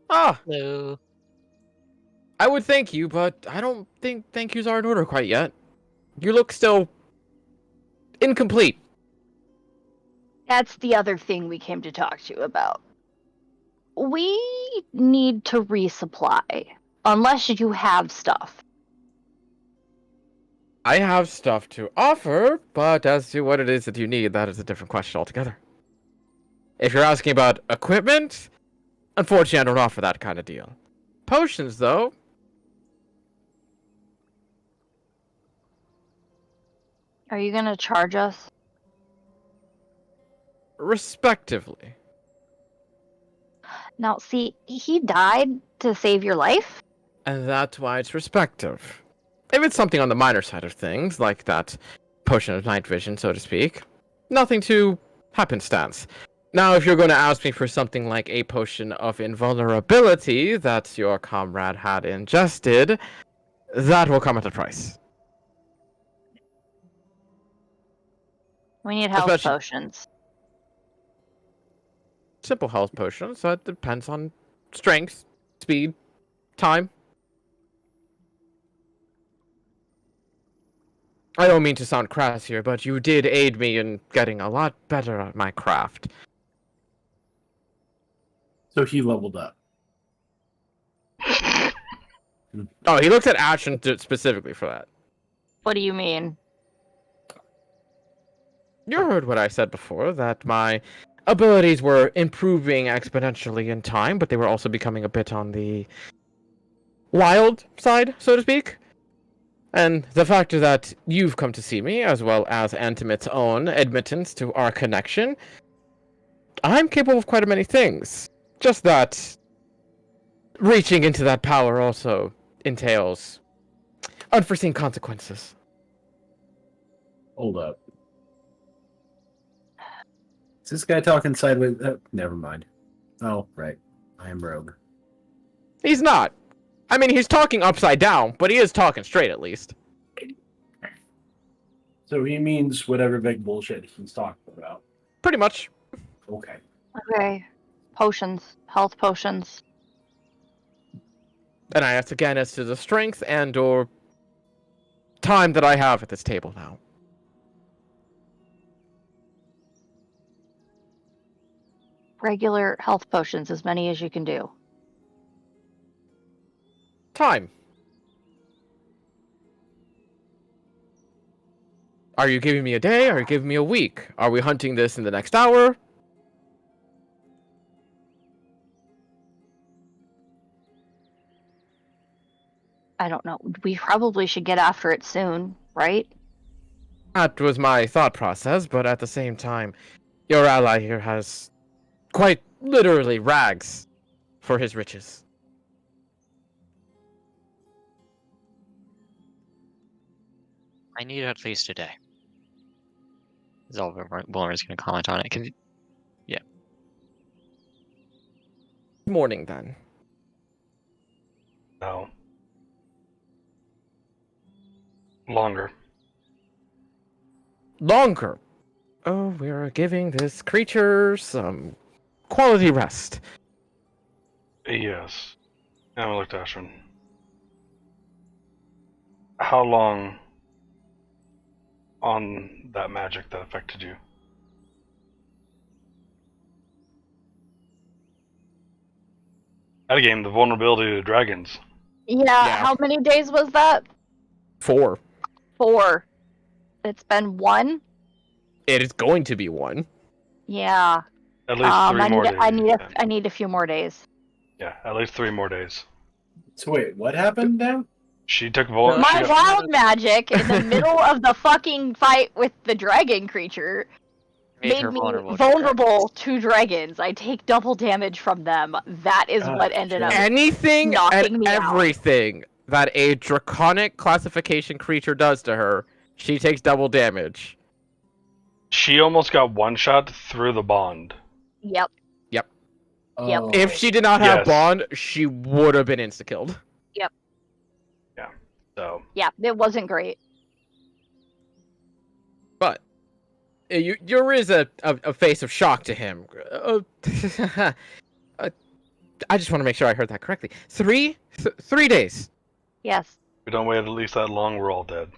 Ah, Hello. I would thank you, but I don't think thank yous are in order quite yet. You look still incomplete. That's the other thing we came to talk to you about. We need to resupply, unless you have stuff. I have stuff to offer, but as to what it is that you need, that is a different question altogether. If you're asking about equipment, unfortunately I don't offer that kind of deal. Potions, though, Are you gonna charge us? respectively. Now, see, he died to save your life? And that's why it's respective. If it's something on the minor side of things, like that potion of night vision, so to speak, nothing too happenstance. Now, if you're going to ask me for something like a potion of invulnerability that your comrade had ingested, that will come at a price. We need health Especially- potions. Simple health potions, that depends on strength, speed, time. I don't mean to sound crass here, but you did aid me in getting a lot better at my craft. So he leveled up. Oh, he looked at Ashen specifically for that. What do you mean? You heard what I said before, that my abilities were improving exponentially in time, but they were also becoming a bit on the wild side, so to speak. And the factor that you've come to see me, as well as Antimate's own admittance to our connection, I'm capable of quite a many things. Just that reaching into that power also entails unforeseen consequences. Hold up. Is this guy talking sideways? Never mind. Oh, right. I am rogue. He's not. I mean, he's talking upside down, but he is talking straight at least. So he means whatever big bullshit he's talking about. Pretty much. Okay. Okay. Potions. Health potions. And I ask again as to the strength and or time that I have at this table now. Regular health potions, as many as you can do. Time. Are you giving me a day? Are you giving me a week? Are we hunting this in the next hour? I don't know. We probably should get after it soon, right? That was my thought process, but at the same time, your ally here has quite literally rags for his riches. I need at least a day. Is all Wilmer's going to comment on it. Morning then. No. Longer. Longer. Oh, we're giving this creature some quality rest. Yes. And I looked at Ashwin. How long on that magic that affected you? That game, the vulnerability to dragons. Yeah, how many days was that? 4. 4. It's been 1? It is going to be 1. Yeah. At least 3 more days. I need a few more days. Yeah, at least 3 more days. So wait, what happened now? She took My wild magic in the middle of the fucking fight with the dragon creature made her me vulnerable to vulnerable to dragons. I take double damage from them. That is what ended up Anything knocking and me out. everything that a draconic classification creature does to her, she takes double damage. She almost got one shot through the bond. Yep. Yep. Oh. If she did not have Yes. bond, she would have been insta-killed. So Yeah, it wasn't great. But there is a face of shock to him. I just want to make sure I heard that correctly. 3 days. Yes. if we don't wait at least that long, we're all dead.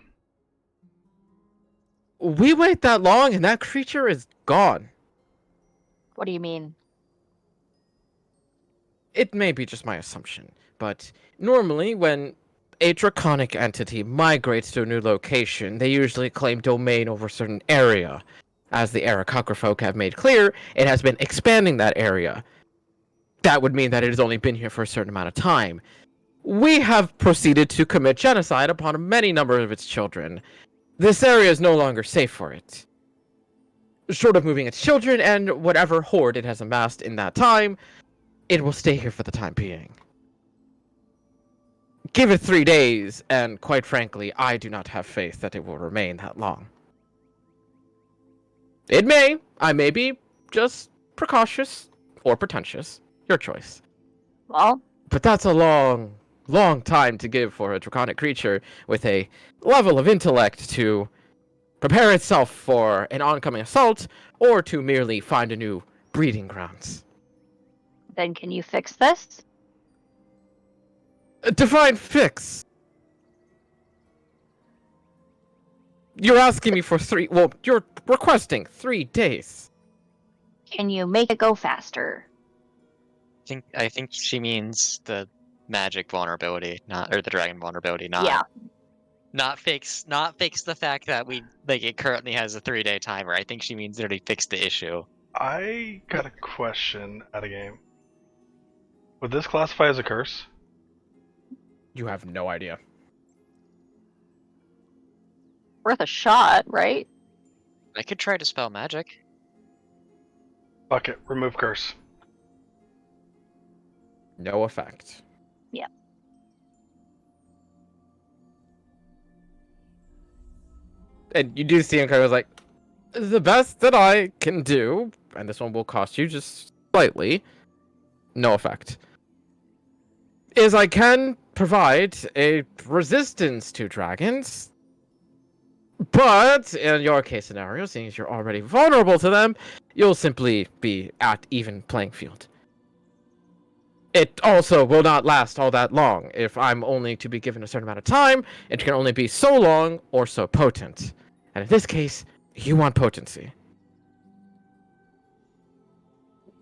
We wait that long and that creature is gone. What do you mean? It may be just my assumption, but normally when a draconic entity migrates to a new location, they usually claim domain over a certain area. As the Aarakocra folk have made clear, it has been expanding that area. That would mean that it has only been here for a certain amount of time. We have proceeded to commit genocide upon many number of its children. This area is no longer safe for it. Short of moving its children and whatever horde it has amassed in that time, it will stay here for the time being. Give it 3 days, and quite frankly, I do not have faith that it will remain that long. I may be just precautious or pretentious, your choice. Well, But that's a long, long time to give for a draconic creature with a level of intellect to prepare itself for an oncoming assault, or to merely find a new breeding grounds. then can you fix this? Define fix. You're asking me for 3. Well, you're requesting 3 days. Can you make it go faster? I think she means the magic vulnerability, or the dragon vulnerability, Yeah. not fix the fact that it currently has a 3-day timer. I think she means literally fix the issue. I got a question at a game. Would this classify as a curse? You have no idea. Worth a shot, right? I could try to spell magic. Fuck it, remove curse. No effect. Yeah. And you do see him kind of like, the best that I can do, and this one will cost you just slightly, no effect, is I can provide a resistance to dragons, but in your case scenario, seeing as you're already vulnerable to them, you'll simply be at even playing field. It also will not last all that long. If I'm only to be given a certain amount of time, it can only be so long or so potent. And in this case, you want potency.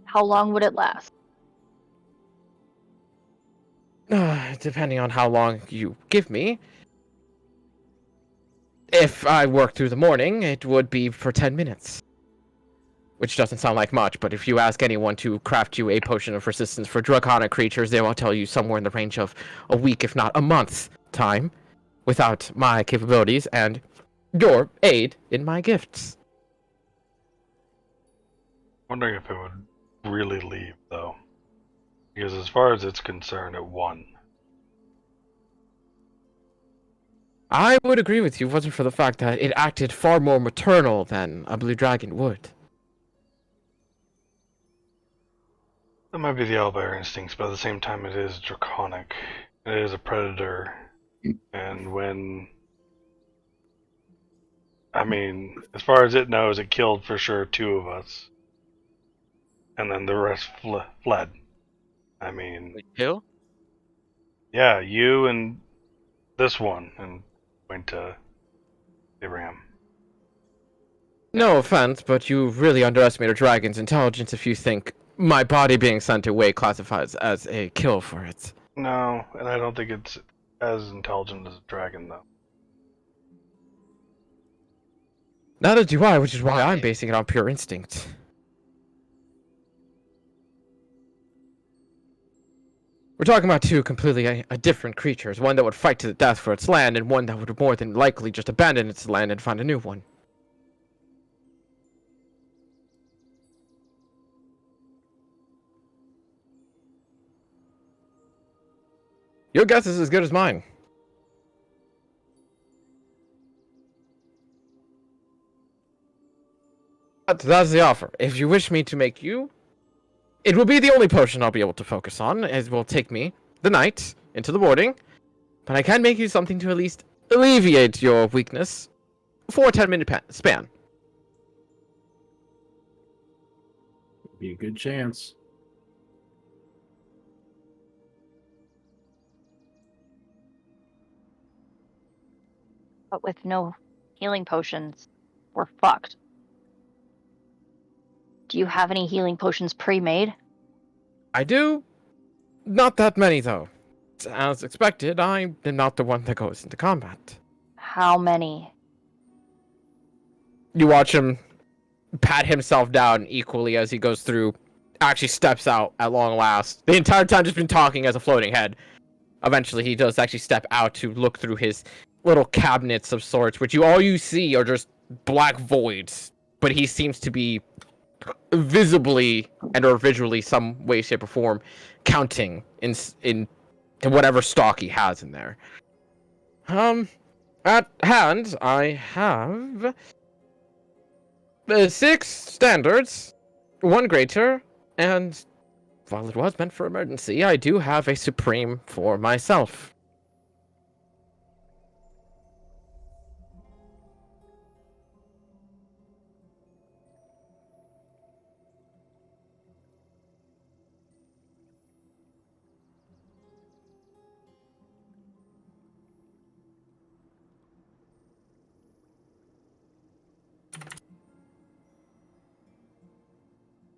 How long would it last? Depending on how long you give me. If I work through the morning, it would be for 10 minutes. Which doesn't sound like much, but if you ask anyone to craft you a potion of resistance for draconic creatures, they will tell you somewhere in the range of a week, if not a month's time, without my capabilities and your aid in my gifts. Wondering if it would really leave, though. Because as far as it's concerned, it won. I would agree with you if it wasn't for the fact that it acted far more maternal than a blue dragon would. That might be the owlbear instincts, but at the same time, it is draconic. It is a predator. And when... I mean, as far as it knows, it killed for sure 2 of us. And then the rest fled. I mean... Wait, who? Yeah, you and this one, and went to Abraham. No offense, but you really underestimate a dragon's intelligence if you think my body being sent away classifies as a kill for it. No, and I don't think it's as intelligent as a dragon, though. Neither do I, which is why I'm Okay. basing it on pure instinct. We're talking about two completely different creatures, one that would fight to the death for its land, and one that would more than likely just abandon its land and find a new one. Your guess is as good as mine. But that's the offer. If you wish me to make you, it will be the only potion I'll be able to focus on, as it will take me the night into the morning. But I can make you something to at least alleviate your weakness for a 10-minute span. Be a good chance. But with no healing potions, we're fucked. Do you have any healing potions pre-made? I do. Not that many, though. As expected, I am not the one that goes into combat. How many? You watch him pat himself down equally as he goes through, actually steps out at long last. The entire time just been talking as a floating head. Eventually he does actually step out to look through his little cabinets of sorts, which all you see are just black voids. But he seems to be visibly and or visually some way, shape, or form counting in whatever stock he has in there. At hand, I have 6 standards, 1 greater, and while it was meant for emergency, I do have a supreme for myself.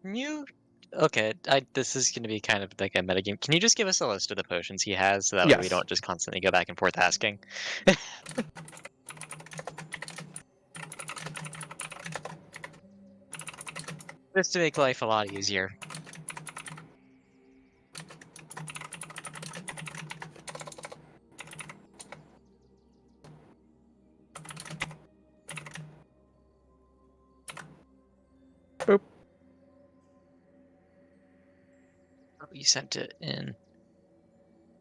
You okay? This is going to be kind of like a metagame. Can you just give us a list of the potions he has, so that way we Yes. don't just constantly go back and forth asking? Just to make life a lot easier. Boop. Oh, you sent it in.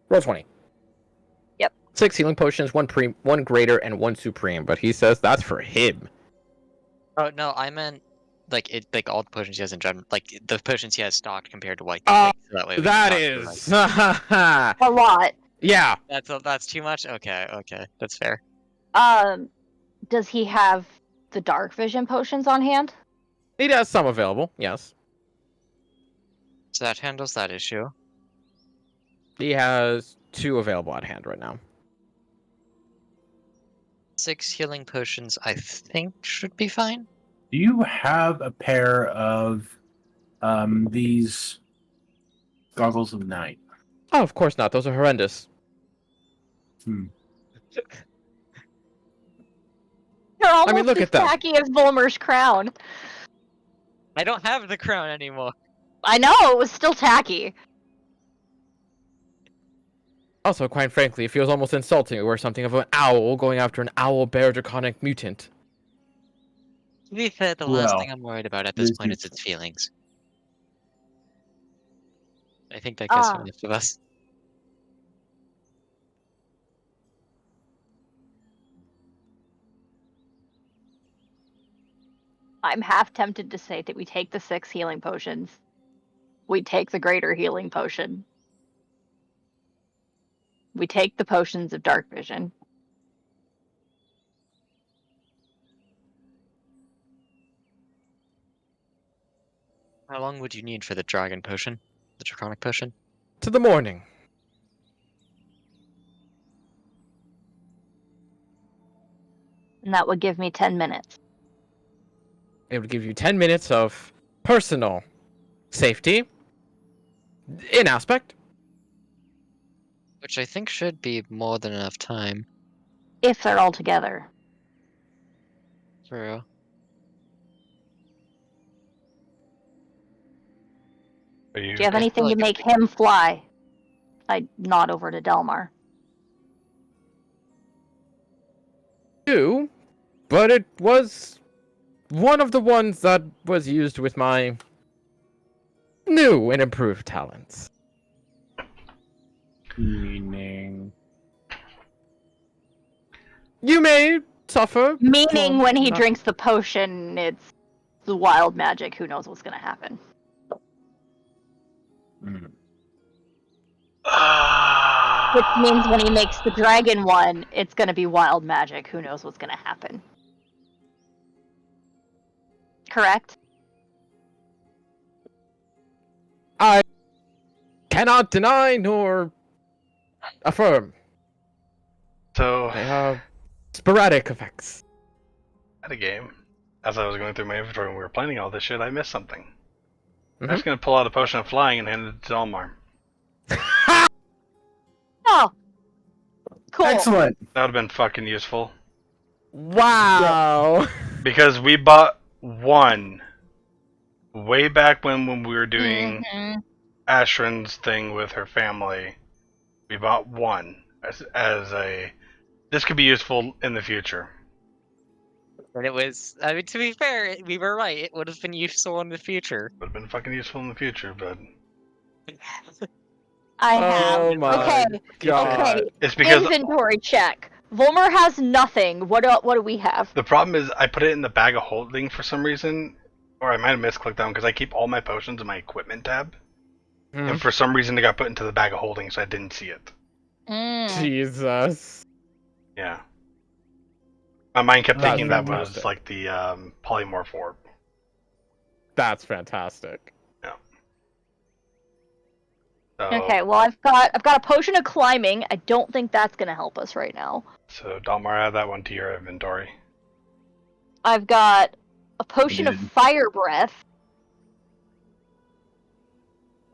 Roll 20. Yep. 6 healing potions, 1 greater, and 1 supreme. But he says that's for him. Oh no, I meant like all the potions he has in general, like the potions he has stocked compared to what. Oh, so that way we can that talk through, is. like- A lot. Yeah. That's too much. Okay, that's fair. Does he have the dark vision potions on hand? He has some available, yes. So that handles that issue. He has 2 available at hand right now. 6 healing potions, I think, should be fine. Do you have a pair of these goggles of night? Oh, of course not. Those are horrendous. They're almost look as at them. tacky as Volmer's crown. I don't have the crown anymore. I know, it was still tacky. Also, quite frankly, it feels almost insulting to wear something of an owl going after an owl bear draconic mutant. To be fair, the last Well, thing I'm worried about at this this point is- is its feelings. I think that gets Ah. most of us. I'm half tempted to say that we take the 6 healing potions. We take the greater healing potion. We take the potions of dark vision. How long would you need for the dragon potion? The draconic potion? To the morning. And that would give me 10 minutes. It would give you 10 minutes of personal safety in aspect. Which I think should be more than enough time. If they're all together. True. Are you? Do you have I feel anything like to make him fly? I nod over to Delmar. Do, but it was one of the ones that was used with my new and improved talents. Meaning. You may suffer. Meaning well, when he not- drinks the potion, it's the wild magic. Who knows what's going to happen? Mm. Which means when he makes the dragon one, it's going to be wild magic. Who knows what's going to happen? Correct? I cannot deny nor affirm. So, They are sporadic effects. at a game, as I was going through my inventory when we were planning all this shit, I missed something. I'm Mhm. just gonna pull out a potion of flying and hand it to Dalmar. Oh. Cool. Excellent. That would have been fucking useful. Wow. Because we bought one way back when we were doing Mhm. Ashrin's thing with her family. We bought one as a. This could be useful in the future. And it was, I mean, to be fair, we were right. It would have been useful in the future. Would have been fucking useful in the future, but I have. Oh my Okay. god. Okay. it's because Inventory check. Volmer has nothing. What do we have? the problem is I put it in the bag of holding for some reason, or I might have misclicked on because I keep all my potions in my equipment tab, Mhm. and for some reason it got put into the bag of holding, so I didn't see it. Jesus. Yeah. My mind kept That's thinking that was fantastic. like the polymorph orb. That's fantastic. So, Okay, well I've got a potion of climbing. I don't think that's gonna help us right now. So Dalmar, add that one to your inventory. I've got a potion of Dude. fire breath.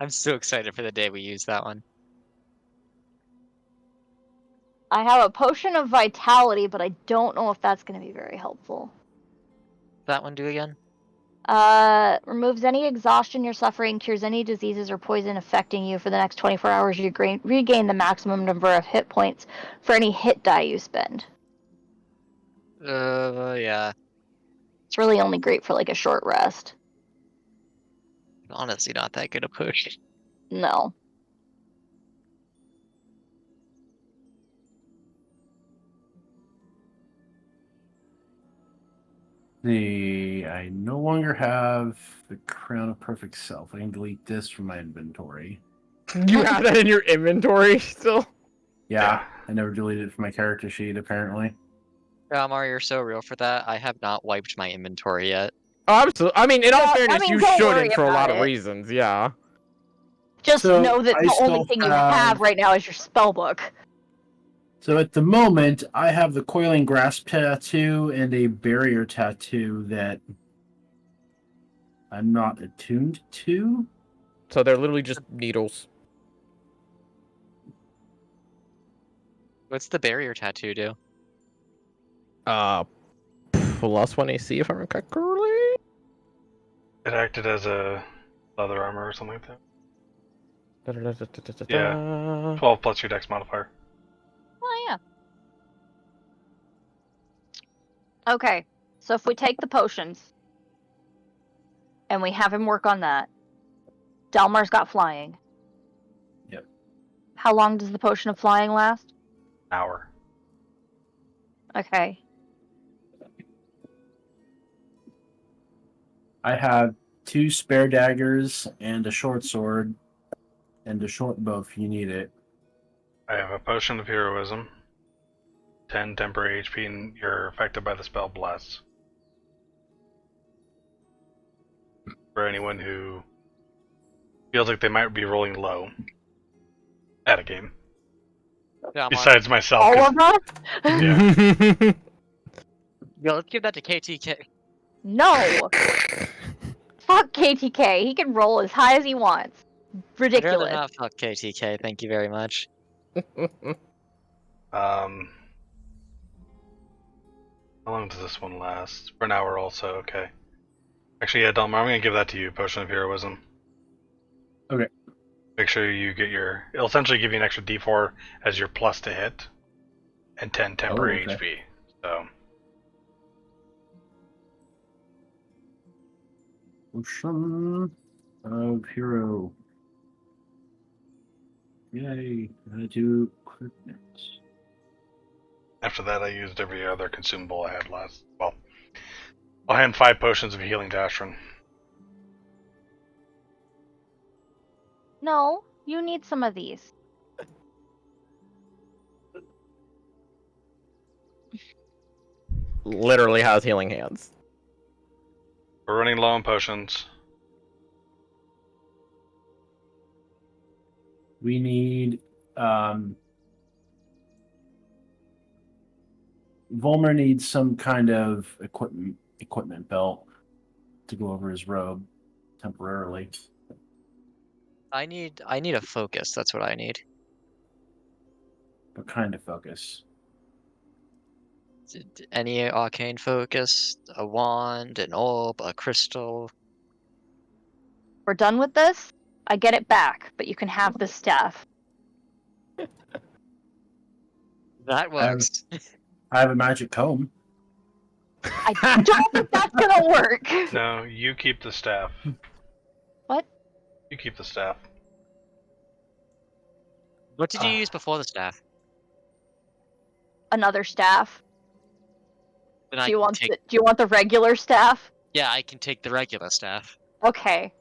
I'm so excited for the day we use that one. I have a potion of vitality, but I don't know if that's gonna be very helpful. That one do again? Removes any exhaustion you're suffering, cures any diseases or poison affecting you for the next 24 hours. You regain the maximum number of hit points for any hit die you spend. Yeah. It's really only great for like a short rest. Honestly, not that good a push. No. I no longer have the Crown of Perfect Self. I can delete this from my inventory. You have that in your inventory still? Yeah, I never deleted it from my character sheet, apparently. Mario, you're so real for that. I have not wiped my inventory yet. Oh, absolutely. I mean, in all Well, I fairness, mean, you don't worry shouldn't for a lot about of it. reasons, yeah. Just So, know that I the only still thing you have right now is your spell book. So at the moment, I have the Coiling Grasp tattoo and a Barrier tattoo that I'm not attuned to. So they're literally just needles. What's the barrier tattoo do? +1 AC if I remember correctly. It acted as a leather armor or something like that. Yeah. 12 plus your dex modifier. Oh, yeah. Okay, so if we take the potions and we have him work on that, Dalmar's got flying. How long does the potion of flying last? Hour. Okay. I have 2 spare daggers and a short sword and a short bow if you need it. I have a potion of heroism, 10 temporary HP, and you're affected by the spell Bless. For anyone who feels like they might be rolling low at a game. Yeah, Besides myself. All 'cause- of us? Yeah. Yo, let's give that to KTK. No! Fuck KTK. He can roll as high as he wants. I'd rather Ridiculous. not fuck KTK, thank you very much. How long does this one last? For an hour also, okay. Actually, yeah, Delmar, I'm gonna give that to you, Potion of Heroism. Okay. Make sure you get your... It'll essentially give you an extra d4 as your plus to hit, and 10 temporary okay. HP, so... Potion of hero. Yay. I do equipment. After that, I used every other consumable I had last... Well, I'll hand 5 potions of healing to Ashrin. No, you need some of these. Literally has healing hands. We're running low on potions. We need Volmer needs some kind of equipment belt to go over his robe temporarily. I need a focus, that's what I need. What kind of focus? Any arcane focus, a wand, an orb, a crystal. We're done with this. I get it back, but you can have the staff. That works. I have a magic comb. I don't think that's gonna work. No, you keep the staff. What? You keep the staff. What did you use before the staff? Another staff. Then Do I you can want take. do you want the regular staff? Yeah, I can take the regular staff. Okay.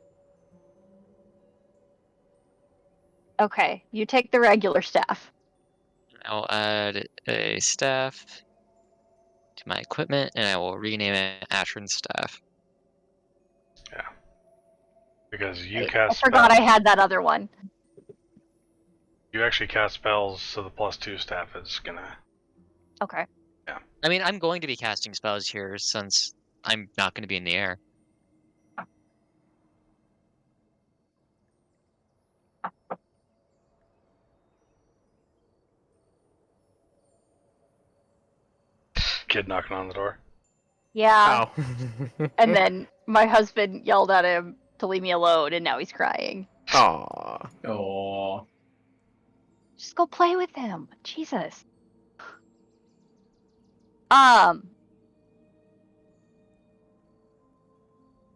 Okay, you take the regular staff. I'll add a staff to my equipment, and I will rename it Ashrin's staff. Yeah. Because you Wait, cast I forgot spells. I had that other one. You actually cast spells, so the +2 staff is gonna... Okay. I mean, I'm going to be casting spells here since I'm not going to be in the air. Kid knocking on the door. Yeah. Oh. And then my husband yelled at him to leave me alone, and now he's crying. Aw. Oh. Just go play with him. Jesus.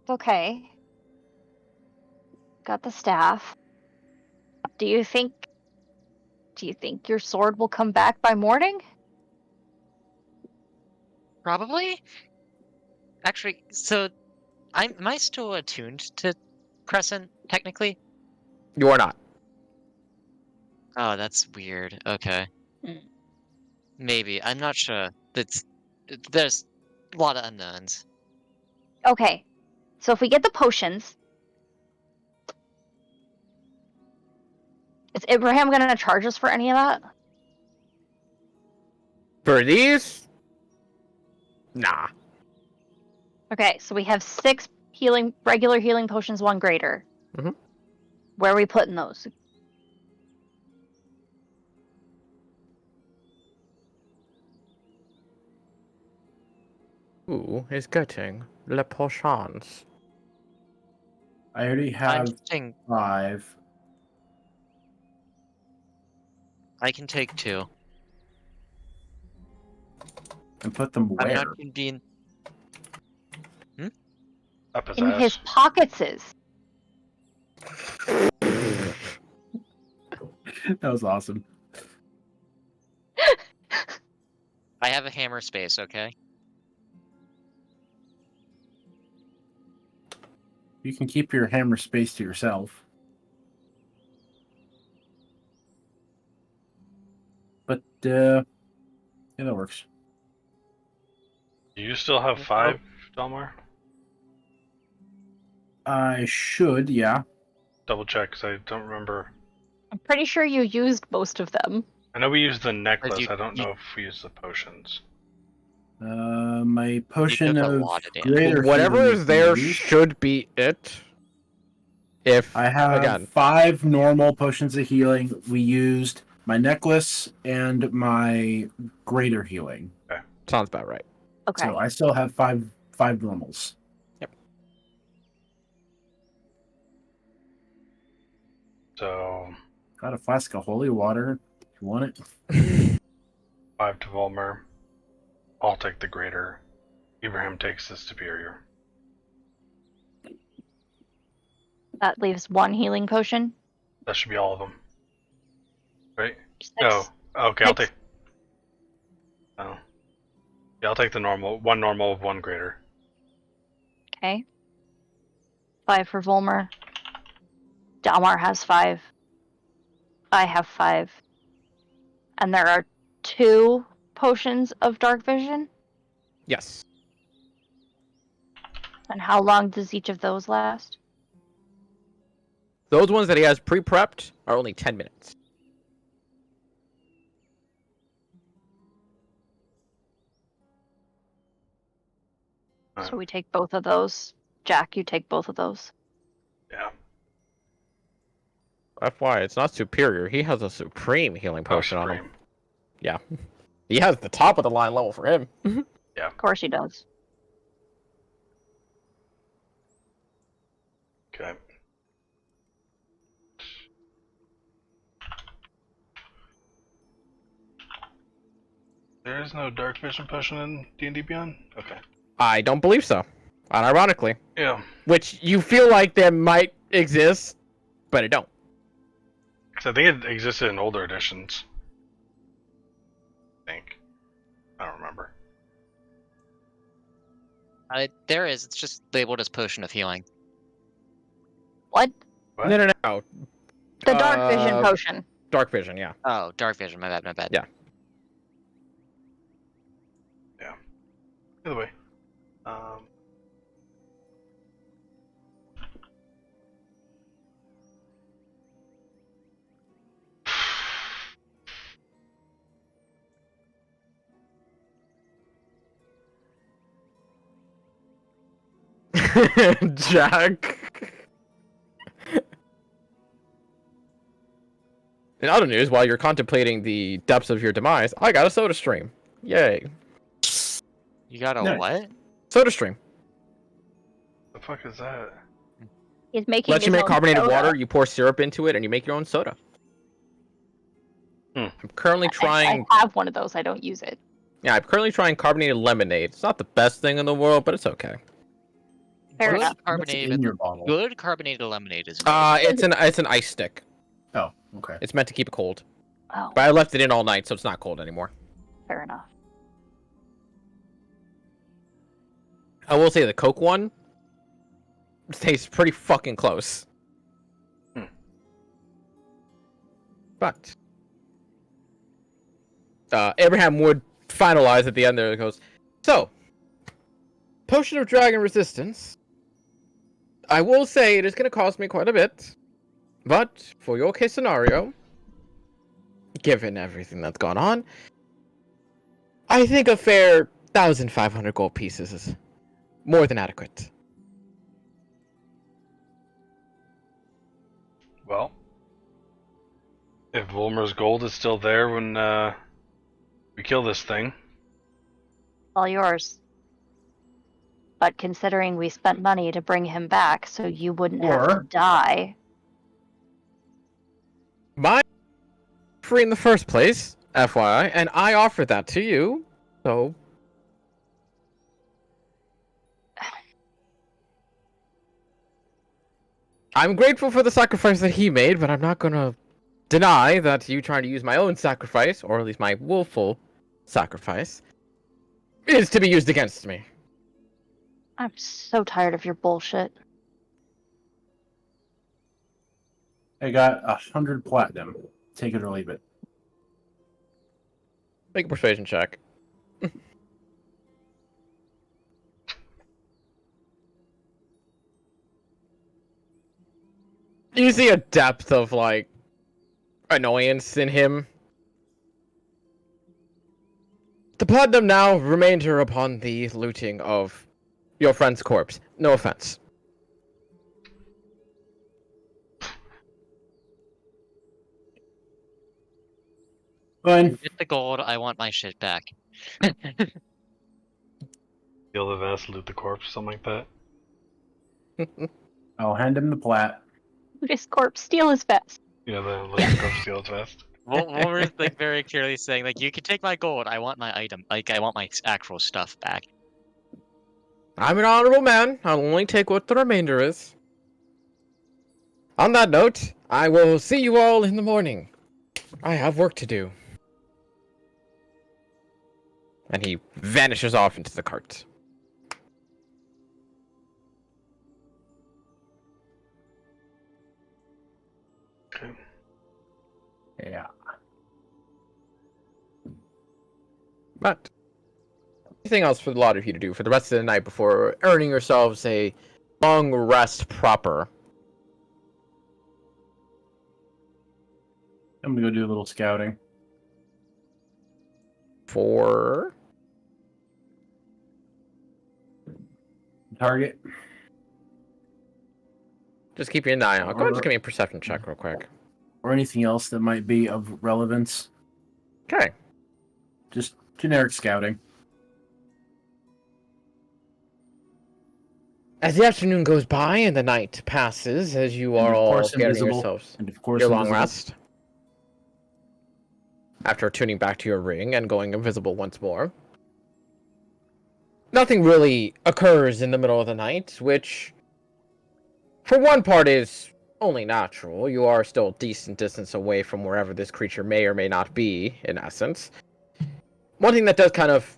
Okay. Got the staff. Do you think your sword will come back by morning? Probably. Actually, so am I still attuned to Crescent technically? You are not. Oh, that's weird. Okay. Hmm. Maybe. I'm not sure. There's a lot of unknowns. Okay. So if we get the potions, is Abraham gonna charge us for any of that? For these? Nah. Okay, so we have 6 regular healing potions, 1 greater. Mhm. Where are we putting those? Who is getting le potions? I already I'm have saying 5. I can take 2. And put them I'm where? not gonna be in. Up his In ass. his pockets. That was awesome. I have a hammer space, okay? You can keep your hammer space to yourself. But, yeah, that works. Do you still have 5, Dalmar? I should, yeah. Double check, because I don't remember. I'm pretty sure you used most of them. I know we used the necklace. you- I don't you- know if we used the potions. My potion took a of lot of damage. greater Whatever healing is there used. should be it. If I have again, 5 normal potions of healing. We used my necklace and my greater healing. sounds about right. Okay. So I still have five normals. So, Got a flask of holy water. If you want it. 5 to Volmer. I'll take the greater. Ibrahim takes the superior. That leaves 1 healing potion. That should be all of them. Right? 6. No. Okay, I'll 6. take. Oh. Yeah, I'll take the normal. 1 normal, 1 greater. Okay. 5 for Volmer. Dalmar has 5. I have 5. And there are 2 potions of dark vision. Yes. And how long does each of those last? Those ones that he has pre-prepped are only 10 minutes. So we take both of those. Jack, you take both of those. Yeah. FYI, it's not superior. He has a supreme healing Oh, potion on him. supreme. Yeah. He has the top of the line level for him. Of course he does. Okay. There is no dark vision potion in D&D Beyond? Okay. I don't believe so. Unironically. Yeah. Which you feel like there might exist, but it don't. Because I think it existed in older editions. I think. I don't remember. There is. It's just labeled as potion of healing. What? What? No. The dark vision Uh, potion. Dark vision, yeah. Oh, dark vision. My bad. Yeah. Either way. Jack. In other news, while you're contemplating the depths of your demise, I got a soda stream. Yay. You got a Nice. what? Soda stream. The fuck is that? He's making Lets you his make own carbonated soda. water, you pour syrup into it, and you make your own soda. Hmm. I'm currently trying... I have one of those. I don't use it. Yeah, I'm currently trying carbonated lemonade. It's not the best thing in the world, but it's okay. Fair Good enough. What's carbonated. in your bottle? Good carbonated lemonade is good. It's an ice stick. Oh, okay. It's meant to keep it cold. Oh, But I left it in all night, so it's not cold anymore. fair enough. I will say the Coke one tastes pretty fucking close. Hmm. But Abraham would finalize at the end there. It goes, so potion of dragon resistance. I will say it is going to cost me quite a bit, but for your case scenario, given everything that's gone on, I think a fair 1,500 gold pieces is more than adequate. Well, if Volmer's gold is still there when we kill this thing, All yours. But considering we spent money to bring him back so you wouldn't have to Or- die. My free in the first place, FYI, and I offered that to you, so I'm grateful for the sacrifice that he made, but I'm not gonna deny that you trying to use my own sacrifice, or at least my willful sacrifice, is to be used against me. I'm so tired of your bullshit. I got 100 platinum. Take it or leave it. Make a persuasion check. You see a depth of, like, annoyance in him. The platinum now remainder upon the looting of your friend's corpse. No offense. Fine. Get the gold. I want my shit back. Steal the vest, loot the corpse, something like that. I'll hand him the plat. Loot his corpse, steal his vest. Yeah, the loot the corpse, steal its vest. Wolver's like very clearly saying, like, you can take my gold. I want my item. Like, I want my actual stuff back. I'm an honorable man. I'll only take what the remainder is. On that note, I will see you all in the morning. I have work to do. And he vanishes off into the cart. Okay. Yeah. But anything else for the lot of you to do for the rest of the night before earning yourselves a long rest proper? I'm gonna go do a little scouting. For Target. just keep your eye out. Go ahead, just give me a perception check real quick. Or anything else that might be of relevance. Okay. Just generic scouting. As the afternoon goes by and the night passes, as you And are of all course getting invisible. yourselves And of course your long invisible. rest, after tuning back to your ring and going invisible once more, nothing really occurs in the middle of the night, which, for one part, is only natural. You are still a decent distance away from wherever this creature may or may not be, in essence. One thing that does kind of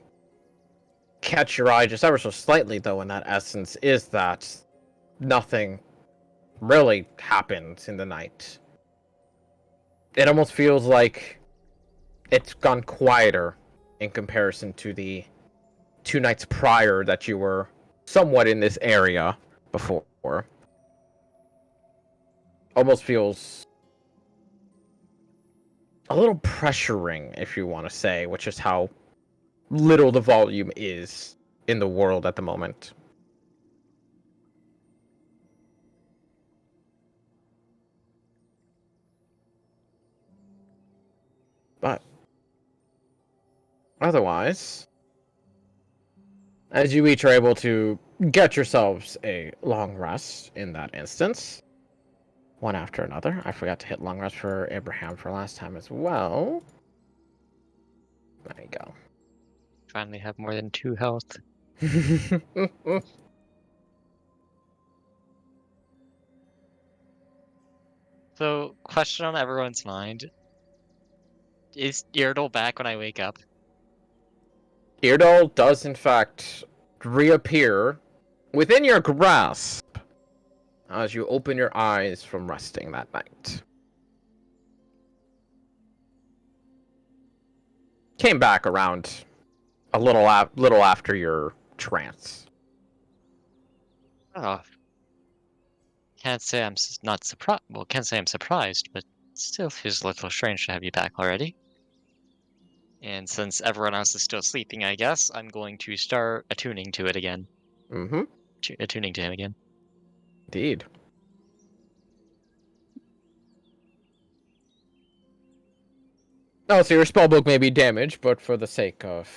catch your eye just ever so slightly, though, in that essence, is that nothing really happens in the night. It almost feels like it's gone quieter in comparison to the 2 nights prior that you were somewhat in this area before. Almost feels a little pressuring, if you want to say, which is how little the volume is in the world at the moment. But otherwise, as you each are able to get yourselves a long rest in that instance, one after another. I forgot to hit long rest for Abraham for last time as well. There you go. Finally have more than 2 health. So, question on everyone's mind. Is Eardle back when I wake up? Eardol does in fact reappear within your grasp as you open your eyes from resting that night. Came back around a little after your trance. Oh. Can't say I'm not surprised. Well, can't say I'm surprised, but still feels a little strange to have you back already. And since everyone else is still sleeping, I guess, I'm going to start attuning to it again. Mm-hmm. Attuning to him again. Indeed. Oh, so your spellbook may be damaged, but for the sake of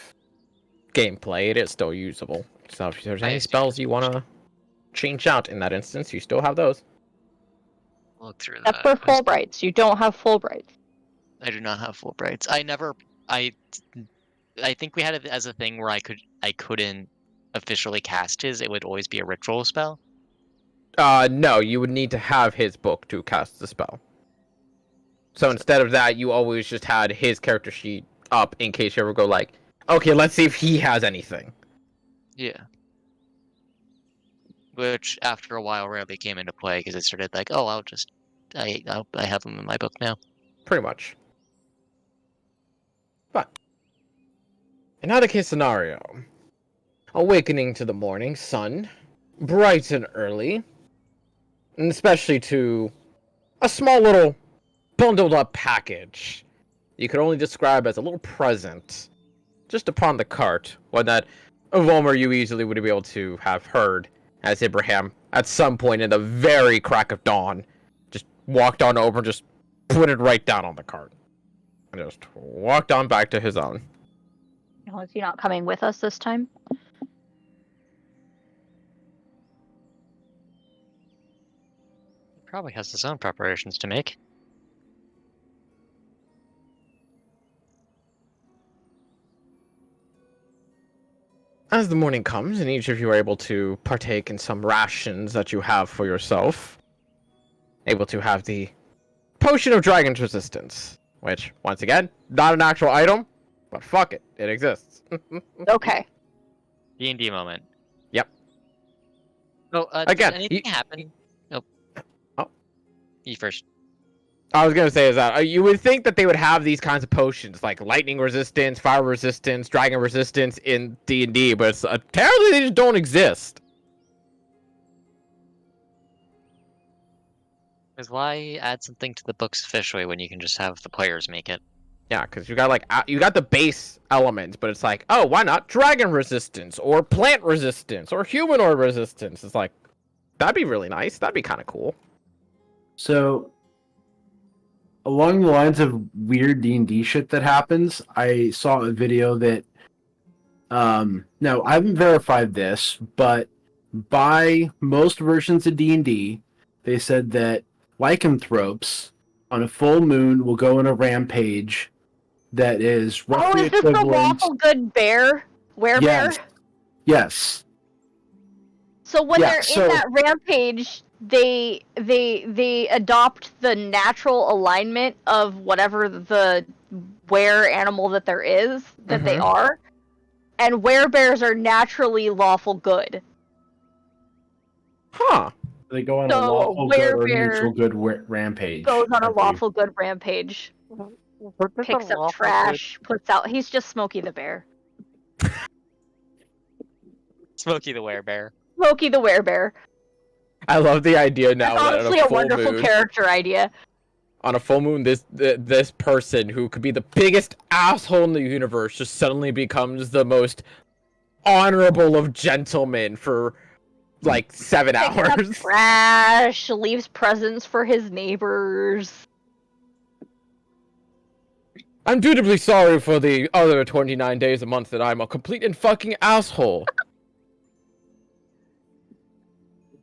gameplay, it is still usable. So if there's any spells you want to change out in that instance, you still have those. Look through Except that. for Fulbrights. You don't have Fulbrights. I do not have Fulbrights. I think we had it as a thing where I couldn't officially cast his. It would always be a ritual spell. No, you would need to have his book to cast the spell. So instead of that, you always just had his character sheet up in case you ever go like, okay, let's see if he has anything. Yeah. Which, after a while, rarely came into play because it started like, oh, I have them in my book now. Pretty much. But, in either case scenario, awakening to the morning sun, bright and early, and especially to a small little bundled up package you could only describe as a little present just upon the cart, one that Vollmer you easily would be able to have heard as Ibrahim, at some point in the very crack of dawn, just walked on over and just put it right down on the cart. And just walked on back to his own. Oh, is he not coming with us this time? He probably has his own preparations to make. As the morning comes and each of you are able to partake in some rations that you have for yourself, able to have the Potion of Dragon's Resistance, which, once again, not an actual item, but fuck it, it exists. Okay. D&D moment. Yep. Oh, Again, did anything happen? Nope. Oh. You first. I was gonna say is that you would think that they would have these kinds of potions like lightning resistance, fire resistance, dragon resistance in D&D, but apparently they just don't exist. Because why add something to the books officially when you can just have the players make it? Yeah, because you got like you got the base elements, but it's like, oh, why not dragon resistance or plant resistance or humanoid resistance? It's like that'd be really nice. That'd be kind of cool. So, along the lines of weird D&D shit that happens, I saw a video that, now I haven't verified this, but by most versions of D&D, they said that lycanthropes on a full moon will go on a rampage that is roughly Oh, is this the equivalent. lawful good bear? Werebear? Yes. Yes. So when Yeah, they're so- in that rampage, they adopt the natural alignment of whatever the were animal that there is that they are, and werebears are naturally lawful good. Huh. They go on a So, lawful good or werebear neutral good rampage. Goes on I a believe. lawful good rampage, picks up trash, puts out. He's just Smokey the Bear. Smokey the Werebear. Smokey the Werebear. I love the idea now That's that honestly on a a full wonderful moon, character idea. on a full moon, this person who could be the biggest asshole in the universe just suddenly becomes the most honorable of gentlemen for like 7 Picks up hours. trash, leaves presents for his neighbors. I'm dutifully sorry for the other 29 days a month that I'm a complete and fucking asshole.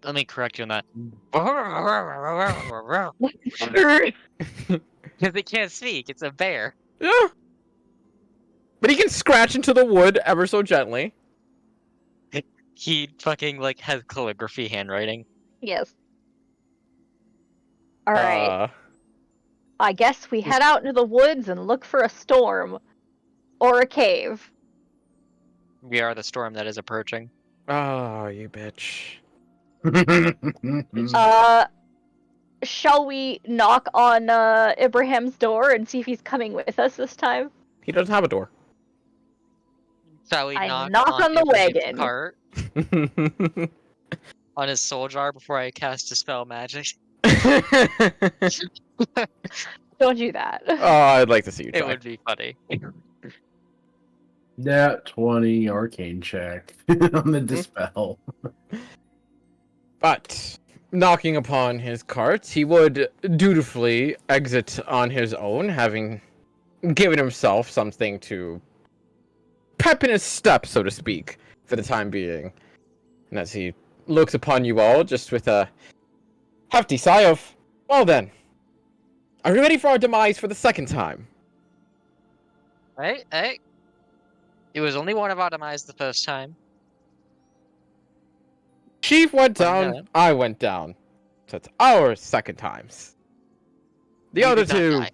Let me correct you on that. Because they can't speak. It's a bear. Yeah. But he can scratch into the wood ever so gently. He fucking like has calligraphy handwriting. Yes. All right. Uh, I guess we head out into the woods and look for a storm. Or a cave. We are the storm that is approaching. oh, you bitch. Shall we knock on Ibrahim's door and see if he's coming with us this time? He doesn't have a door. Shall we I knock on the Ibrahim's wagon. cart on his soul jar before I cast Dispel Magic? Don't do that. Oh, I'd like to see you It try. would be funny. Nat 20 arcane check on the dispel. But, knocking upon his cart, he would dutifully exit on his own, having given himself something to pep in his step, so to speak, for the time being. And as he looks upon you all, just with a hefty sigh of, well then, are you ready for our demise for the second time? Hey. It was only one of our demise the first time. Chief went Well down, done. I went down. So it's our second times. The You other did not two die.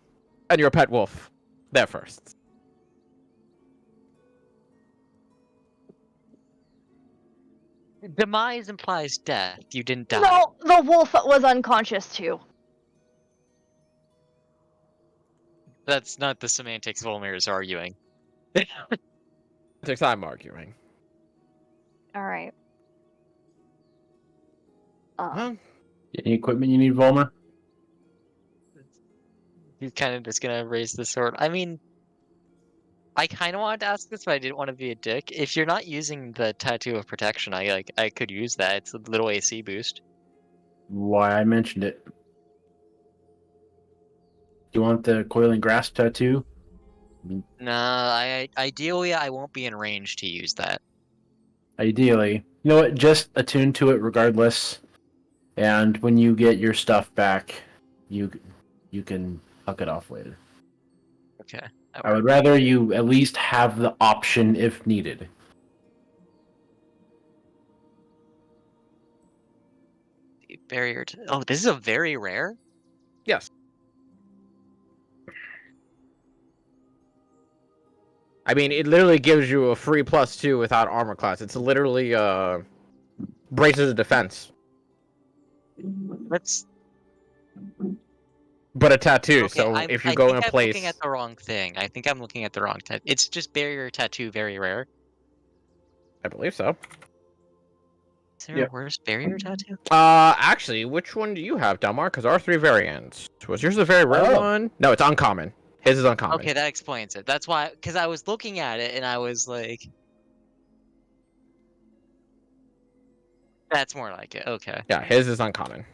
and your pet wolf there first. Demise implies death. You didn't die. No, the wolf was unconscious too. That's not the semantics Volmir is arguing. I'm arguing. All right. Huh? Any equipment you need, Volmer? He's kind of just gonna raise the sword. I mean, I kind of wanted to ask this, but I didn't want to be a dick. If you're not using the tattoo of protection, I could use that. It's a little AC boost. Why I mentioned it. Do you want the coiling grasp tattoo? Nah, ideally I won't be in range to use that. Ideally. You know what? Just attune to it regardless. And when you get your stuff back, you can fuck it off later. Okay. I would rather you at least have the option if needed. Barrier to... Oh, this is a very rare? Yes. I mean, it literally gives you a free +2 without armor class. It's literally braces of defense, That's... but a tattoo. Okay, so if you I go think in a I'm place, looking at the wrong thing. I think I'm looking at the wrong tattoo. It's just barrier tattoo, very rare. I believe so. Is there a worse barrier tattoo? Actually, which one do you have, Delmar? Because our 3 variants. Was yours a very rare one? No, it's uncommon. His is uncommon. Okay, that explains it. That's why, because I was looking at it and I was like, that's more like it. Okay. Yeah, his is uncommon.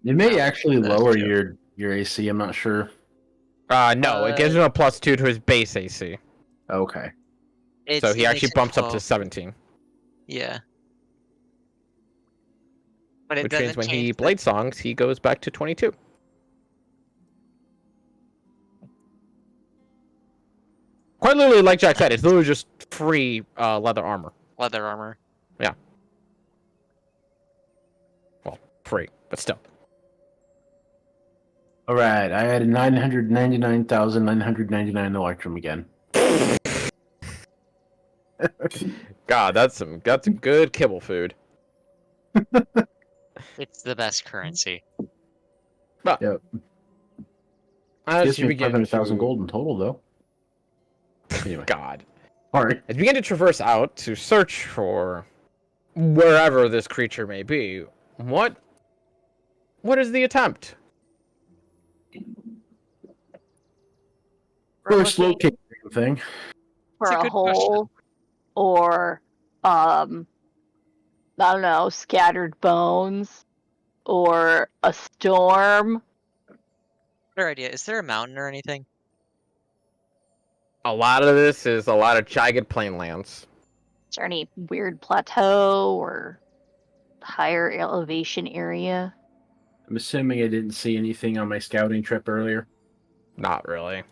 It may actually That's lower true. your AC, I'm not sure. No, it gives him a +2 to his base AC. Okay. So It he actually makes it bumps up to 12. 17. Yeah. But it Which doesn't means when change he the- blade songs, he goes back to 22. Quite literally, like Jack said, it's literally just free leather armor. leather armor. Well, free, but still. Alright, I had 999,999 Electrum again. God, that's some good kibble food. It's the best currency. Yep. As Gives you me begin 500,000 to... gold in total, though. Anyway. God. Sorry. As you begin to traverse out to search for wherever this creature may be, what is the attempt? We're First looking location thing. for It's a a good hole or I don't know, scattered bones or a storm. Better idea. Is there a mountain or anything? A lot of this is a lot of jagged plainlands. Is there any weird plateau or higher elevation area? I'm assuming I didn't see anything on my scouting trip earlier. Not really.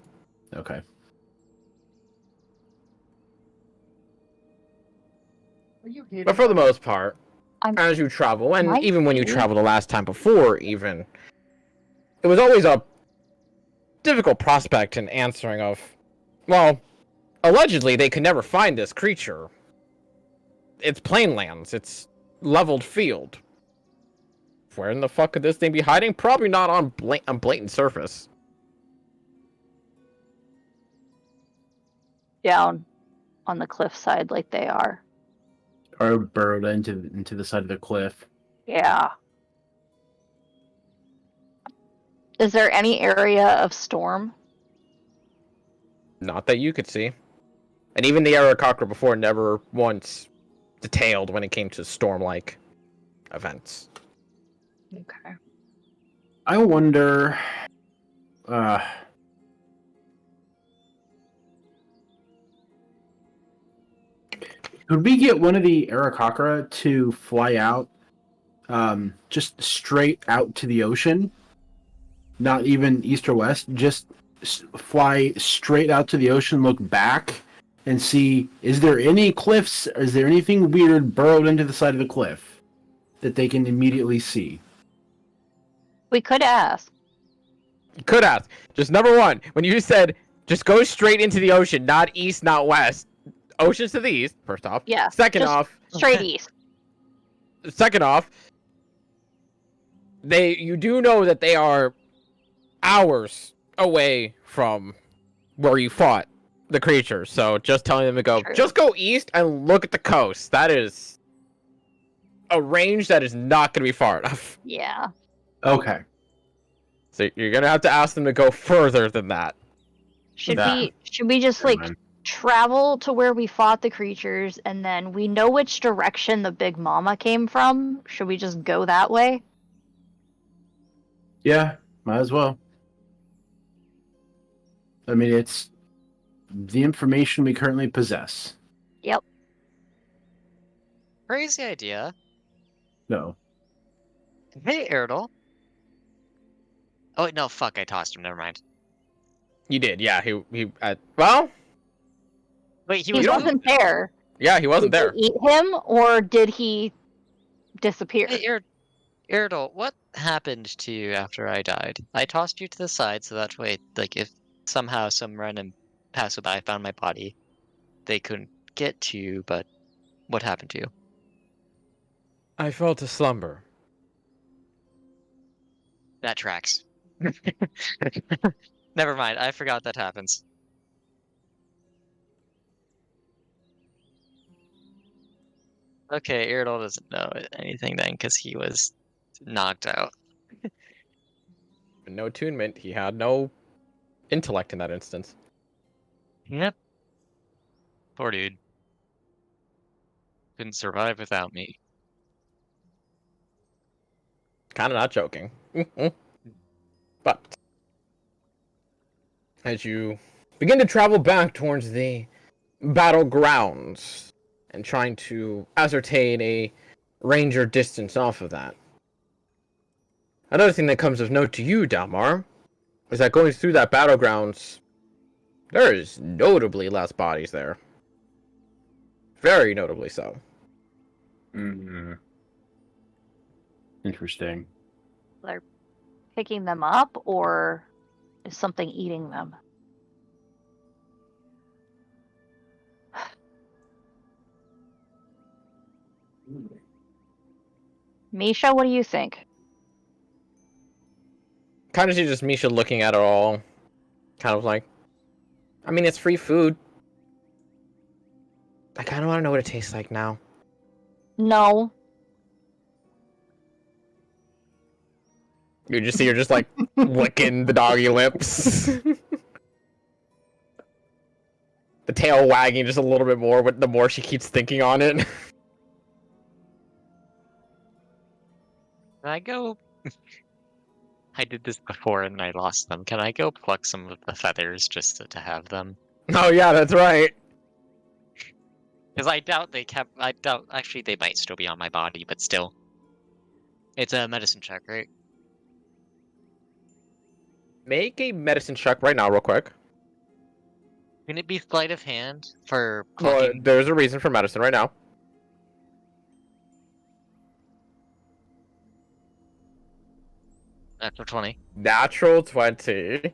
Okay. But for the most part, I'm- as you travel, and Might even when you be. traveled the last time before, even, it was always a difficult prospect in answering of, well, allegedly they could never find this creature. It's plainlands. It's leveled field. Where in the fuck could this thing be hiding? Probably not on blatant surface. Down on the cliffside like they are. Or burrowed into the side of the cliff. Yeah. Is there any area of storm? Not that you could see. And even the Aarakocra before never once detailed when it came to storm-like events. Okay. I wonder... could we get one of the Aarakocra to fly out just straight out to the ocean? Not even east or west, just fly straight out to the ocean, look back, and see, is there any cliffs, is there anything weird burrowed into the side of the cliff that they can immediately see? We could ask. You could ask. Just number one, when you said just go straight into the ocean, not east, not west. Ocean's to the east, first off. Yeah, Second just off, straight east. you do know that they are hours away from where you fought the creatures. So just telling them to go, True. just go east and look at the coast. That is a range that is not going to be far enough. Yeah. Okay. So you're going to have to ask them to go further than that. Should That- we just like Never mind. travel to where we fought the creatures and then we know which direction the big mama came from? Should we just go that way? Yeah, might as well. I mean, it's the information we currently possess. Yep. Crazy idea. No. Hey, Erdal. Oh, wait, no, fuck, I tossed him, never mind. You did, yeah. Well, Wait, he He was wasn't there. yeah, he wasn't Did there. they eat him or did he disappear? Hey, Erdal, what happened to you after I died? I tossed you to the side so that way, like, if somehow some random passerby found my body, they couldn't get to you, but what happened to you? I fell to slumber. That tracks. Never mind, I forgot that happens. Okay, Iridol doesn't know anything then, because he was knocked out. No attunement. He had no intellect in that instance. Yep. Poor dude. Couldn't survive without me. Kind of not joking. But as you begin to travel back towards the battlegrounds and trying to ascertain a range or distance off of that, another thing that comes of note to you, Dalmar, is that going through that battlegrounds, there is notably less bodies there. Very notably so. Mm-hmm. Interesting. They're picking them up or is something eating them? Misha, what do you think? Kind of see just Misha looking at it all, kind of like, I mean, it's free food. I kind of want to know what it tastes like now. No. You're just like licking the doggy lips. The tail wagging just a little bit more, but the more she keeps thinking on it. Can I go... I did this before and I lost them. Can I go pluck some of the feathers just to have them? Oh yeah, that's right. Because I doubt they kept... I doubt... Actually, they might still be on my body, but still. It's a medicine check, right? Make a medicine check right now, real quick. Can it be sleight of hand for Well, plucking? there's a reason for medicine right now. Natural 20. Natural 20.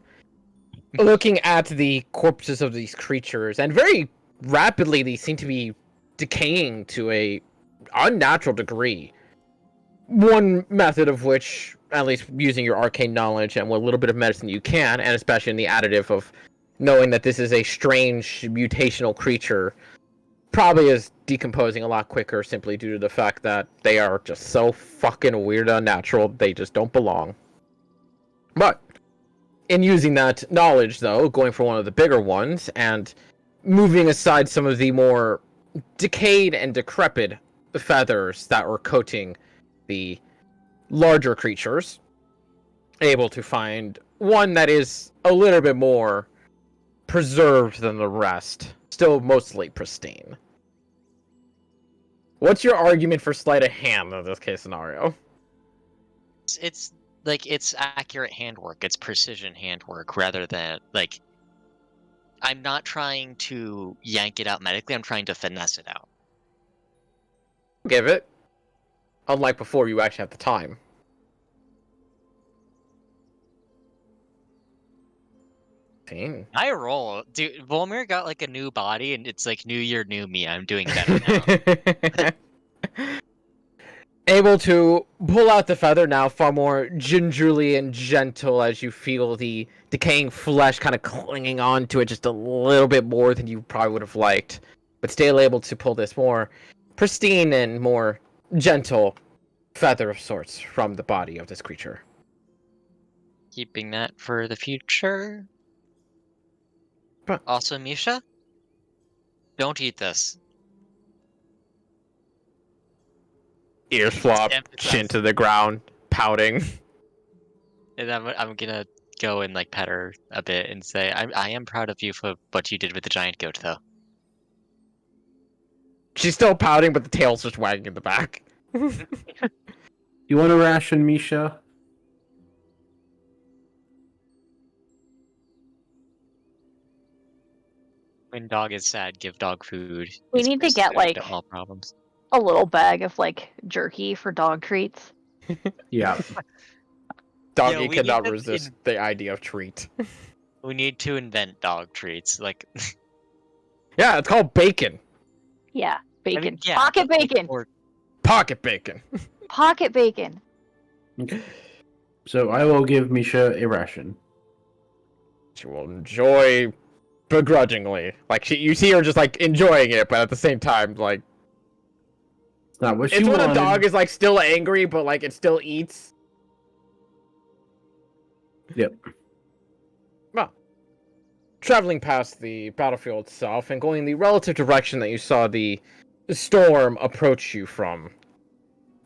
Looking at the corpses of these creatures, and very rapidly these seem to be decaying to a unnatural degree. One method of which, at least using your arcane knowledge and what little bit of medicine you can, and especially in the additive of knowing that this is a strange mutational creature, probably is decomposing a lot quicker simply due to the fact that they are just so fucking weird and unnatural, they just don't belong. But in using that knowledge, though, going for one of the bigger ones and moving aside some of the more decayed and decrepit feathers that were coating the larger creatures, able to find one that is a little bit more preserved than the rest, still mostly pristine. What's your argument for sleight of hand in this case scenario? It's like, it's accurate handwork. It's precision handwork rather than, like... I'm not trying to yank it out medically, I'm trying to finesse it out. Give it. Unlike before, you actually have the time. 15. I roll. Dude, Volmir got like a new body, and it's like new year, new me. I'm doing better now. Able to pull out the feather now far more gingerly and gentle as you feel the decaying flesh kind of clinging onto it just a little bit more than you probably would have liked. But still able to pull this more pristine and more gentle feather of sorts from the body of this creature. Keeping that for the future. But Also, Misha, don't eat this. ears flop, Emphasize. chin to the ground, pouting. And I'm gonna go and like pet her a bit and say, I am proud of you for what you did with the giant goat, though. She's still pouting, but the tail's just wagging in the back. You want a ration, Misha? When dog is sad, give dog food. We It's need to first get, food like, to all problems. a little bag of like jerky for dog treats. Yeah. Doggy we cannot need to resist the idea of treat. We need to invent dog treats. Like, Yeah, it's called bacon. Yeah, bacon. I mean, yeah, Pocket but, like, bacon. or Pocket bacon. Pocket bacon. So I will give Misha a ration. She will enjoy begrudgingly. Like you see her just like enjoying it, but at the same time, like It's not what she it's when wanted. a dog is like still angry, but like it still eats. Yep. Well, traveling past the battlefield itself and going in the relative direction that you saw the storm approach you from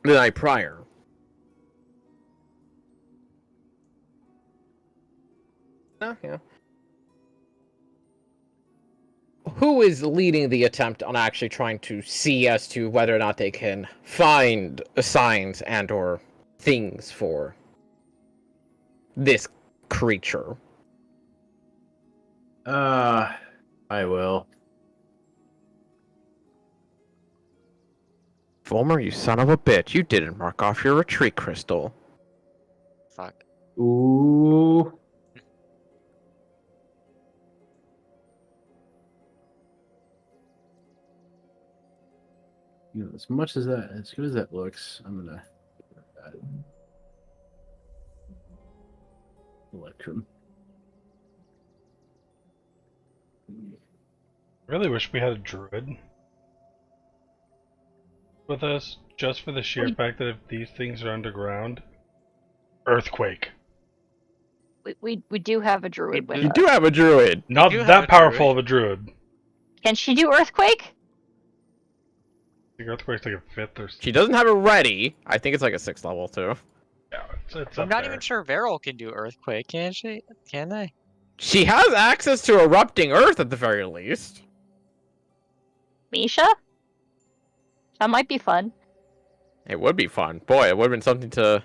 the night prior. Yeah. Who is leading the attempt on actually trying to see as to whether or not they can find signs and or things for this creature? I will. Fulmer, you son of a bitch, you didn't mark off your retreat crystal. fuck. Ooh. You know, as much as that, as good as that looks, I'm gonna Electrum. Really wish we had a druid with us, just for the sheer fact that if these things are underground, earthquake. We do have a druid with You us. do have a druid. Not do have that a powerful druid. of a druid. Can she do earthquake? I think earthquake's like a 5th or She doesn't have it ready. I think it's like a 6th level too. yeah, it's I'm up not there. even sure Varel can do earthquake, can she? Can they? She has access to erupting earth at the very least. Misha? That might be fun. It would be fun. Boy, it would have been something to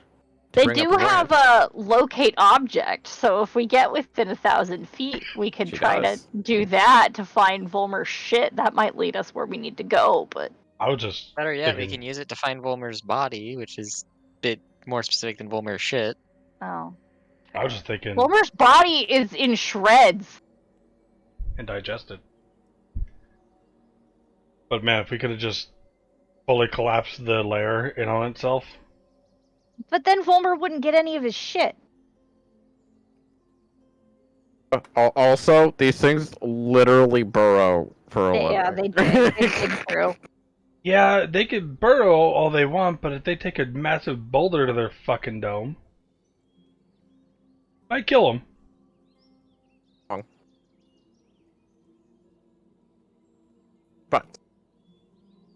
They bring do up have awareness. a locate object, so if we get within 1,000 feet, we could She try does. to do that to find Volmer's shit. That might lead us where we need to go, but I was just Better yet, we thinking, can use it to find Volmer's body, which is a bit more specific than Volmer's shit. oh. I was just thinking Volmer's body is in shreds. and digested. But man, if we could have just fully collapsed the layer in on itself, But then Volmer wouldn't get any of his shit. Also, these things literally burrow for a Yeah, living. they dig. They dig through. yeah, they could burrow all they want, but if they take a massive boulder to their fucking dome, might kill them. But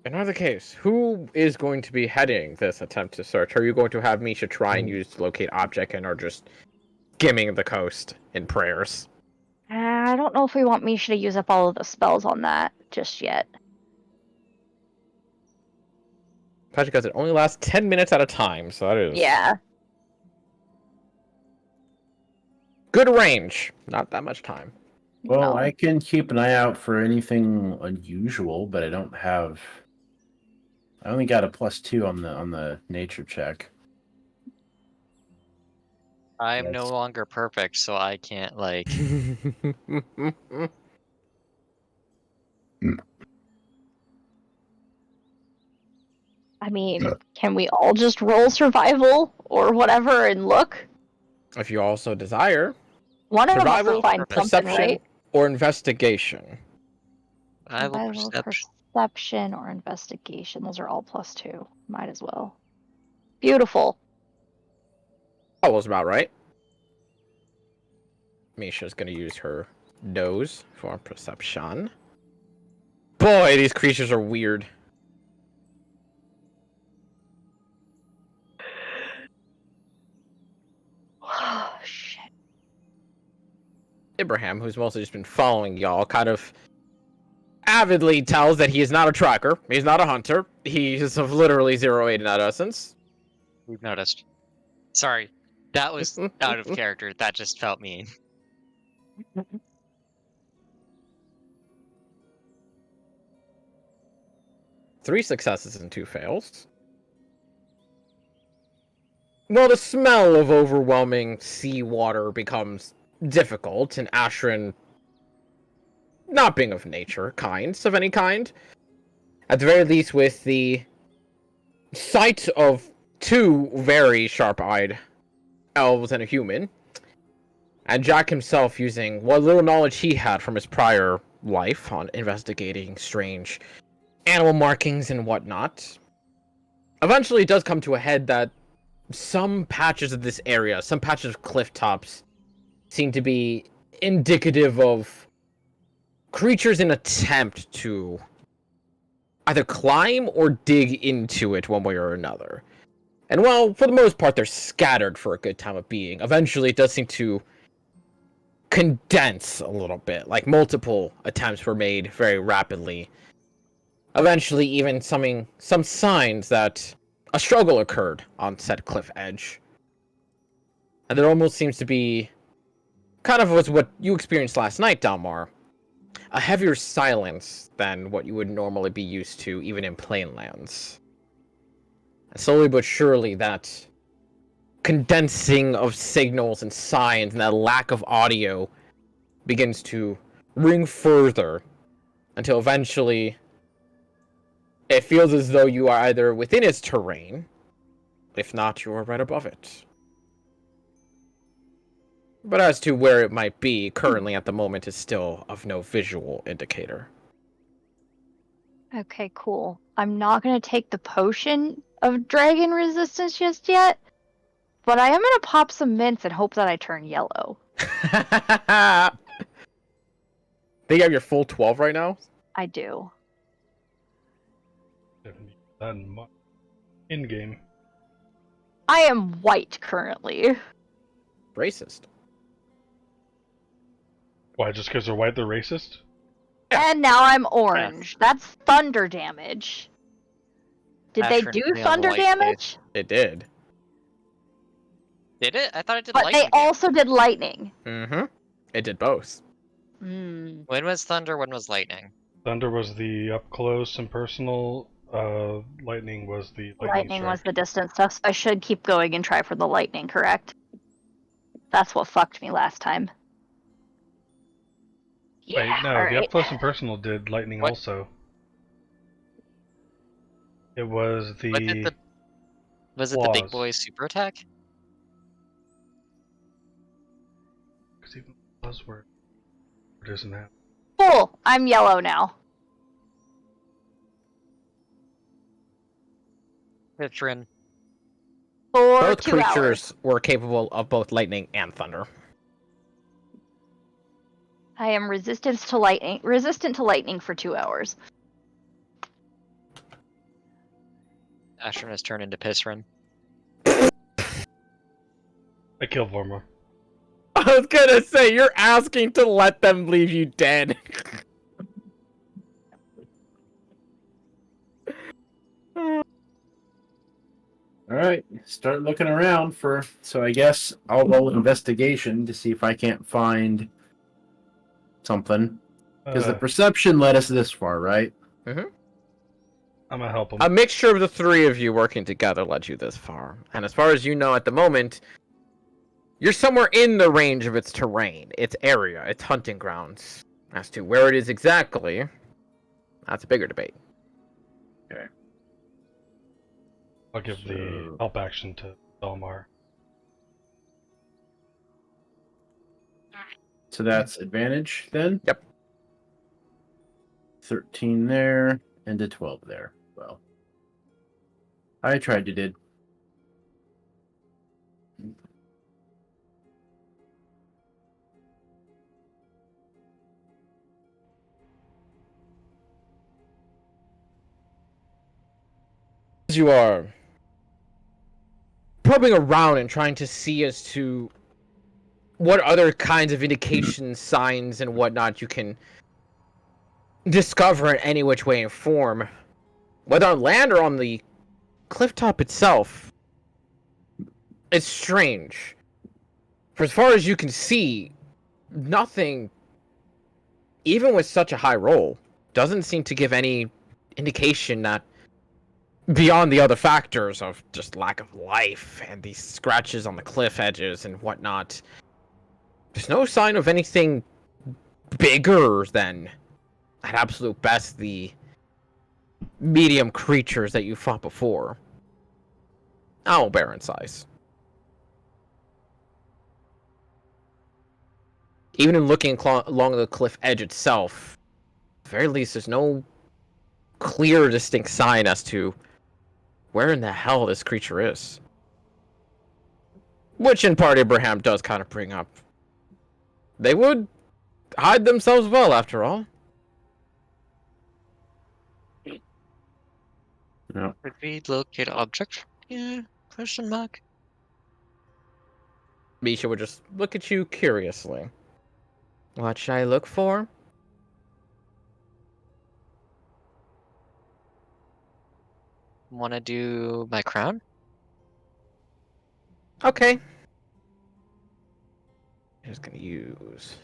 in either case, who is going to be heading this attempt to search? Are you going to have Misha try and use locate object and are just skimming the coast in prayers? I don't know if we want Misha to use up all of the spells on that just yet. Especially because it only lasts 10 minutes at a time, so that is Yeah. good range. Not that much time. Well, No. I can keep an eye out for anything unusual, but I don't have. I only got a +2 on the nature check. I'm no Yes. longer perfect, so I can't like. I mean, can we all just roll survival or whatever and look? If you also desire, One of them has to survival, find something, perception, right? or investigation. I will Survival, perception. perception, or investigation. Those are all +2. Might as well. Beautiful. That was about right. Misha's gonna use her nose for perception. Boy, these creatures are weird. Oh, shit. Abraham, who's mostly just been following y'all, kind of avidly tells that he is not a tracker. He's not a hunter. He is of literally 0-8 in that essence. We've noticed. Sorry, that was out of character. That just felt mean. 3 successes and 2 fails. Well, the smell of overwhelming seawater becomes difficult, and Ashrin, not being of nature, of any kind, at the very least with the sight of 2 very sharp-eyed elves and a human, and Jack himself using what little knowledge he had from his prior life on investigating strange animal markings and whatnot, eventually it does come to a head that some patches of this area, some patches of cliff tops, seem to be indicative of creatures in attempt to either climb or dig into it one way or another. And while, for the most part, they're scattered for a good time of being, eventually it does seem to condense a little bit, like multiple attempts were made very rapidly. Eventually, even some signs that a struggle occurred on said cliff edge. And there almost seems to be, kind of was what you experienced last night, Dalmar, a heavier silence than what you would normally be used to, even in plain lands. And slowly but surely, that condensing of signals and signs and that lack of audio begins to ring further until eventually it feels as though you are either within its terrain, if not, you are right above it. But as to where it might be, currently at the moment is still of no visual indicator. Okay, cool. I'm not going to take the potion of dragon resistance just yet, but I am going to pop some mints and hope that I turn yellow. Think you have your full 12 right now? I do. In game. I am white currently. Racist. Why? Just because they're white, they're racist? And now I'm orange. That's thunder damage. Did they Ashrin do only have thunder light damage? It did. Did it? I thought it did But lightning. they also did lightning. Mm-hmm. It did both. Hmm. When was thunder? When was lightning? Thunder was the up close and personal. Lightning was the Lightning was strike. the distance stuff, so I should keep going and try for the lightning, correct? That's what fucked me last time. Wait, Yeah, no, the alright. up close and personal did lightning What? also. It was the. Was it the big claws. boy super attack? Because even buzzword doesn't have. Cool, I'm yellow now. Citrin. For Both 2 hours. creatures were capable of both lightning and thunder. I am resistant to lightning for 2 hours. Ashrin has turned into Pissrin. I killed Vorma. I was gonna say, you're asking to let them leave you dead. All right, start looking around for. So I guess I'll roll investigation to see if I can't find something. Because the perception led us this far, right? I'm gonna help him. A mixture of the 3 of you working together led you this far. And as far as you know at the moment, You're somewhere in the range of its terrain, its area, its hunting grounds. As to where it is exactly, that's a bigger debate. I'll give the So- help action to Dalmar. So that's advantage then? Yep. 13 there, and a 12 there. Well, I tried to did. As you are probing around and trying to see as to what other kinds of indications, signs, and whatnot you can discover in any which way and form, whether on land or on the cliff top itself, it's strange. For as far as you can see, nothing, even with such a high roll, doesn't seem to give any indication that beyond the other factors of just lack of life and these scratches on the cliff edges and whatnot, there's no sign of anything bigger than, at absolute best, the medium creatures that you fought before. Owl bear in size. Even in looking along the cliff edge itself, at the very least, there's no clear, distinct sign as to where in the hell this creature is. Which, in part, Abraham does kind of bring up. They would hide themselves well, after all. No. Could we locate object? Yeah. Question mark. Misha would just look at you curiously. What should I look for? Want to do my crown? Okay. I'm just gonna use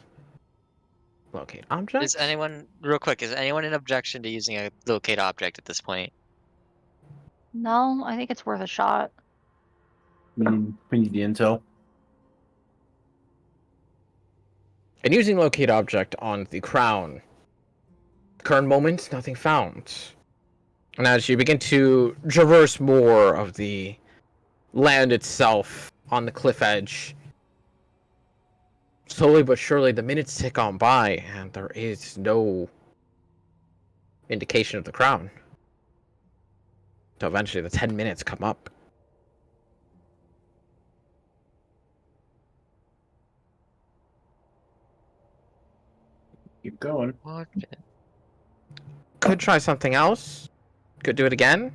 locate object. Is anyone real quick? Is anyone in objection to using a locate object at this point? No, I think it's worth a shot. We need the intel. And using locate object on the crown. Current moment, nothing found. And as you begin to traverse more of the land itself on the cliff edge, slowly but surely the minutes tick on by, and there is no indication of the crown. Until eventually the 10 minutes come up. Keep going. What? Could try something else. Could do it again.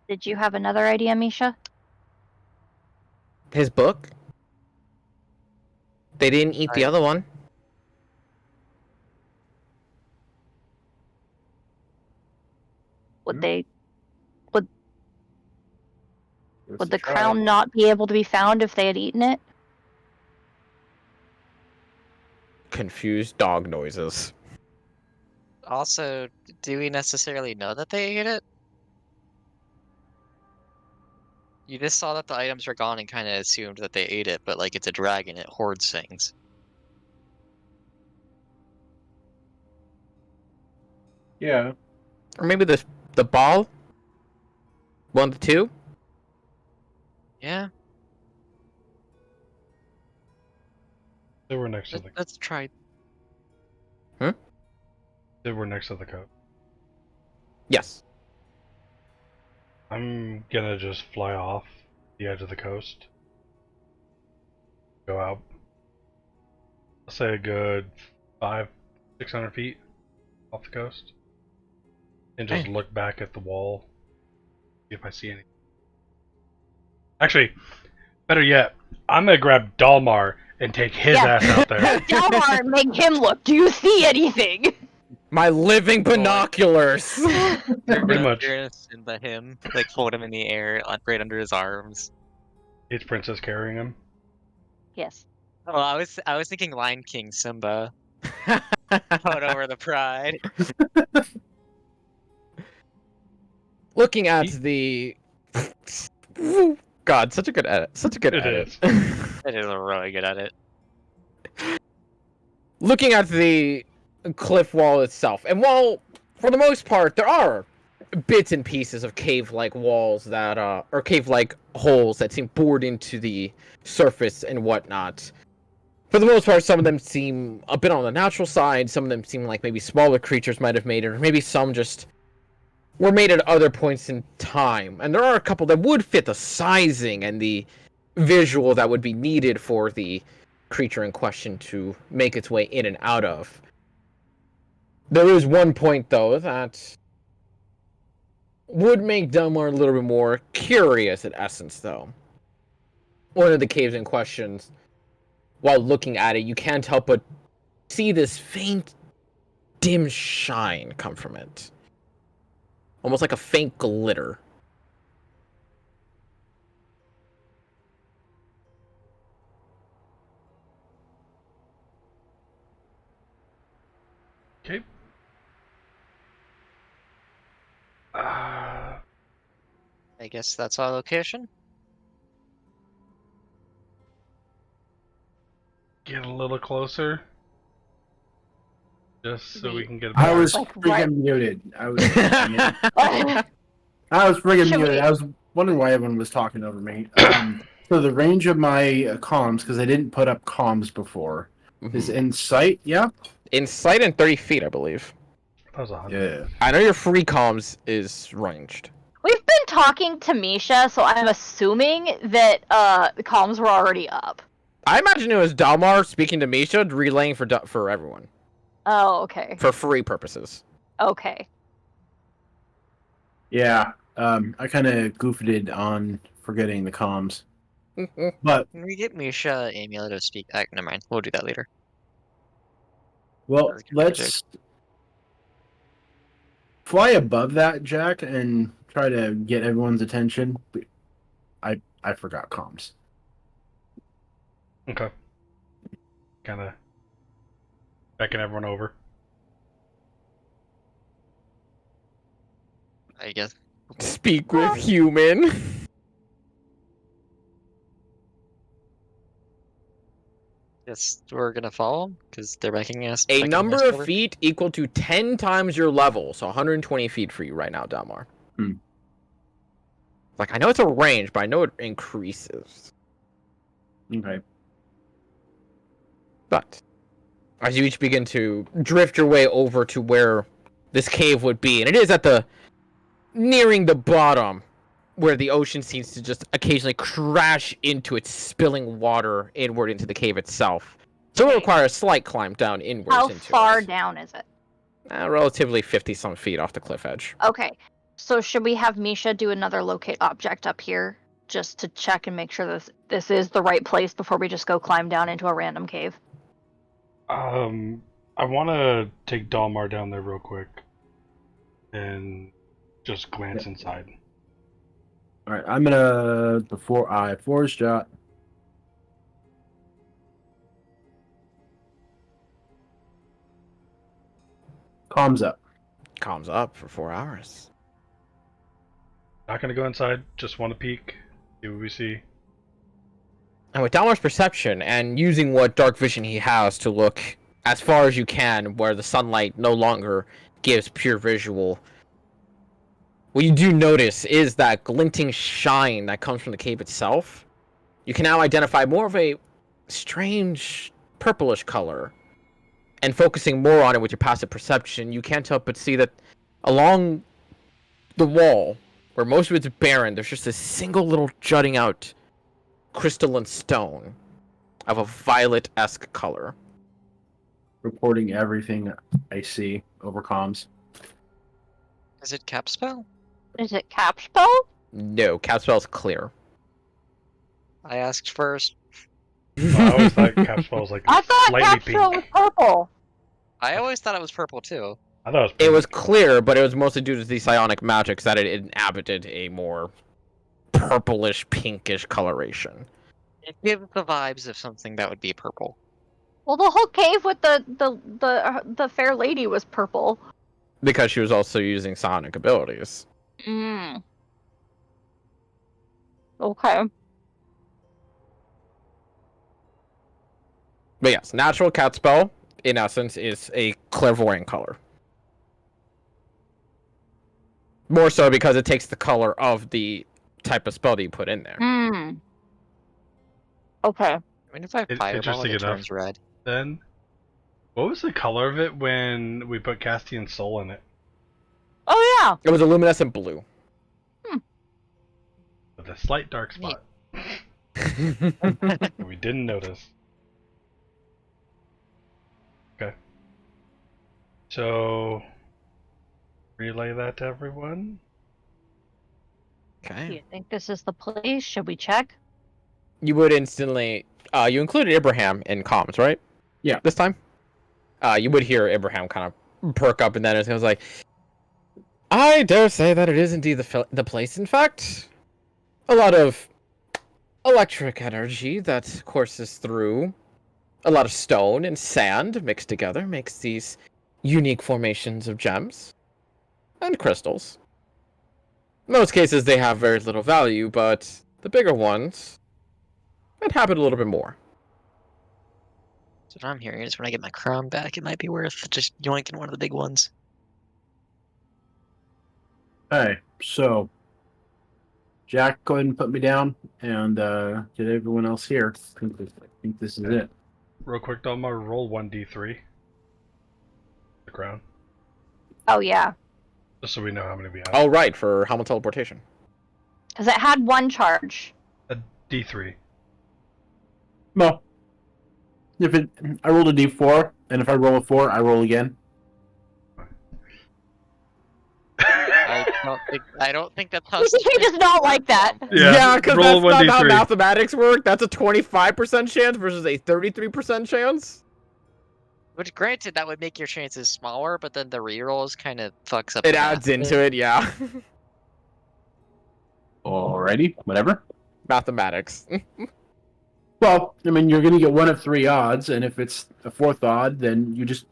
Did you have another idea, Misha? His book. They didn't eat the other one. Would Hmm? they? Would Let's the try. crown not be able to be found if they had eaten it? Confused dog noises. Also, do we necessarily know that they ate it? You just saw that the items were gone and kind of assumed that they ate it, but like it's a dragon, it hoards things. Yeah. Or maybe the ball? 1 to 2? Yeah, They were next to let's try. They were next to the coast. Yes. I'm gonna just fly off the edge of the coast. Go out. I'll say a good 500-600 feet off the coast. And just Okay. look back at the wall. See if I see anything. Actually, better yet, I'm gonna grab Dalmar and take his Yeah. ass out there. Dalmar, make him look. Do you see anything? My living binoculars! Pretty much. You're gonna send the him, like hold him in the air, right under his arms. It's Princess carrying him. Yes. Oh, I was thinking Lion King Simba. Put over the pride. Looking at the God, such a good edit. Such a good It edit. is. It is really good at it. Looking at the cliff wall itself, and while for the most part there are bits and pieces of cave-like walls that or cave-like holes that seem bored into the surface and whatnot. For the most part, some of them seem a bit on the natural side. Some of them seem like maybe smaller creatures might have made it, or maybe some just were made at other points in time. And there are a couple that would fit the sizing and the visual that would be needed for the creature in question to make its way in and out of. There is one point, though, that would make Delmar a little bit more curious in essence, though. One of the caves in question, while looking at it, you can't help but see this faint, dim shine come from it. Almost like a faint glitter. Okay. I guess that's our location. Get a little closer. Just so we Wait. can get a I better... was Like, freaking right- muted. I was freaking Should muted. we- I was wondering why everyone was talking over me. So the range of my comms, because I didn't put up comms before, is in sight. Yeah. In sight and 30 feet, I believe. That was 100. Yeah. I know your free comms is ranged. We've been talking to Misha, so I'm assuming that the comms were already up. I imagine it was Dalmar speaking to Misha, relaying for everyone. Oh, okay. For free purposes. Okay. Yeah. I kind of goofed it on forgetting the comms, but Can we get Misha amulet of speak? Never mind. We'll do that later. well, That's good magic. let's fly above that, Jack, and try to get everyone's attention. I forgot comms. Okay. Kind of backing everyone over. I guess. Speak with human. Guess we're gonna follow them because they're making us. A beckoning number us of over. feet equal to 10 times your level. So 120 feet for you right now, Dalmar. Like, I know it's a range, but I know it increases. Okay. But as you each begin to drift your way over to where this cave would be, and it is at the nearing the bottom, where the ocean seems to just occasionally crash into it, spilling water inward into the cave itself. So it will require a slight climb down inwards How into far it. down is it? Relatively 50-some feet off the cliff edge. Okay. So should we have Misha do another locate object up here just to check and make sure this is the right place before we just go climb down into a random cave? I want to take Dalmar down there real quick and just glance inside. All right. I'm gonna before I force shot. Comms up. Calms up for 4 hours. Not gonna go inside. Just want to peek, see what we see. And with Dalmar's perception and using what dark vision he has to look as far as you can where the sunlight no longer gives pure visual, what you do notice is that glinting shine that comes from the cave itself. You can now identify more of a strange purplish color. And focusing more on it with your passive perception, you can't help but see that along the wall, where most of it's barren, there's just a single little jutting out crystalline stone of a violet-esque color. Reporting everything I see over comms. Is it cap spell? Is it cap spell? No, Capspell's clear. I asked first. I always thought Capspell was like I thought lightly cap spell was pink. purple. I always thought it was purple too. I thought it was pink. It was clear, but it was mostly due to the psionic magics that it inhabited a more purplish, pinkish coloration. It gives the vibes of something that would be purple. Well, the whole cave with the fair lady was purple. Because she was also using psionic abilities. Mm. Okay. But yes, natural cat spell, in essence, is a clairvoyant color. More so because it takes the color of the type of spell that you put in there. Hmm. Okay. I mean, if I fireball Interesting it, it enough. turns red. Then, what was the color of it when we put Castian Soul in it? Oh yeah. It was a luminescent blue. With a slight dark spot. We didn't notice. Okay. So, relay that to everyone. Do Okay. you think this is the place? Should we check? You would instantly. You included Abraham in comms, right? Yeah. This time. You would hear Abraham kind of perk up, and then it was like, "I dare say that it is indeed the place. In fact, a lot of electric energy that courses through a lot of stone and sand mixed together makes these unique formations of gems and crystals. In most cases, they have very little value, but the bigger ones might happen a little bit more." So what I'm hearing is when I get my crown back, it might be worth just yoinking one of the big ones. Hey, so Jack, go ahead and put me down, and get everyone else here. I think this is it. Real quick, Delmar, roll 1d3. The crown. Oh yeah. Just so we know how many we have. Oh, right, for helmet teleportation. Because it had one charge. A d3. Well, I rolled a d4, and if I roll a 4, I roll again. I don't think that's how. He does not like that. Yeah, because roll that's not how 1d3. mathematics work. That's a 25% chance versus a 33% chance. Which, granted, that would make your chances smaller, but then the rerolls kind of fucks up. It the adds math. into it, yeah. Alrighty, whatever. Mathematics. Well, I mean, you're going to get one of 3 odds, and if it's a 4th odd, then you just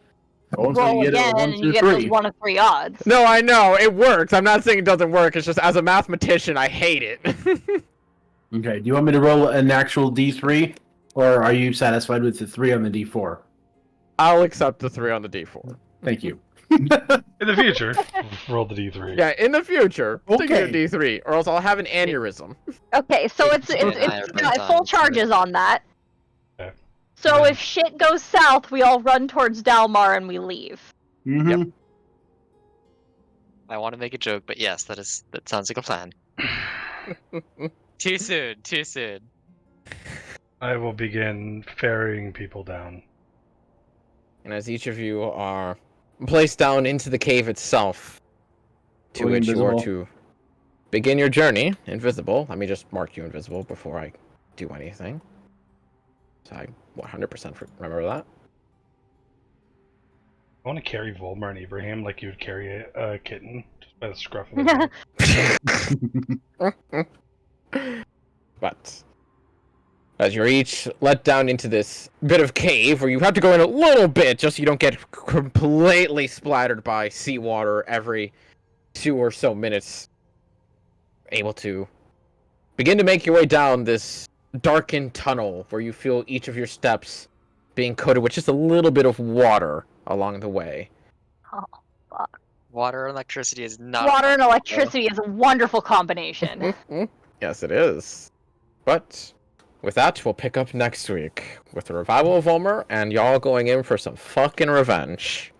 roll until Roll you get again, a 1 and through you get 3. those 1 of 3 odds. No, I know, it works. I'm not saying it doesn't work. It's just as a mathematician, I hate it. Okay, do you want me to roll an actual d3, or are you satisfied with the 3 on the d4? I'll accept the 3 on the d4. Thank you. In the future, roll the d3. Yeah, in the future, take Okay. your d3, or else I'll have an aneurysm. Okay, so it's got full charges on that. Okay. So Yeah. if shit goes south, we all run towards Dalmar and we leave. Mm-hmm. I want to make a joke, but yes, that sounds like a plan. Too soon. Too soon. I will begin ferrying people down. And as each of you are placed down into the cave itself, to Going which you are invisible. to begin your journey, invisible. Let me just mark you invisible before I do anything. So I 100% remember that. I want to carry Volmar and Ibrahim like you would carry a kitten, just by the scruff of the neck. But as you're each let down into this bit of cave where you have to go in a little bit just so you don't get completely splattered by seawater every 2 or so minutes, able to begin to make your way down this darkened tunnel where you feel each of your steps being coated with just a little bit of water along the way. Oh, fuck. Water and electricity is not. Water and electricity is a wonderful combination. Yes, it is. But with that, we'll pick up next week with the revival of Ulmer and y'all going in for some fucking revenge.